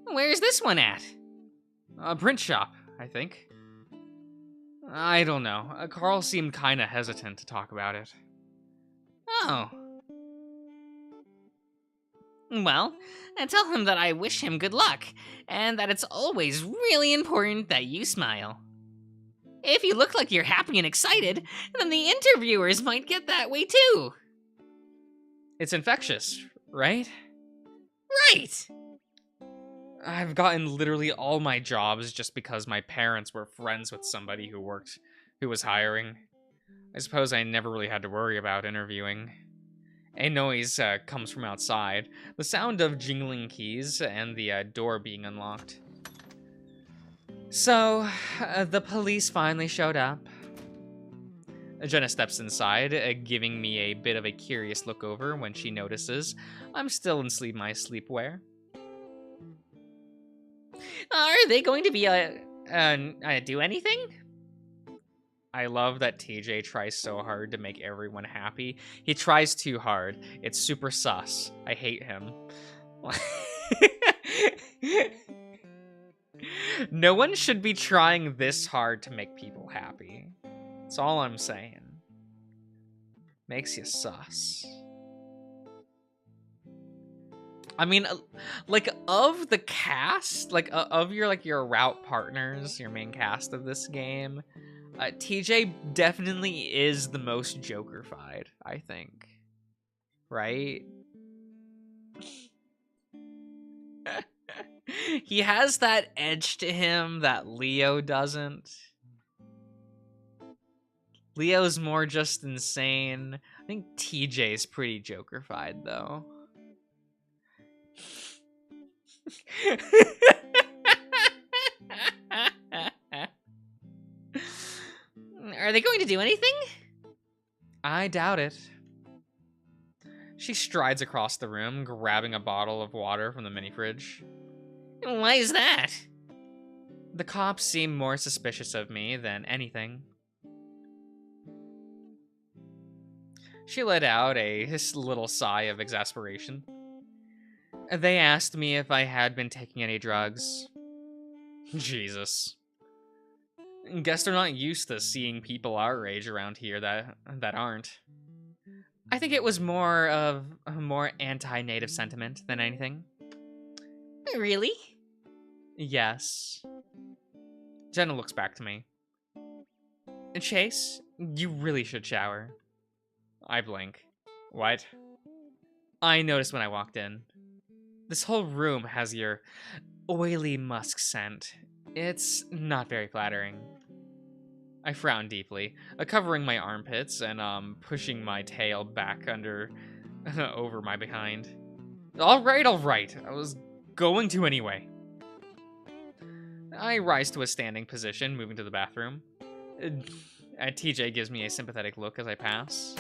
Where's this one at? A print shop, I think. I don't know. Carl seemed kinda hesitant to talk about it. Oh. Well, tell him that I wish him good luck, and that it's always really important that you smile. If you look like you're happy and excited, then the interviewers might get that way too. It's infectious, right? Right! I've gotten literally all my jobs just because my parents were friends with somebody who was hiring. I suppose I never really had to worry about interviewing. A noise comes from outside, the sound of jingling keys and the door being unlocked. So, the police finally showed up. Jenna steps inside, giving me a bit of a curious look over when she notices I'm still in my sleepwear. Are they going to be do anything? I love that TJ tries so hard to make everyone happy. He tries too hard. It's super sus. I hate him. No one should be trying this hard to make people happy. That's all I'm saying. Makes you sus. I mean, like, of the cast, like, of your route partners, your main cast of this game, TJ definitely is the most Joker-fied, I think. Right? He has that edge to him that Leo doesn't. Leo's more just insane. I think TJ's pretty Joker-fied, though. Are they going to do anything? I doubt it. She strides across the room, grabbing a bottle of water from the mini fridge. Why is that? The cops seem more suspicious of me than anything. She let out a little sigh of exasperation. They asked me if I had been taking any drugs. Jesus. Guess they're not used to seeing people our age around here that aren't. I think it was more of a more anti-native sentiment than anything. Really? Yes. Jenna looks back to me. Chase, you really should shower. I blink. What? I noticed when I walked in. This whole room has your oily musk scent. It's not very flattering. I frown deeply, covering my armpits and pushing my tail back under over my behind. All right. I was going to anyway. I rise to a standing position, moving to the bathroom. TJ gives me a sympathetic look as I pass.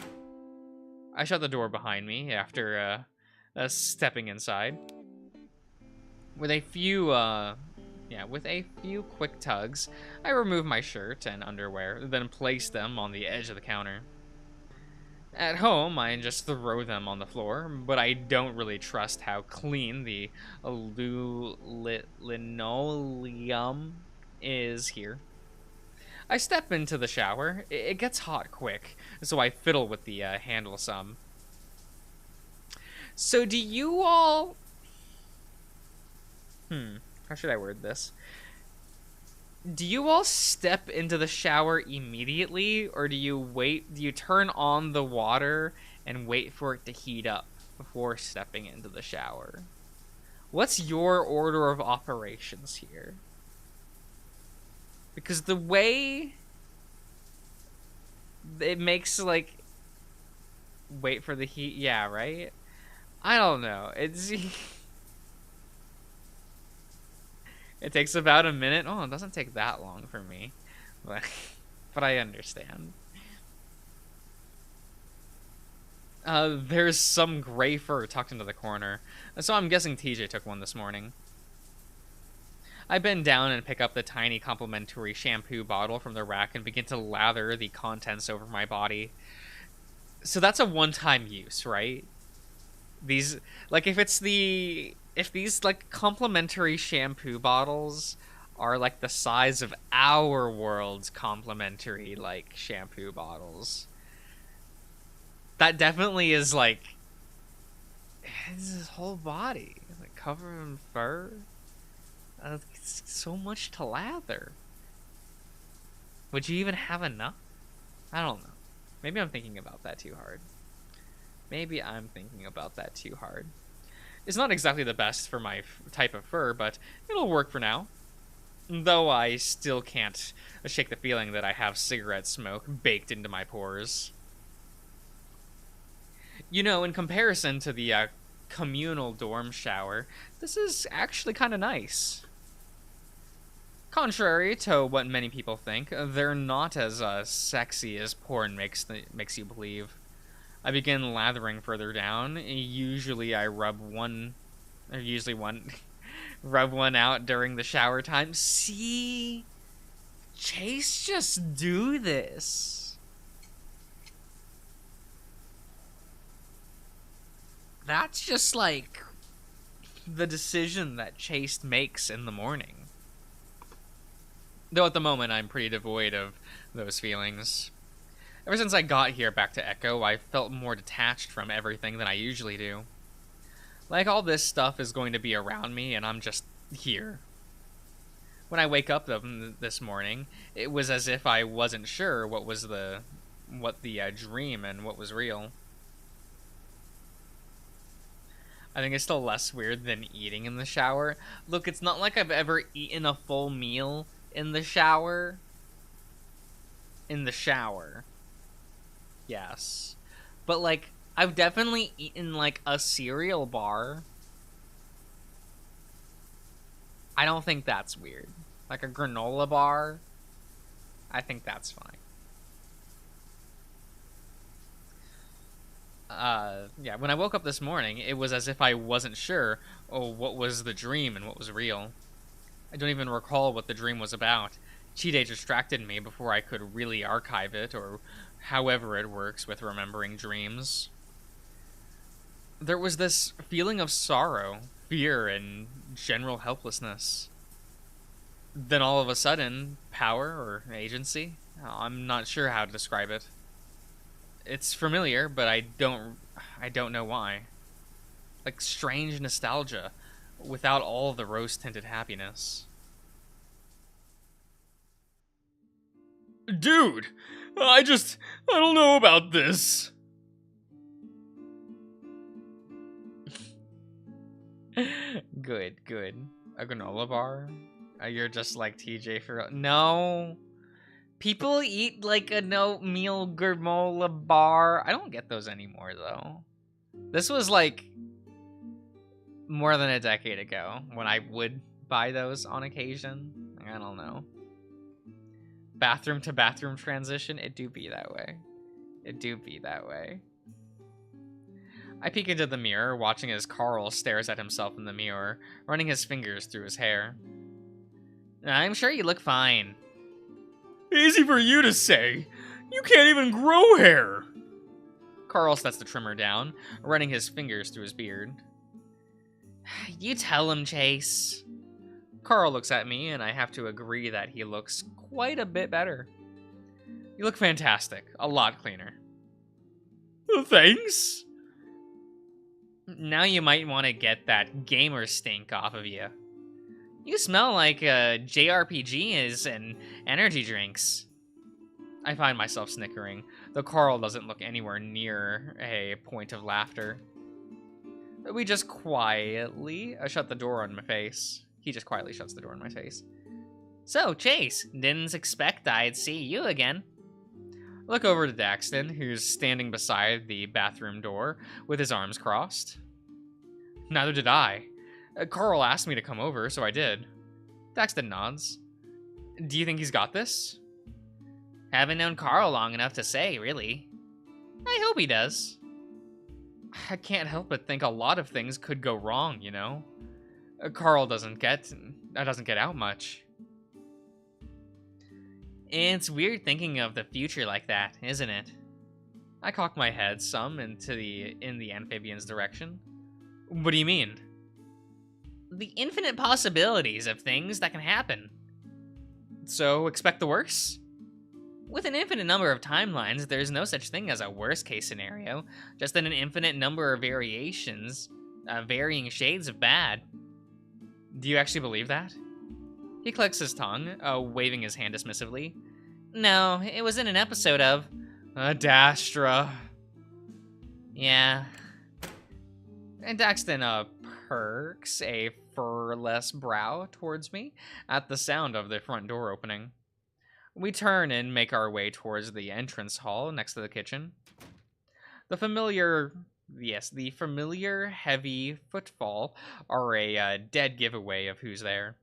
I shut the door behind me after stepping inside. With a few quick tugs, I remove my shirt and underwear, then place them on the edge of the counter. At home, I just throw them on the floor, but I don't really trust how clean the linoleum is here. I step into the shower. It gets hot quick, so I fiddle with the handle some. So do you all How should I word this? Do you all step into the shower immediately, or do you wait? Do you turn on the water and wait for it to heat up before stepping into the shower? What's your order of operations here? Because the way it makes, like, wait for the heat, yeah, right? I don't know. It takes about a minute. Oh, it doesn't take that long for me, but I understand. There's some gray fur tucked into the corner, so I'm guessing TJ took one this morning. I bend down and pick up the tiny complimentary shampoo bottle from the rack and begin to lather the contents over my body. So that's a one-time use, right? These, like, if these, like, complimentary shampoo bottles are, like, the size of our world's complimentary, like, shampoo bottles, that definitely is, like, it's his whole body, like, covered in fur. It's so much to lather. Would you even have enough? I don't know. Maybe I'm thinking about that too hard. It's not exactly the best for my type of fur, but it'll work for now. Though I still can't shake the feeling that I have cigarette smoke baked into my pores. You know, in comparison to the communal dorm shower, this is actually kind of nice. Contrary to what many people think, they're not as sexy as porn makes you believe. I begin lathering further down. Usually I rub one rub one out during the shower time. See? Chase just do this. That's just like the decision that Chase makes in the morning. Though at the moment I'm pretty devoid of those feelings. Ever since I got here back to Echo, I felt more detached from everything than I usually do. Like all this stuff is going to be around me and I'm just here. When I wake up this morning, it was as if I wasn't sure what the dream and what was real. I think it's still less weird than eating in the shower. Look, it's not like I've ever eaten a full meal in the shower. Yes. But, like, I've definitely eaten, like, a cereal bar. I don't think that's weird. Like a granola bar. I think that's fine. Yeah, when I woke up this morning, it was as if I wasn't sure, what was the dream and what was real. I don't even recall what the dream was about. Cheat distracted me before I could really archive it, or however it works with remembering dreams. There was this feeling of sorrow, fear, and general helplessness. Then all of a sudden, power or agency? I'm not sure how to describe it. It's familiar, but I don't know why. Like strange nostalgia, without all the rose-tinted happiness. Dude, I don't know about this. Good. A granola bar? You're just like TJ for... No. People eat like a no-meal granola bar. I don't get those anymore, though. This was like more than a decade ago when I would buy those on occasion. I don't know. Bathroom to bathroom transition, it do be that way. I peek into the mirror, watching as Carl stares at himself in the mirror, running his fingers through his hair. I'm sure you look fine. Easy for you to say. You can't even grow hair. Carl sets the trimmer down, running his fingers through his beard. You tell him, Chase. Carl looks at me, and I have to agree that he looks quite a bit better. You look fantastic. A lot cleaner. Thanks. Now you might want to get that gamer stink off of you. You smell like JRPGs and energy drinks. I find myself snickering, though Carl doesn't look anywhere near a point of laughter. We just quietly shut the door on my face. He just quietly shuts the door in my face. So, Chase, didn't expect I'd see you again. Look over to Daxton, who's standing beside the bathroom door with his arms crossed. Neither did I. Carl asked me to come over, so I did. Daxton nods. Do you think he's got this? Haven't known Carl long enough to say, really. I hope he does. I can't help but think a lot of things could go wrong, you know? Carl doesn't get out much. It's weird thinking of the future like that, isn't it? I cock my head some in the amphibian's direction. What do you mean? The infinite possibilities of things that can happen. So, expect the worst? With an infinite number of timelines, there's no such thing as a worst-case scenario, just an infinite number of variations, varying shades of bad. Do you actually believe that? He clicks his tongue, waving his hand dismissively. No, it was in an episode of... Dastra. Yeah. And Daxton, perks a furless brow towards me at the sound of the front door opening. We turn and make our way towards the entrance hall next to the kitchen. The familiar heavy footfall are a dead giveaway of who's there.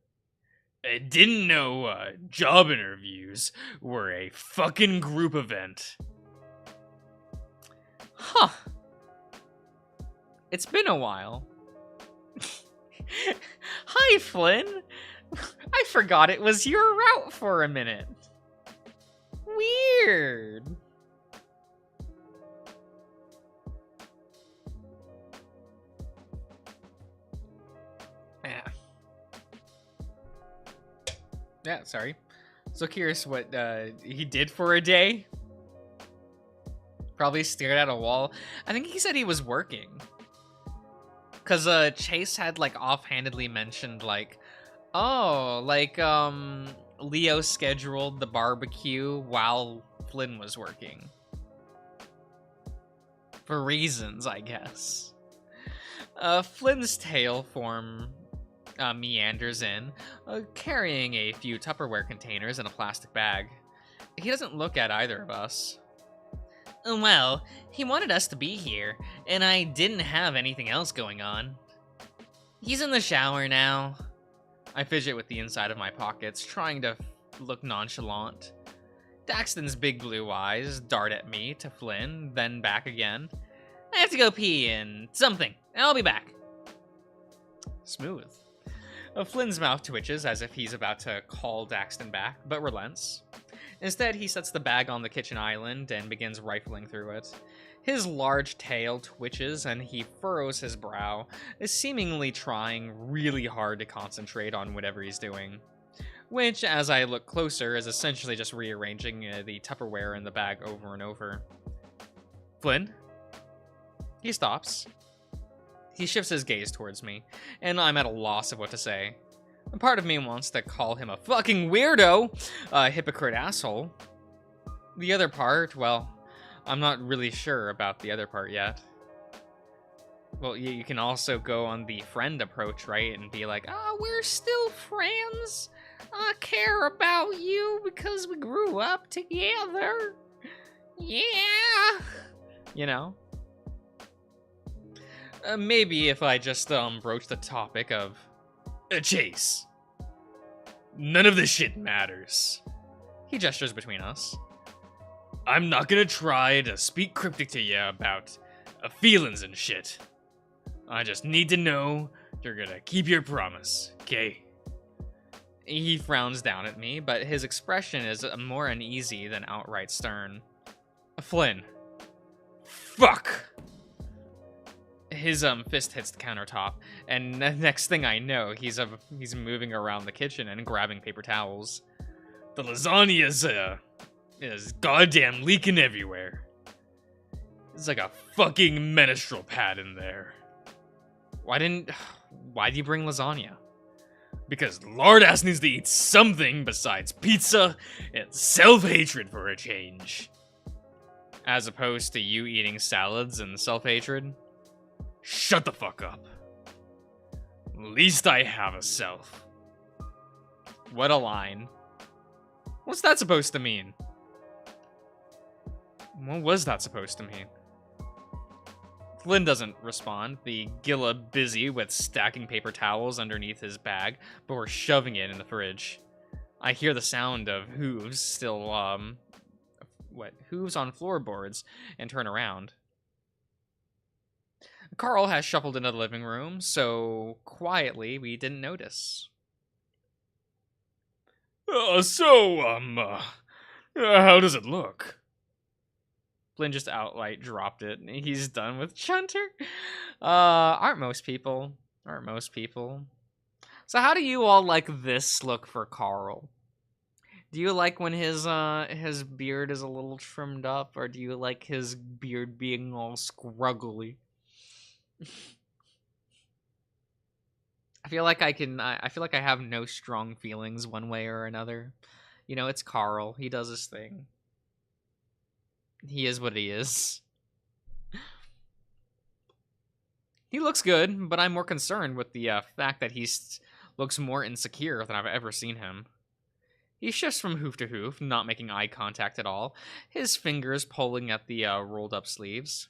I didn't know job interviews were a fucking group event. Huh. It's been a while. Hi, Flynn. I forgot it was your route for a minute. Weird. Yeah, sorry. So curious what he did for a day. Probably stared at a wall. I think he said he was working. Because Chase had, like, offhandedly mentioned, like, oh, like, Leo scheduled the barbecue while Flynn was working. For reasons, I guess. Flynn's tail form meanders in, carrying a few Tupperware containers and a plastic bag. He doesn't look at either of us. Well, he wanted us to be here, and I didn't have anything else going on. He's in the shower now. I fidget with the inside of my pockets, trying to look nonchalant. Daxton's big blue eyes dart at me to Flynn, then back again. I have to go pee and something. I'll be back. Smooth. Flynn's mouth twitches as if he's about to call Daxton back, but relents. Instead, he sets the bag on the kitchen island and begins rifling through it. His large tail twitches and he furrows his brow, seemingly trying really hard to concentrate on whatever he's doing. Which, as I look closer, is essentially just rearranging the Tupperware in the bag over and over. Flynn? He stops. He shifts his gaze towards me, and I'm at a loss of what to say. A part of me wants to call him a fucking weirdo, a hypocrite asshole. The other part, well, I'm not really sure about the other part yet. Well, you can also go on the friend approach, right, and be like, we're still friends. I care about you because we grew up together. Yeah. You know? Maybe if I just broach the topic of Chase. None of this shit matters. He gestures between us. I'm not gonna try to speak cryptic to you about feelings and shit. I just need to know you're gonna keep your promise, okay? He frowns down at me, but his expression is more uneasy than outright stern. Flynn. Fuck! His fist hits the countertop, and next thing I know, he's moving around the kitchen and grabbing paper towels. The lasagna's is goddamn leaking everywhere. It's like a fucking menstrual pad in there. Why do you bring lasagna? Because lard ass needs to eat something besides pizza and self-hatred for a change. As opposed to you eating salads and self-hatred? Shut the fuck up. At least I have a self. What a line. What's that supposed to mean? What was that supposed to mean? Flynn doesn't respond, the Gilla busy with stacking paper towels underneath his bag before shoving it in the fridge. I hear the sound of hooves still, hooves on floorboards and turn around. Carl has shuffled into the living room, so quietly we didn't notice. How does it look? Flynn just outright dropped it. He's done with Chunter. Aren't most people. So how do you all like this look for Carl? Do you like when his beard is a little trimmed up, or do you like his beard being all scruggly? I feel like I feel like I have no strong feelings one way or another. You know, it's Carl. He does his thing. He is what he is. He looks good, but I'm more concerned with the fact that he looks more insecure than I've ever seen him. He shifts from hoof to hoof, not making eye contact at all, his fingers pulling at the rolled up sleeves.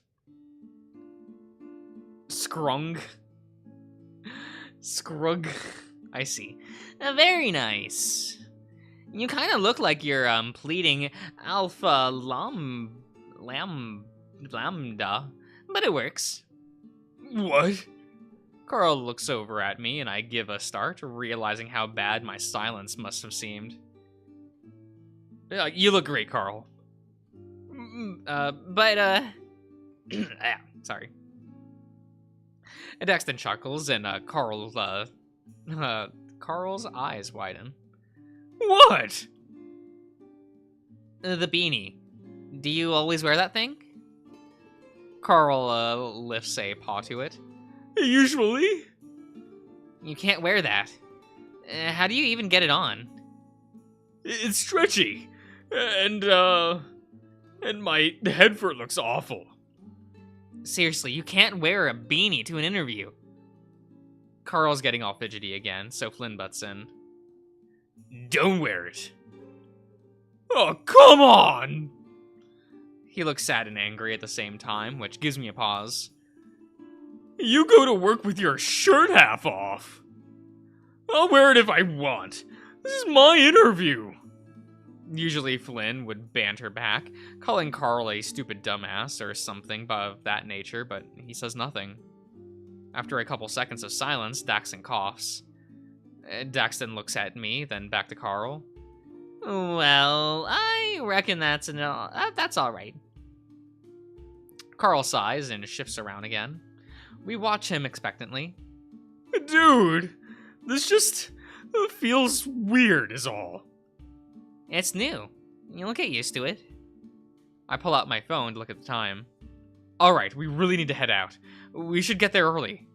Scrung. Scrug. I see. Very nice. You kind of look like you're pleading alpha lambda, but it works. What? Carl looks over at me and I give a start, realizing how bad my silence must have seemed. You look great, Carl. Sorry. Daxton chuckles and Carl's eyes widen. What? The beanie. Do you always wear that thing? Carl lifts a paw to it. Usually. You can't wear that. How do you even get it on? It's stretchy. And my head fur looks awful. Seriously, you can't wear a beanie to an interview. Carl's getting all fidgety again, so Flynn butts in. Don't wear it. Oh, come on! He looks sad and angry at the same time, which gives me a pause. You go to work with your shirt half off. I'll wear it if I want. This is my interview. Usually Flynn would banter back, calling Carl a stupid dumbass or something of that nature, but he says nothing. After a couple seconds of silence, Daxton coughs. Daxton looks at me, then back to Carl. Well, I reckon that's all right. Carl sighs and shifts around again. We watch him expectantly. Dude, this just feels weird is all. It's new. You'll get used to it. I pull out my phone to look at the time. Alright, we really need to head out. We should get there early.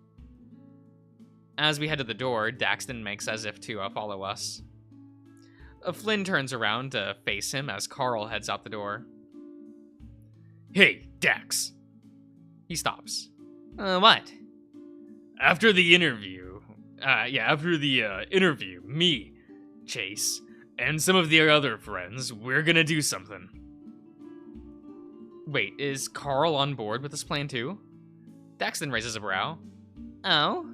As we head to the door, Daxton makes as if to follow us. Flynn turns around to face him as Carl heads out the door. Hey, Dax. He stops. What? After the interview, me, Chase, and some of their other friends, we're gonna do something. Wait, is Carl on board with this plan too? Daxton raises a brow. Oh?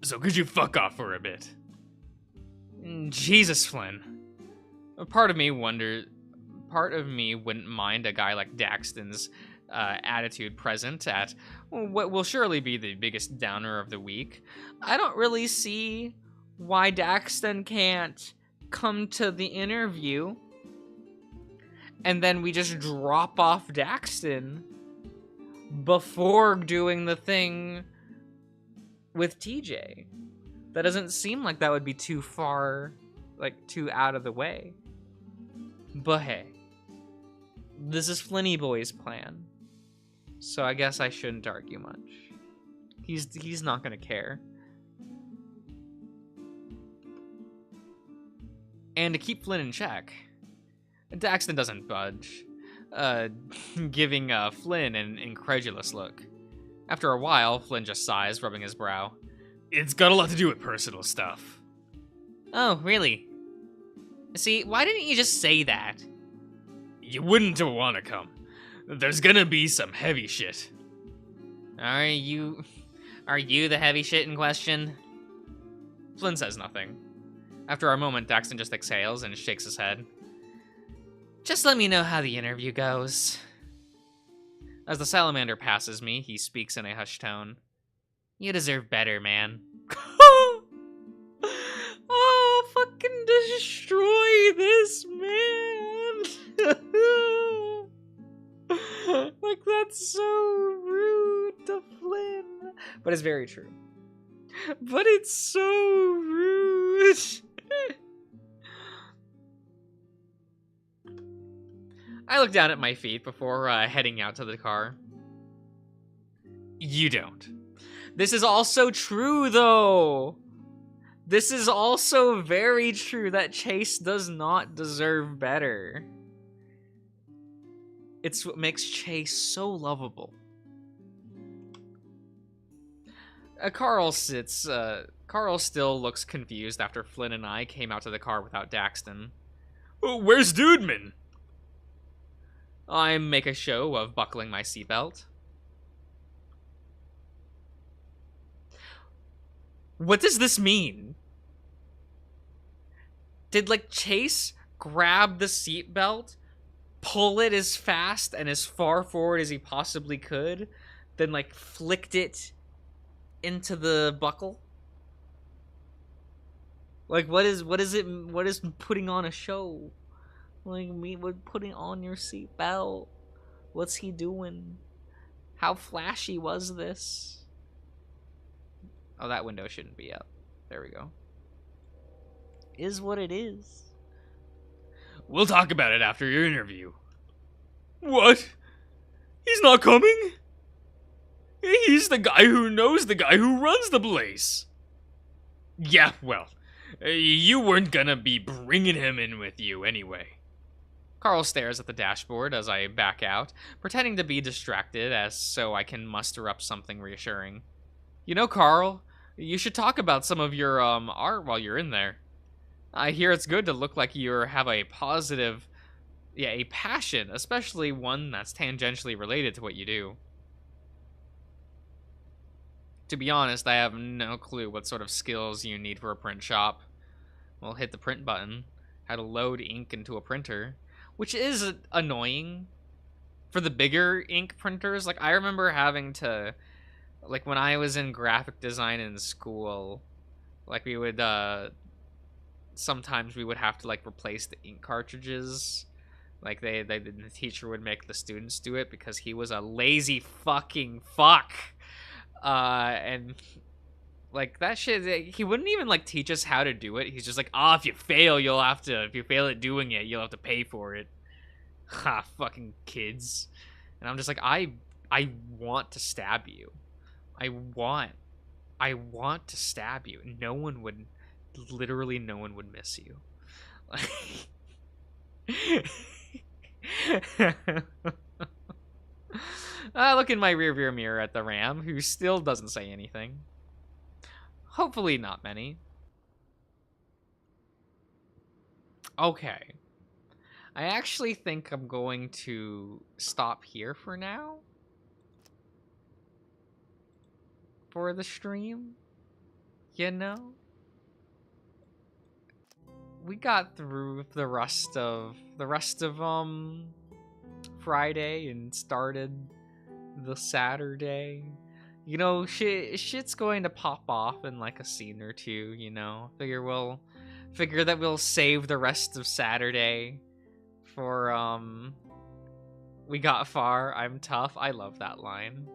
So could you fuck off for a bit? Jesus, Flynn. Part of me wouldn't mind a guy like Daxton's attitude present at what will surely be the biggest downer of the week. I don't really see why Daxton can't come to the interview and then we just drop off Daxton before doing the thing with TJ. That doesn't seem like that would be too far, like too out of the way. But hey, this is Flinny Boy's plan, so I guess I shouldn't argue much. He's not gonna care. and to keep Flynn in check. Daxton doesn't budge, giving Flynn an incredulous look. After a while, Flynn just sighs, rubbing his brow. It's got a lot to do with personal stuff. Oh, really? See, why didn't you just say that? You wouldn't want to come. There's gonna be some heavy shit. Are you the heavy shit in question? Flynn says nothing. After a moment, Daxton just exhales and shakes his head. Just let me know how the interview goes. As the salamander passes me, he speaks in a hushed tone. You deserve better, man. Oh, fucking destroy this man! Like, that's so rude to Flynn. But it's very true. But it's so rude. I look down at my feet before heading out to the car. You don't. This is also true, though. This is also very true that Chase does not deserve better. It's what makes Chase so lovable. Carl sits. Carl still looks confused after Flynn and I came out to the car without Daxton. Where's Dudeman? I make a show of buckling my seatbelt. What does this mean? Did, like, Chase grab the seatbelt, pull it as fast and as far forward as he possibly could, then, like, flicked it into the buckle? Like, what is putting on a show? Like, putting on your seatbelt. What's he doing? How flashy was this? Oh, that window shouldn't be up. There we go. Is what it is. We'll talk about it after your interview. What? He's not coming? He's the guy who knows the guy who runs the place. Yeah, well, you weren't gonna be bringing him in with you anyway. Carl stares at the dashboard as I back out, pretending to be distracted as so I can muster up something reassuring. You know, Carl, you should talk about some of your art while you're in there. I hear it's good to look like you have a positive, a passion, especially one that's tangentially related to what you do. To be honest, I have no clue what sort of skills you need for a print shop. Well, hit the print button, how to load ink into a printer, which is annoying for the bigger ink printers. Like, I remember having to, like, when I was in graphic design in school, like, we would, sometimes we would have to, like, replace the ink cartridges. Like, the teacher would make the students do it because he was a lazy fucking fuck. And, like, that shit, he wouldn't even, like, teach us how to do it. He's just like, if you fail, if you fail at doing it, you'll have to pay for it. Ha, fucking kids. And I'm just like, I want to stab you. I want to stab you. Literally no one would miss you. I look in my rearview mirror at the Ram, who still doesn't say anything. Hopefully not many. Okay. I actually think I'm going to stop here for now. For the stream. You know? We got through the rest of Friday and started the Saturday. You know, shit's going to pop off in like a scene or two, you know. Figure that we'll save the rest of Saturday for we got far, I'm tough. I love that line.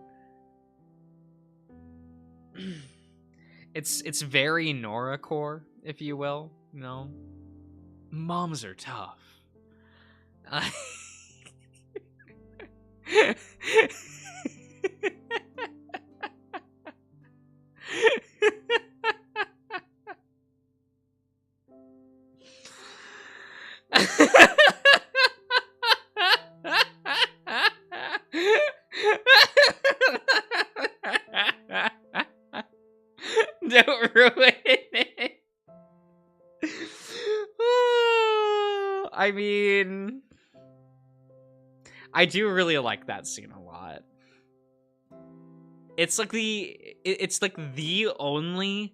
It's very Noracore, if you will, you know. Moms are tough. Don't ruin it. I mean, I do really like that scene a lot. It's like it's like the only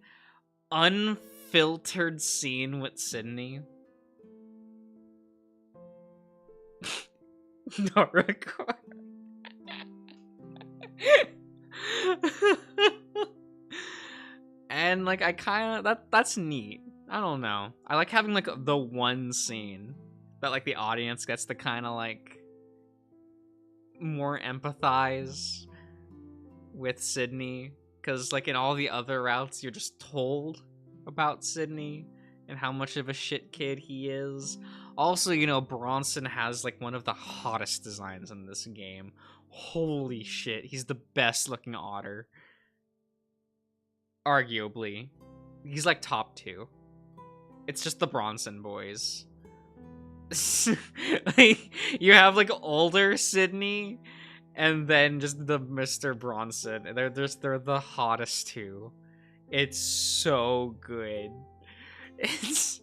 unfiltered scene with Sydney. Not record. And like I kind of that's neat. I don't know. I like having like the one scene that like the audience gets to kind of like more empathize with Sydney, because like in all the other routes you're just told about Sydney and how much of a shit kid he is. Also, you know, Bronson has like one of the hottest designs in this game. Holy shit, he's the best looking otter. Arguably. He's like top 2. It's just the Bronson boys. Like, you have like older Sydney and then just the Mr. Bronson. They're the hottest two. It's so good. It's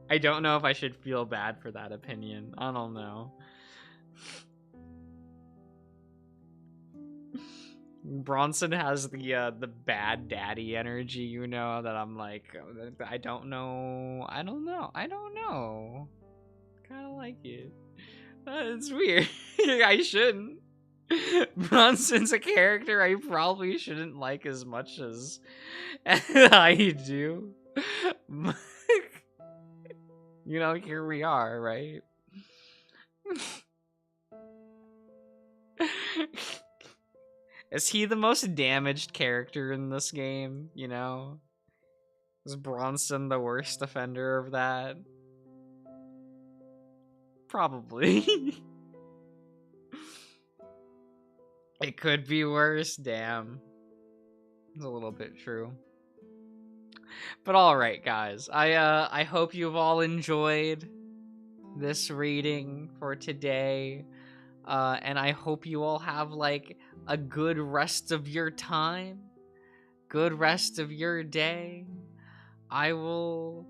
I don't know if I should feel bad for that opinion. I don't know. Bronson has the bad daddy energy, you know, that I'm like, I don't know. Kind of like it. It's weird. I shouldn't. Bronson's a character I probably shouldn't like as much as I do. You know, here we are, right? Is he the most damaged character in this game, you know? Is Bronson the worst offender of that? Probably. It could be worse, damn. It's a little bit true. But alright, guys. I hope you've all enjoyed this reading for today. And I hope you all have, like, a good rest of your time. Good rest of your day. I will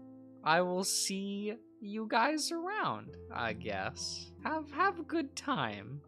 see you guys around, I guess. Have a good time.